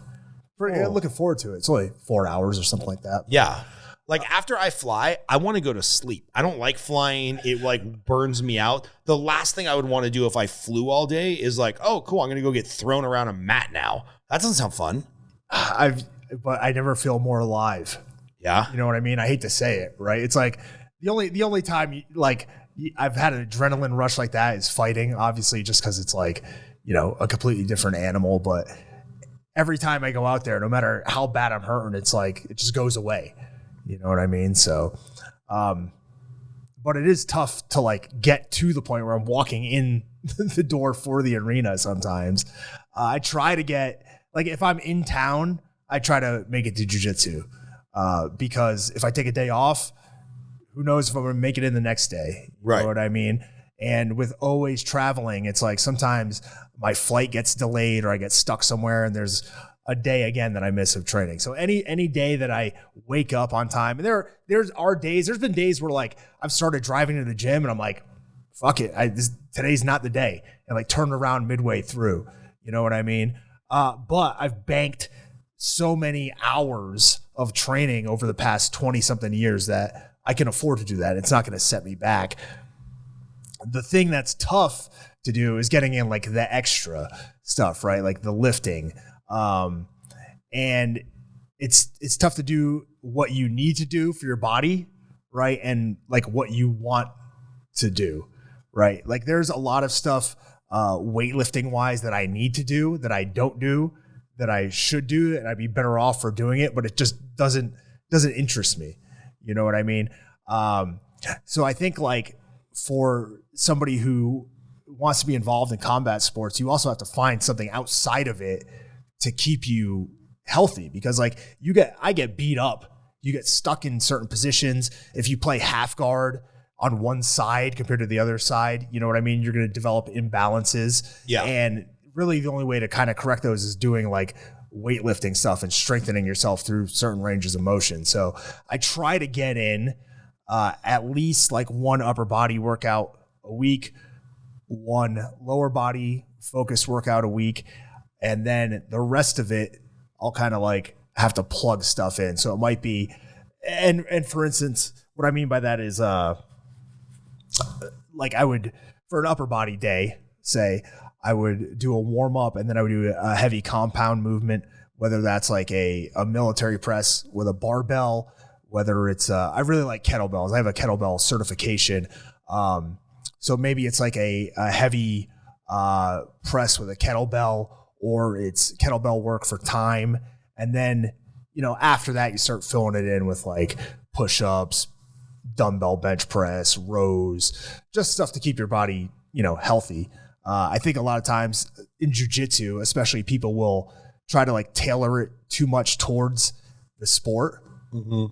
Looking forward to it. It's only 4 hours or something like that. Yeah. Like after I fly, I want to go to sleep. I don't like flying. It like burns me out. The last thing I would want to do if I flew all day is like, oh, cool, I'm going to go get thrown around a mat now. That doesn't sound fun. But I never feel more alive. Yeah. You know what I mean? I hate to say it, right? It's like the only time I've had an adrenaline rush like that is fighting, obviously, just because it's like, a completely different animal. But every time I go out there, no matter how bad I'm hurting, it's like it just goes away. You know what I mean? So, but it is tough to like get to the point where I'm walking in the door for the arena sometimes. I try to get, like if I'm in town, I try to make it to jiu-jitsu because if I take a day off, who knows if I'm going to make it in the next day. You know what I mean? And with always traveling, it's like sometimes my flight gets delayed or I get stuck somewhere and there's a day again that I miss of training. So any day that I wake up on time, and there's been days where like I've started driving to the gym and I'm like, fuck it, today's not the day, and like turn around midway through. You know what I mean? But I've banked so many hours of training over the past 20 something years that I can afford to do that. It's not going to set me back. The thing that's tough to do is getting in like the extra stuff, right? Like the lifting. And it's tough to do what you need to do for your body, right? And like what you want to do, right? Like there's a lot of stuff weightlifting wise that I need to do that I don't do, that I should do, and I'd be better off for doing it, but it just doesn't interest me. You know what I mean? So I think like for somebody who wants to be involved in combat sports, you also have to find something outside of it to keep you healthy, because like I get beat up. You get stuck in certain positions. If you play half guard on one side compared to the other side, you know what I mean? You're going to develop imbalances. Yeah. And really the only way to kind of correct those is doing like weightlifting stuff and strengthening yourself through certain ranges of motion. So I try to get in at least like one upper body workout a week, one lower body focused workout a week. And then the rest of it, I'll kind of like have to plug stuff in. So it might be, and for instance, what I mean by that is like I would, for an upper body day, say I would do a warm up and then I would do a heavy compound movement, whether that's like a military press with a barbell, whether it's, I really like kettlebells. I have a kettlebell certification. So maybe it's like a heavy press with a kettlebell, or it's kettlebell work for time. And then, after that, you start filling it in with like push-ups, dumbbell bench press, rows, just stuff to keep your body, healthy. I think a lot of times in jiu-jitsu, especially, people will try to like tailor it too much towards the sport,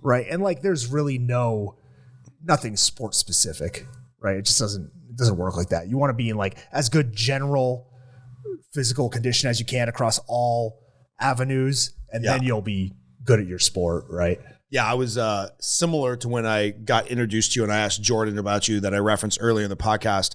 right? And like, there's really no nothing sports specific, right? It just doesn't work like that. You want to be in like as good general physical condition as you can across all avenues, and then you'll be good at your sport, right? Yeah, I was similar to when I got introduced to you and I asked Jordan about you that I referenced earlier in the podcast.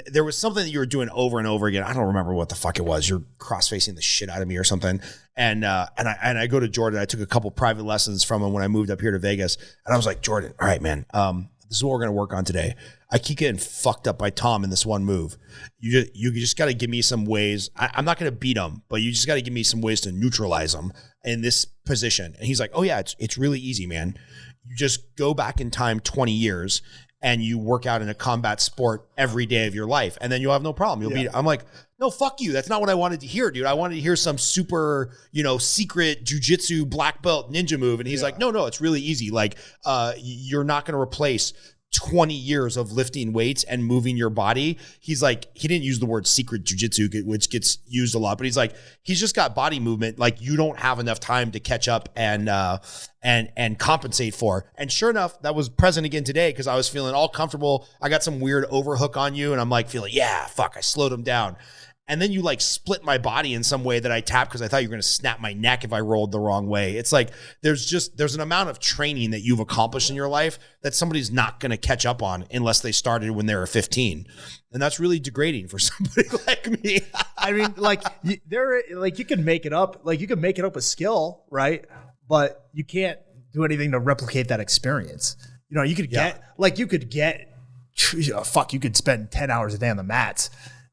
There was something that you were doing over and over again. I don't remember what the fuck it was. You're cross-facing the shit out of me or something. And I go to Jordan. I took a couple private lessons from him when I moved up here to Vegas. And I was like, Jordan, all right, man, this is what we're going to work on today. I keep getting fucked up by Tom in this one move. You just got to give me some ways. I'm not going to beat him, but you just got to give me some ways to neutralize him in this position. And he's like, oh yeah, it's really easy, man. You just go back in time 20 years and you work out in a combat sport every day of your life, and then you'll have no problem. You'll be. I'm like, no, fuck you. That's not what I wanted to hear, dude. I wanted to hear some super, secret jiu-jitsu black belt ninja move. And he's like, no, it's really easy. Like, you're not going to replace 20 years of lifting weights and moving your body. He's like, he didn't use the word secret jujitsu, which gets used a lot, but he's like, he's just got body movement. Like, you don't have enough time to catch up and compensate for. And sure enough, that was present again today because I was feeling all comfortable. I got some weird overhook on you and I'm like feeling, yeah, fuck, I slowed him down. And then you like split my body in some way that I tapped because I thought you were going to snap my neck if I rolled the wrong way. It's like there's an amount of training that you've accomplished in your life that somebody's not going to catch up on unless they started when they were 15. And that's really degrading for somebody like me. I mean, like you can make it up. Like you can make it up with skill, right? But you can't do anything to replicate that experience. You could you could spend 10 hours a day on the mats.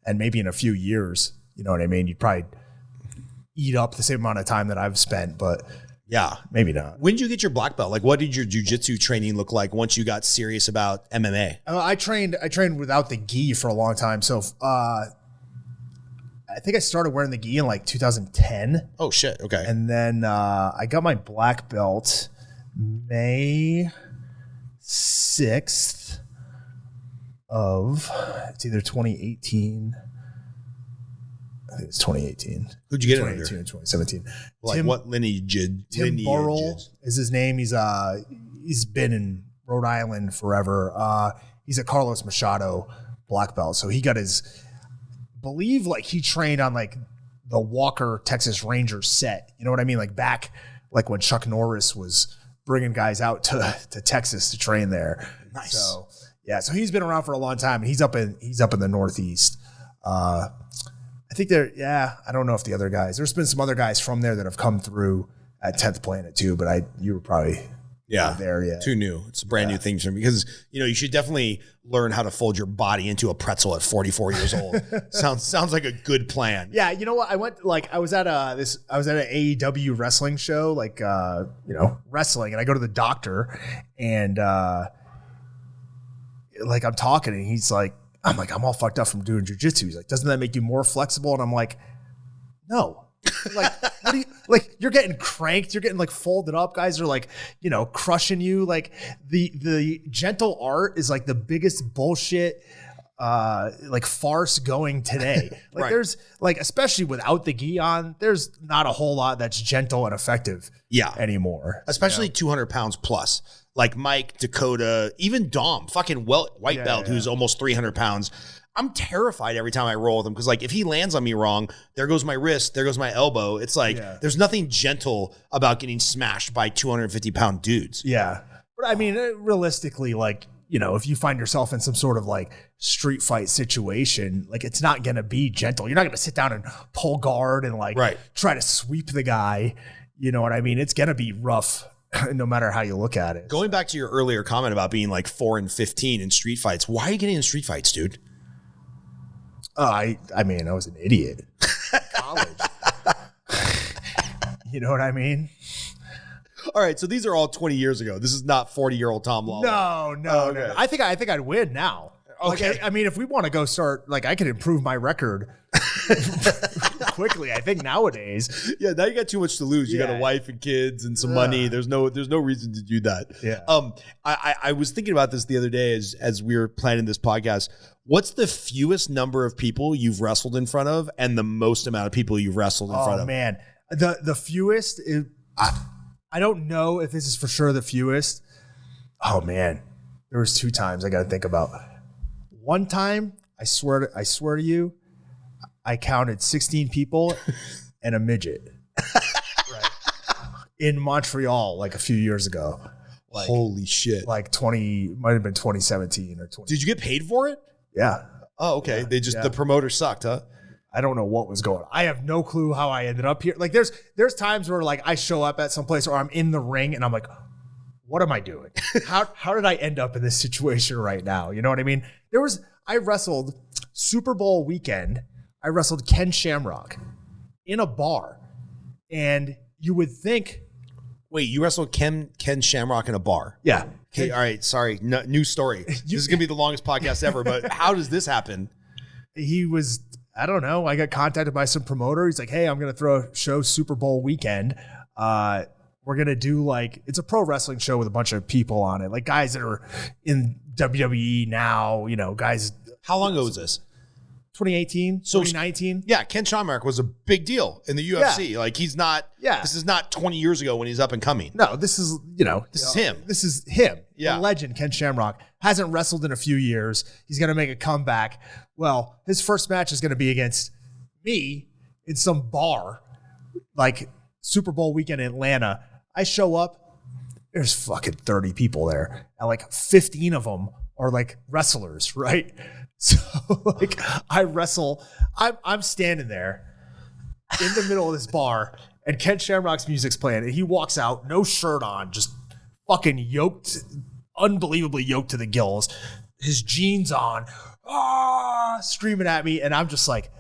And maybe in a few years, you know what I mean? You'd probably eat up the same amount of time that I've spent, but yeah, maybe not. When did you get your black belt? Like, what did your jiu-jitsu training look like once you got serious about MMA? I trained without the gi for a long time. So I think I started wearing the gi in like 2010. Oh shit. Okay. And then I got my black belt May 6th. It's either 2018. I think it's 2018. Who'd you get it 2018 under? and 2017. Like what lineage? Tim Burrell is his name. He's been in Rhode Island forever. He's a Carlos Machado black belt. So he got believe like he trained on like the Walker Texas Ranger set. You know what I mean? Like back like when Chuck Norris was bringing guys out to Texas to train there. Nice. So yeah, so he's been around for a long time, and he's up in the Northeast. I think I don't know if the other guys. There's been some other guys from there that have come through at 10th Planet too, but you were probably not there yet. Too new. It's a brand new thing for me because you should definitely learn how to fold your body into a pretzel at 44 years old. Sounds like a good plan. Yeah, you know what? I was at an AEW wrestling show, wrestling, and I go to the doctor and. Like I'm talking and I'm all fucked up from doing jujitsu. He's like, doesn't that make you more flexible? And I'm like, no. Like, what do you like? You're getting cranked. You're getting like folded up. Guys are like, crushing you. Like the gentle art is like the biggest bullshit, like farce going today. Like right. There's like, especially without the gi on, there's not a whole lot that's gentle and effective anymore. Especially 200 pounds plus. Like Mike, Dakota, even Dom, fucking white belt, who's almost 300 pounds. I'm terrified every time I roll with him because, like, if he lands on me wrong, there goes my wrist, there goes my elbow. It's like there's nothing gentle about getting smashed by 250-pound dudes. Yeah. But, I mean, realistically, like, if you find yourself in some sort of, like, street fight situation, like, it's not going to be gentle. You're not going to sit down and pull guard and, like, try to sweep the guy. You know what I mean? It's going to be rough. No matter how you look at it. Going back to your earlier comment about being like 4 and 15 in street fights, why are you getting in street fights, dude? I mean, I was an idiot. College. You know what I mean? All right, so these are all 20 years ago. This is not 40-year-old Tom Lawlor. No. I think I'd win now. Okay. Like, I mean, if we want to go start, like, I could improve my record quickly. I think nowadays. Yeah, now you got too much to lose. You got a wife and kids and some money. There's no reason to do that. Yeah. I was thinking about this the other day as we were planning this podcast. What's the fewest number of people you've wrestled in front of and the most amount of people you've wrestled in front of? Oh man, the fewest is, I don't know if this is for sure the fewest. Oh man. There was 2 times I got to think about. One time, I swear to you, I counted 16 people and a midget. Right. In Montreal, like a few years ago. Like, holy shit. Like might have been 2017 or 20. Did you get paid for it? Yeah. Oh, okay. Yeah, the promoter sucked, huh? I don't know what was going on. I have no clue how I ended up here. Like there's times where like I show up at some place or I'm in the ring and I'm like, what am I doing? How did I end up in this situation right now? You know what I mean? I wrestled Super Bowl weekend. I wrestled Ken Shamrock in a bar. And you would think. Wait, you wrestled Ken Shamrock in a bar? Yeah. Okay, all right. Sorry. No, new story. This is going to be the longest podcast ever, but how does this happen? He was, I don't know. I got contacted by some promoter. He's like, hey, I'm going to throw a show Super Bowl weekend. We're going to do it's a pro wrestling show with a bunch of people on it. Like guys that are in WWE now, guys. How long ago was this? 2018, 2019. Yeah, Ken Shamrock was a big deal in the UFC. Yeah. Like he's not, this is not 20 years ago when he's up and coming. No, this is, this is him. This is him. Yeah. The legend, Ken Shamrock. Hasn't wrestled in a few years. He's going to make a comeback. Well, his first match is going to be against me in some bar, like Super Bowl weekend in Atlanta. I show up, there's fucking 30 people there. And like 15 of them are like wrestlers, right? So like I wrestle, I'm standing there in the middle of this bar and Ken Shamrock's music's playing and he walks out, no shirt on, just fucking yoked, unbelievably yoked to the gills, his jeans on, screaming at me. And I'm just like,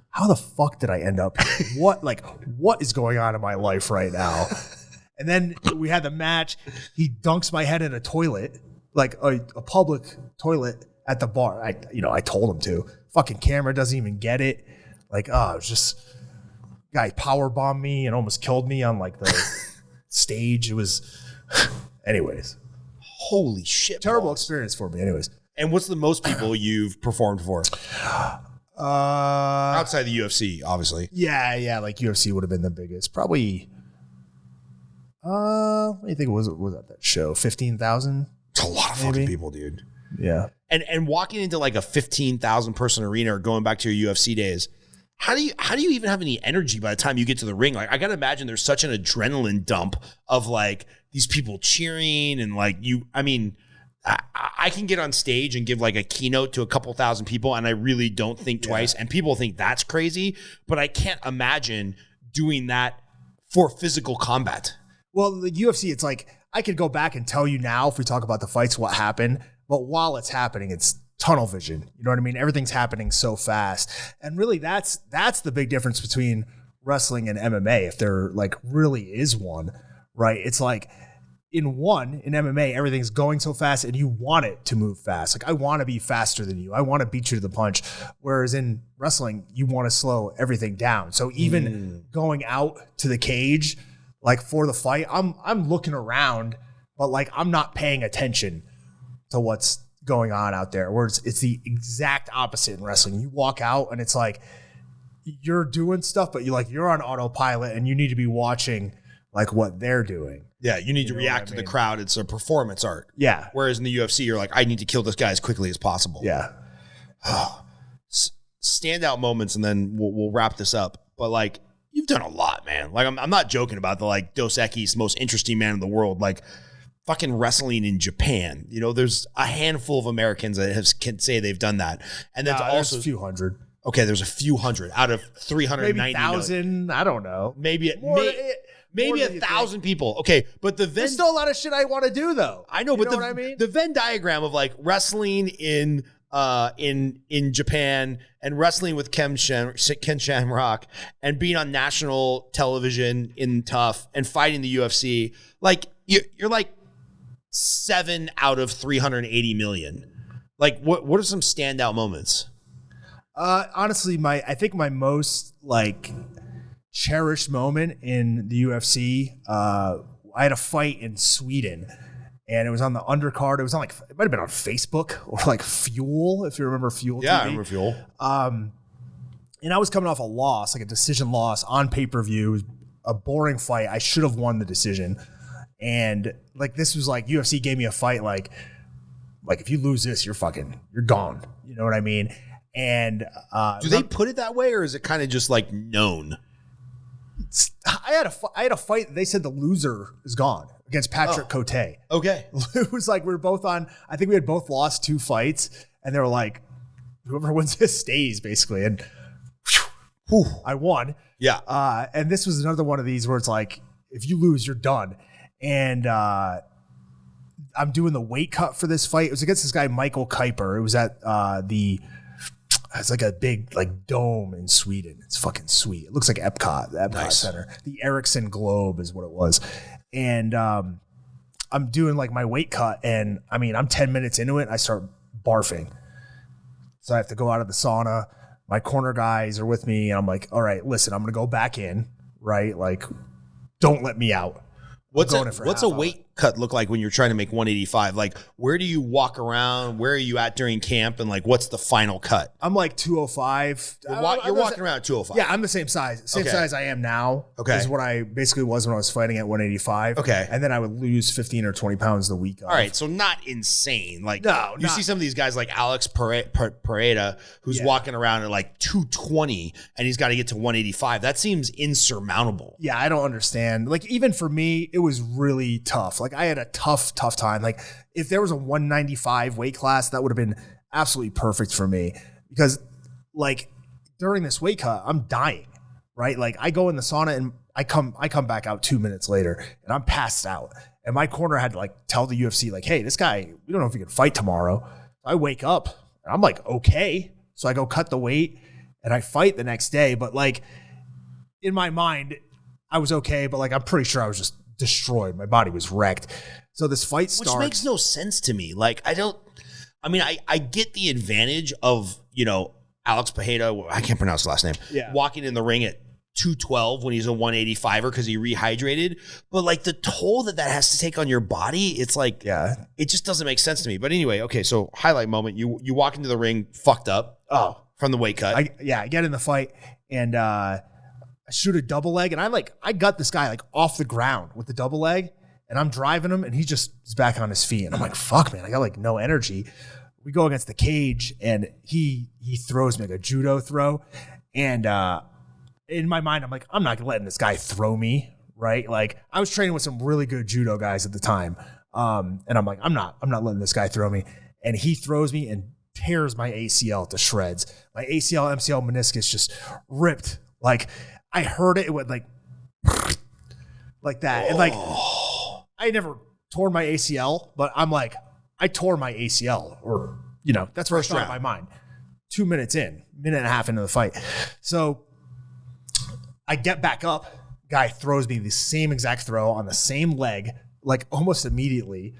how the fuck did I end up here? What is going on in my life right now? And then we had the match. He dunks my head in a toilet, like a public toilet at the bar. I told him to. Fucking camera doesn't even get it. Like, it was just guy power bombed me and almost killed me on like the stage. It was, anyways. Holy shit! Terrible experience for me. Anyways. And what's the most people you've performed for? Outside the UFC, obviously. Yeah. Like UFC would have been the biggest. Probably. What do you think was at that show? 15,000? It's a lot of fucking people, dude. Yeah. And walking into like a 15,000 person arena or going back to your UFC days, how do you even have any energy by the time you get to the ring? Like I gotta imagine there's such an adrenaline dump of like these people cheering and like I can get on stage and give like a keynote to a couple thousand people and I really don't think twice. And people think that's crazy, but I can't imagine doing that for physical combat. Well, the UFC, it's like, I could go back and tell you now if we talk about the fights, what happened. But while it's happening, it's tunnel vision. You know what I mean? Everything's happening so fast. And really, that's the big difference between wrestling and MMA, if there like really is one, right? It's like in MMA, everything's going so fast and you want it to move fast. Like I want to be faster than you. I want to beat you to the punch. Whereas in wrestling, you want to slow everything down. So even going out to the cage, like for the fight, I'm looking around, but like I'm not paying attention to what's going on out there. Where it's the exact opposite in wrestling. You walk out and it's like you're doing stuff, but you're on autopilot and you need to be watching like what they're doing. Yeah, you need to react to the crowd. It's a performance art. Yeah. Whereas in the UFC, you're like, I need to kill this guy as quickly as possible. Yeah. Standout moments, and then we'll wrap this up. But like, you've done a lot, man. Like, I'm not joking about the like Dos Equis, most interesting man in the world. Like, fucking wrestling in Japan. There's a handful of Americans that can say they've done that, and that's also a few hundred. Okay, there's a few hundred out of 390. Maybe 1,000. I don't know. Maybe 1,000 people. Okay, but there's still a lot of shit I want to do though. I know, but what I mean? The Venn diagram of like wrestling in Japan and wrestling with Ken Shamrock and being on national television in Tough and fighting the UFC, like you're like 7 out of 380 million. Like what are some standout moments? Honestly, I think my most like cherished moment in the UFC, I had a fight in Sweden. And it was on the undercard. It was on it might have been on Facebook or like Fuel, if you remember Fuel. Yeah, TV. I remember Fuel. And I was coming off a loss, like a decision loss on pay-per-view. It was a boring fight. I should have won the decision. And like this was like UFC gave me a fight like like, if you lose this, you're gone. You know what I mean? And do they put it that way, or is it kind of just like known? I had a fight. They said the loser is gone against Patrick Cote. Okay. It was like we were both on. I think we had both lost 2 fights, and they were like, whoever wins this stays, basically. And whew, I won. Yeah. And this was another one of these where it's like, if you lose, you're done. And I'm doing the weight cut for this fight. It was against this guy, Michael Kuiper. It was at it's like a big like dome in Sweden. It's fucking sweet. It looks like Epcot, the Epcot Center. The Ericsson Globe is what it was. And I'm doing like my weight cut, and I mean, I'm 10 minutes into it, and I start barfing. So I have to go out of the sauna. My corner guys are with me, and I'm like, all right, listen, I'm going to go back in, right? Like, don't let me out. What's a weight cut look like when you're trying to make 185? Like, where do you walk around? Where are you at during camp? And like, what's the final cut? I'm like 205. You're walking around at 205. Yeah, I'm the same size. Size I am now. Okay. Is what I basically was when I was fighting at 185. Okay. And then I would lose 15 or 20 pounds the week. All right. So not insane. Like, no, you see some of these guys like Alex Pereira, who's walking around at like 220 and he's got to get to 185. That seems insurmountable. Yeah, I don't understand. Like, even for me, it was really tough. Like, I had a tough time. Like, if there was a 195 weight class, that would have been absolutely perfect for me, because like during this weight cut, I'm dying, right? Like, I go in the sauna and I come back out 2 minutes later and I'm passed out. And my corner had to like tell the UFC, like, hey, this guy, we don't know if he can fight tomorrow. I wake up and I'm like, okay. So I go cut the weight and I fight the next day. But like, in my mind, I was okay, but like, I'm pretty sure I was just destroyed. My body was wrecked. So this fight starts. Which makes no sense to me. Like, I get the advantage of, Alex Pereira, I can't pronounce the last name, walking in the ring at 212 when he's a 185er because he rehydrated. But like the toll that has to take on your body, it's like, it just doesn't make sense to me. But anyway, okay, so highlight moment. You walk into the ring fucked up from the weight cut. I get in the fight and I shoot a double leg, and I got this guy like off the ground with the double leg, and I'm driving him, and he just is back on his feet. And I'm like, fuck, man, I got like no energy. We go against the cage, and he throws me like a judo throw. And in my mind, I'm like, I'm not letting this guy throw me, right? Like, I was training with some really good judo guys at the time. And I'm like, I'm not letting this guy throw me. And he throws me and tears my ACL to shreds. My ACL, MCL, meniscus just ripped. Like, I heard it. It went like that. And like, I never tore my ACL, but I'm like, I tore my ACL, or, that's where I thought in my mind. 2 minutes in, minute and a half into the fight. So I get back up. Guy throws me the same exact throw on the same leg, like almost immediately.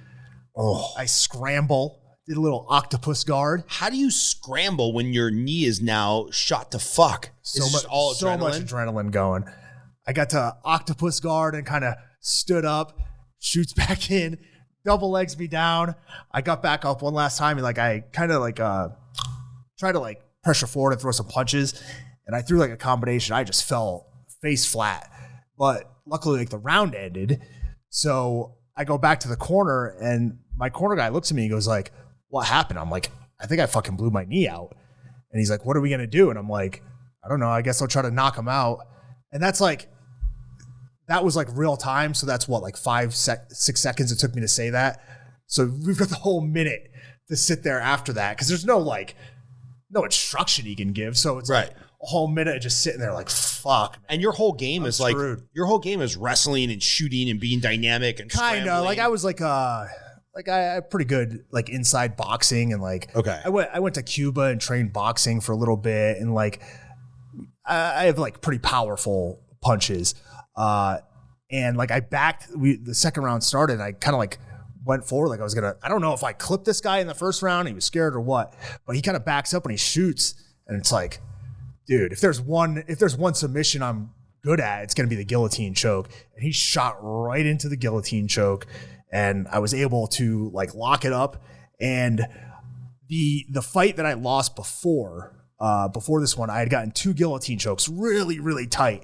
I scramble, did a little octopus guard. How do you scramble when your knee is now shot to fuck? So much adrenaline going. I got to octopus guard and kind of stood up, shoots back in, double legs me down. I got back up one last time, and like I kind of like tried to like pressure forward and throw some punches, and I threw like a combination. I just fell face flat, but luckily like the round ended. So I go back to the corner, and my corner guy looks at me and goes like, what happened? I'm like, I think I fucking blew my knee out. And he's like, what are we gonna do? And I'm like, I don't know, I guess I'll try to knock him out. And that was like real time. So that's what, like 6 seconds it took me to say that. So we've got the whole minute to sit there after that, because there's no instruction he can give. So it's like a whole minute just sitting there like, fuck, man. And your whole game is screwed. Like, your whole game is wrestling and shooting and being dynamic and kind of like I was like I pretty good like inside boxing, and like, okay, I went to Cuba and trained boxing for a little bit, and like I have like pretty powerful punches. And like I backed, the second round started, and I kind of like went forward. Like I don't know if I clipped this guy in the first round, he was scared or what, but he kind of backs up and he shoots. And it's like, dude, if there's one submission I'm good at, it's going to be the guillotine choke. And he shot right into the guillotine choke, and I was able to like lock it up. And the fight that I lost before this one, I had gotten 2 guillotine chokes really, really tight,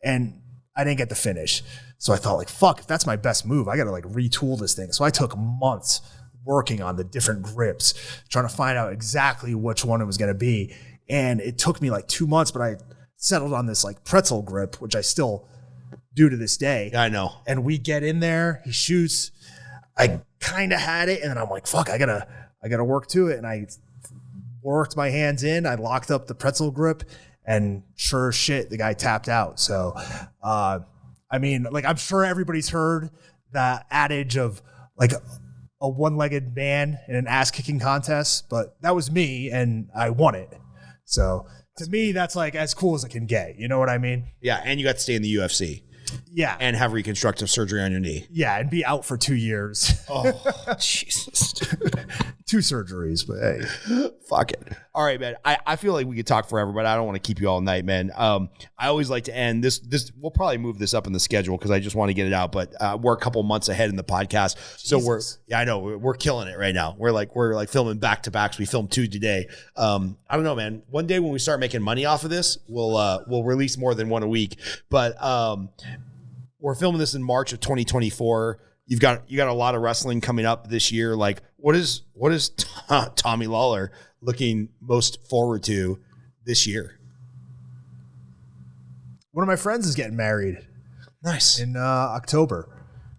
and I didn't get the finish. So I thought like, fuck, if that's my best move, I got to like retool this thing. So I took months working on the different grips, trying to find out exactly which one it was going to be. And it took me like 2 months, but I settled on this like pretzel grip, which I still do to this day. Yeah, I know. And we get in there, he shoots. I kind of had it, and then I'm like, fuck, I gotta work to it. And I worked my hands in. I locked up the pretzel grip, and sure as shit, the guy tapped out. So, I mean, like, I'm sure everybody's heard the adage of like a one-legged man in an ass-kicking contest, but that was me, and I won it. So to me, that's like as cool as it can get. You know what I mean? Yeah, and you got to stay in the UFC. Yeah. And have reconstructive surgery on your knee. Yeah, and be out for 2 years. Oh, Jesus. 2 surgeries, but hey. Fuck it. All right, man. I feel like we could talk forever, but I don't want to keep you all night, man. I always like to end this. We'll probably move this up in the schedule because I just want to get it out, but we're a couple months ahead in the podcast. So I know we're killing it right now. We're like filming back to backs. We filmed 2 today. I don't know, man. One day when we start making money off of this, we'll release more than 1 a week. But we're filming this in March of 2024. You got a lot of wrestling coming up this year. Like, what is Tommy Lawlor looking most forward to this year? One of my friends is getting married. Nice. In October.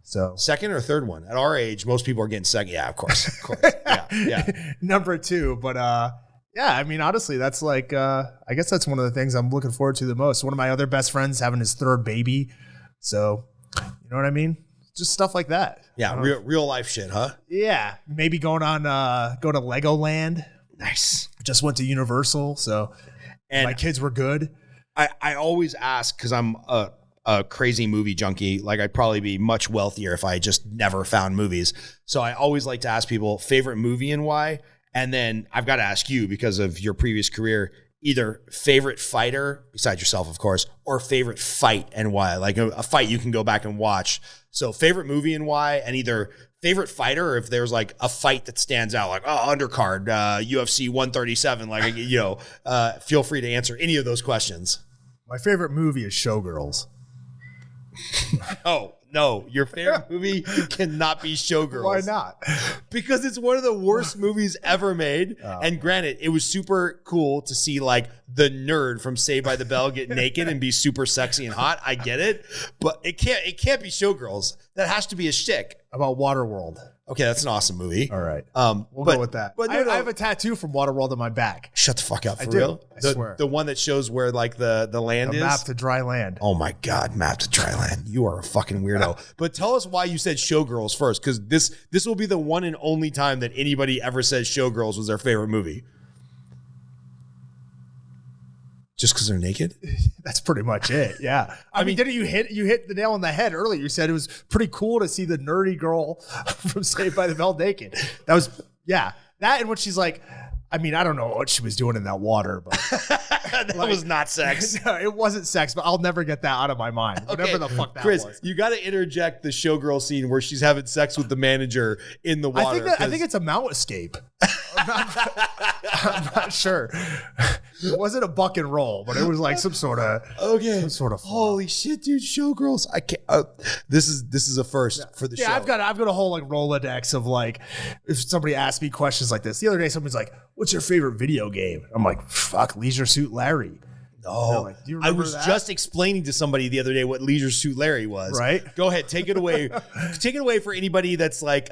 So second or third one? At our age, most people are getting second. Yeah, of course. Yeah. Number 2. But yeah, I mean, honestly, that's like I guess that's one of the things I'm looking forward to the most. One of my other best friends having his 3rd baby. So, you know what I mean? Just stuff like that. Yeah, real life shit, huh? Yeah, maybe go to Legoland. Nice. Just went to Universal, so and my kids were good. I always ask because I'm a crazy movie junkie. Like, I'd probably be much wealthier if I just never found movies. So I always like to ask people favorite movie and why. And then I've got to ask you, because of your previous career, either favorite fighter, besides yourself, of course, or favorite fight and why. Like a fight you can go back and watch. So favorite movie and why, and either favorite fighter, or if there's like a fight that stands out, like, undercard, UFC 137, like, feel free to answer any of those questions. My favorite movie is Showgirls. Oh, no, your favorite movie cannot be Showgirls. Why not? Because it's one of the worst movies ever made. And granted, it was super cool to see like the nerd from Saved by the Bell get naked and be super sexy and hot. I get it, but it can't be Showgirls. That has to be a shtick. About Waterworld. Okay, that's an awesome movie. All right. We'll go with that. But I have a tattoo from Waterworld on my back. Shut the fuck up. For I do. real? I swear. The one that shows where like the land is? Map to dry land. Oh my God, map to dry land. You are a fucking weirdo. But tell us why you said Showgirls first, because this will be the one and only time that anybody ever says Showgirls was their favorite movie. Just because they're naked? That's pretty much it. Yeah. I mean, didn't you hit the nail on the head earlier? You said it was pretty cool to see the nerdy girl from Saved by the Bell naked. That was, yeah. That and what she's like, I mean, I don't know what she was doing in that water, but that was not sex. No, it wasn't sex, but I'll never get that out of my mind. Whatever the fuck that Chris, was. You got to interject the Showgirl scene where she's having sex with the manager in the water. I think it's a Mount Escape. I'm not sure. It wasn't a buck and roll, but it was like some sort of fun. Holy shit, dude! Showgirls. I can't. This is a first for the show. I've got a whole like Rolodex of like, if somebody asks me questions like this. The other day, somebody's like, "What's your favorite video game?" I'm like, "Fuck, Leisure Suit Larry." No, like, do you I was that? just explaining to somebody the other day what Leisure Suit Larry was. Right? Go ahead, take it away. Take it away for anybody that's like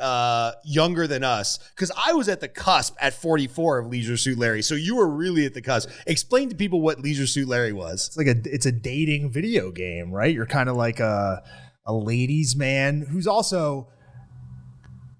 younger than us, because I was at the cusp at 44 of Leisure Suit Larry. So you were really at the cusp. Explain to people what Leisure Suit Larry was. It's a dating video game, right? You're kind of like a ladies' man who's also.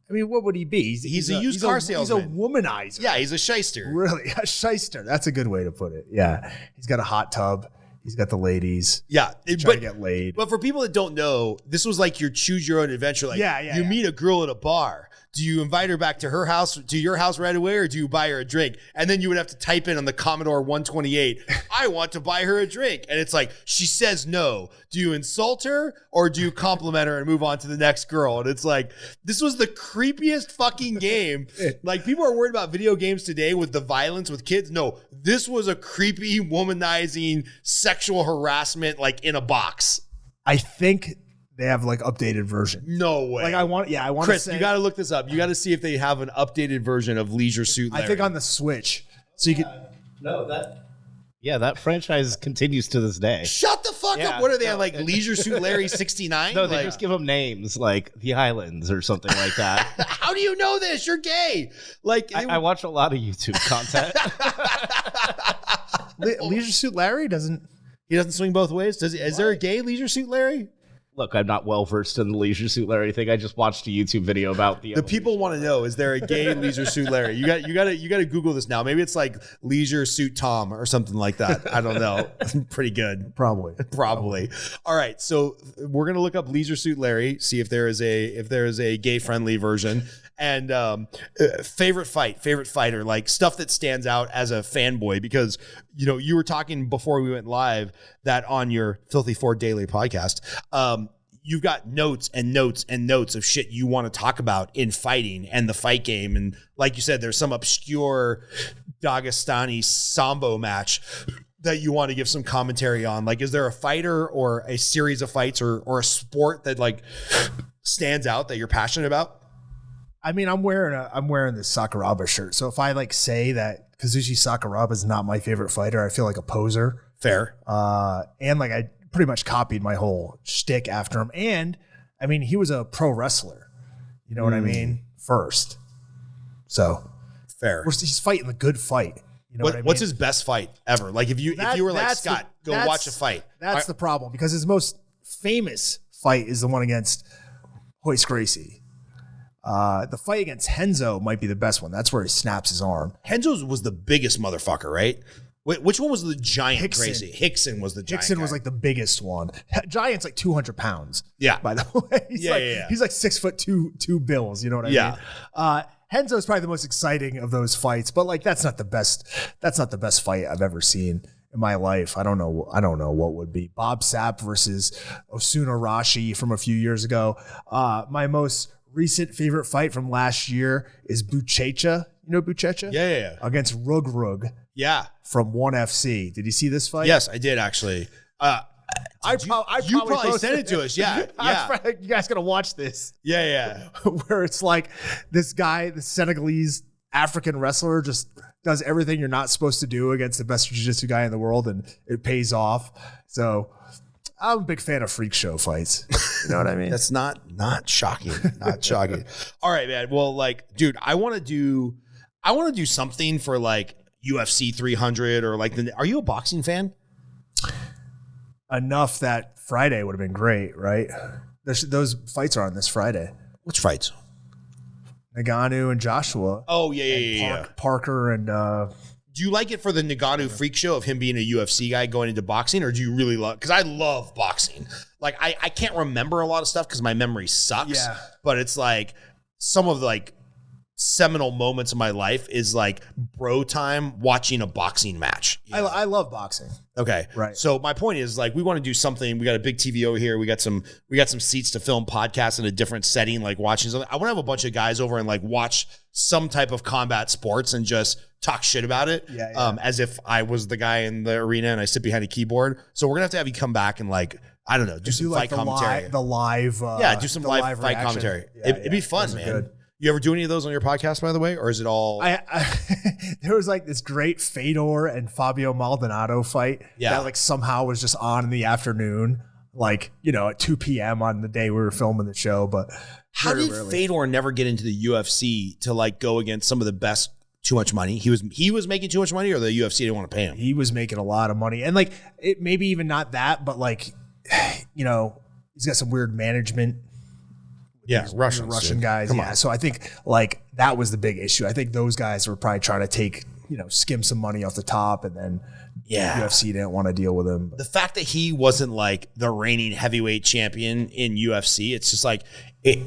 I mean, what would he be? He's a used car salesman. He's a womanizer. Yeah, he's a shyster. Really, a shyster. That's a good way to put it. Yeah. He's got a hot tub. He's got the ladies. Yeah. Trying to get laid. But for people that don't know, this was like your choose your own adventure. Like, you meet a girl at a bar. Do you invite her back to her house, to your house right away, or do you buy her a drink? And then you would have to type in on the Commodore 128, I want to buy her a drink. And it's like, she says no. Do you insult her or do you compliment her and move on to the next girl? And it's like, this was the creepiest fucking game. Like, people are worried about video games today with the violence with kids. No, this was a creepy, womanizing, sexual harassment, like in a box. I think they have like updated version. No way. Like I want to Chris, say, you got to look this up. You got to see if they have an updated version of Leisure Suit Larry. I think on the Switch. So you can that franchise continues to this day. Shut the fuck up. What are they on, like Leisure Suit Larry 69? No, they just give them names like the Islands or something like that. How do you know this? You're gay. Like I watch a lot of YouTube content. Leisure Suit Larry doesn't swing both ways. Does he? Is there a gay Leisure Suit Larry? Look, I'm not well versed in the Leisure Suit Larry thing. I just watched a YouTube video about the people want to know: is there a gay Leisure Suit Larry? You got to Google this now. Maybe it's like Leisure Suit Tom or something like that. I don't know. Pretty good, probably. All right, so we're gonna look up Leisure Suit Larry, see if there is a gay friendly version, and favorite fighter, like stuff that stands out as a fanboy, because you were talking before we went live that on your Filthy Ford Daily podcast, you've got notes and notes and notes of shit you want to talk about in fighting and the fight game. And like you said, there's some obscure Dagestani Sambo match that you want to give some commentary on. Like, is there a fighter or a series of fights or a sport that like stands out that you're passionate about? I mean, I'm wearing this Sakuraba shirt. So if I like say that Kazushi Sakuraba is not my favorite fighter, I feel like a poser. Fair. And like I pretty much copied my whole shtick after him. And I mean, he was a pro wrestler. You know what I mean? First. So fair. He's fighting the good fight. You know what I mean? What's his best fight ever? Like if you were like, Scott, go watch a fight. That's the problem, because his most famous fight is the one against Hoist Gracie. The fight against Henzo might be the best one. That's where he snaps his arm. Henzo's was the biggest motherfucker, right? Wait, which one was the giant Hickson. Hickson was the giant Hickson guy. was like the biggest one. Giant's like 200 pounds. Yeah. By the way. He's like 6'2" bills. You know what I mean? Henzo's probably the most exciting of those fights, but like that's not the best fight I've ever seen in my life. I don't know what would be. Bob Sapp versus Osuna Rashi from a few years ago. My most recent favorite fight from last year is Buchecha. You know Buchecha? Yeah. Against Rug. Yeah. From 1FC. Did you see this fight? Yes, I did actually. You probably sent it to us. Yeah. You guys gotta watch this. Yeah. Where it's like this guy, the Senegalese African wrestler, just does everything you're not supposed to do against the best jiu-jitsu guy in the world, and it pays off. So I'm a big fan of freak show fights. You know what I mean? That's not shocking. Not shocking. All right, man. Well, like, dude, I want to do something for like UFC 300 or like are you a boxing fan? Enough that Friday would have been great, right? Those fights are on this Friday. Which fights? Nagano and Joshua. Oh, yeah. Parker and... do you like it for the Nagano freak show of him being a UFC guy going into boxing, or do you really love... Because I love boxing. Like, I can't remember a lot of stuff because my memory sucks. Yeah. But it's like some of the like seminal moments of my life is like bro time watching a boxing match. I love boxing. Okay. Right. So my point is like we want to do something. We got a big TV over here. We got some seats to film podcasts in a different setting, like watching something. I want to have a bunch of guys over and like watch some type of combat sports and just talk shit about it. Yeah. As if I was the guy in the arena and I sit behind a keyboard. So we're gonna have you come back and like, I don't know, do some fight commentary. The live do some live fight reaction. commentary. Yeah, It'd be fun, those are man. good. You ever do any of those on your podcast, by the way, or is it all? There was like this great Fedor and Fabio Maldonado fight that like somehow was just on in the afternoon, like, you know, at 2 p.m. on the day we were filming the show. But how did Fedor never get into the UFC to like go against some of the best? Too much money. He was making too much money, or the UFC didn't want to pay him. He was making a lot of money, and like it maybe even not that, but like, you know, he's got some weird management. Yeah, Russian guys. Come yeah. on. So I think like that was the big issue. I think those guys were probably trying to skim some money off the top, and then UFC didn't want to deal with him. The fact that he wasn't like the reigning heavyweight champion in UFC, it's just like it.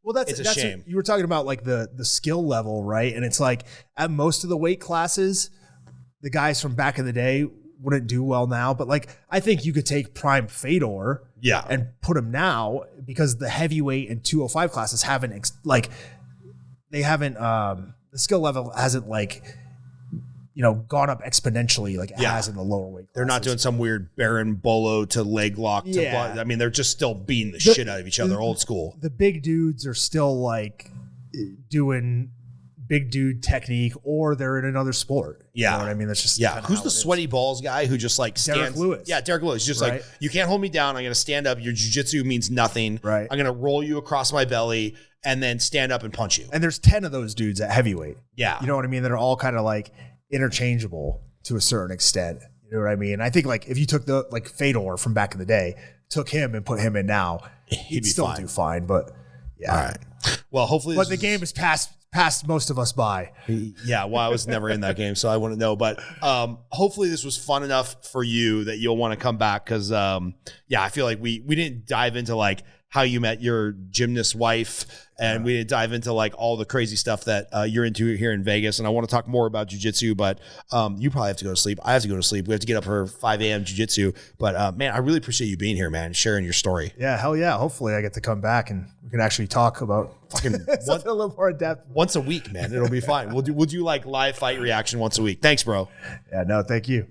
Well, that's a shame. You were talking about like the skill level, right? And it's like at most of the weight classes, the guys from back in the day wouldn't do well now. But like I think you could take prime Fedor, and put him now, because the heavyweight and 205 classes haven't the skill level hasn't like gone up exponentially like it has in the lower weight classes. They're not doing some weird Baron Bolo to leg lock. I mean, they're just still beating the shit out of each other, old school. The big dudes are still like doing big dude technique, or they're in another sport. Yeah. You know what I mean? That's just Who's the sweaty balls guy who just like stands? Derek Lewis. Yeah, Derek Lewis. Just like, you can't hold me down. I'm going to stand up. Your jiu-jitsu means nothing. Right. I'm going to roll you across my belly and then stand up and punch you. And there's 10 of those dudes at heavyweight. Yeah. You know what I mean? That are all kind of like interchangeable to a certain extent. You know what I mean? I think like if you took the like Fedor from back in the day, took him and put him in now, he'd still do fine. But yeah. All right. Well, hopefully, but the game is passed most of us by. Yeah, well, I was never in that game, so I wouldn't know. But hopefully this was fun enough for you that you'll want to come back because, I feel like we didn't dive into like how you met your gymnast wife, and we didn't dive into like all the crazy stuff that you're into here in Vegas. And I want to talk more about jiu-jitsu, but you probably have to go to sleep. I have to go to sleep. We have to get up for 5 a.m. jiu-jitsu. But man, I really appreciate you being here, man, sharing your story. Yeah, hell yeah. Hopefully I get to come back and we can actually talk about fucking something a little more in depth. Once a week, man. It'll be fine. We'll do like live fight reaction once a week. Thanks, bro. Yeah, no, thank you.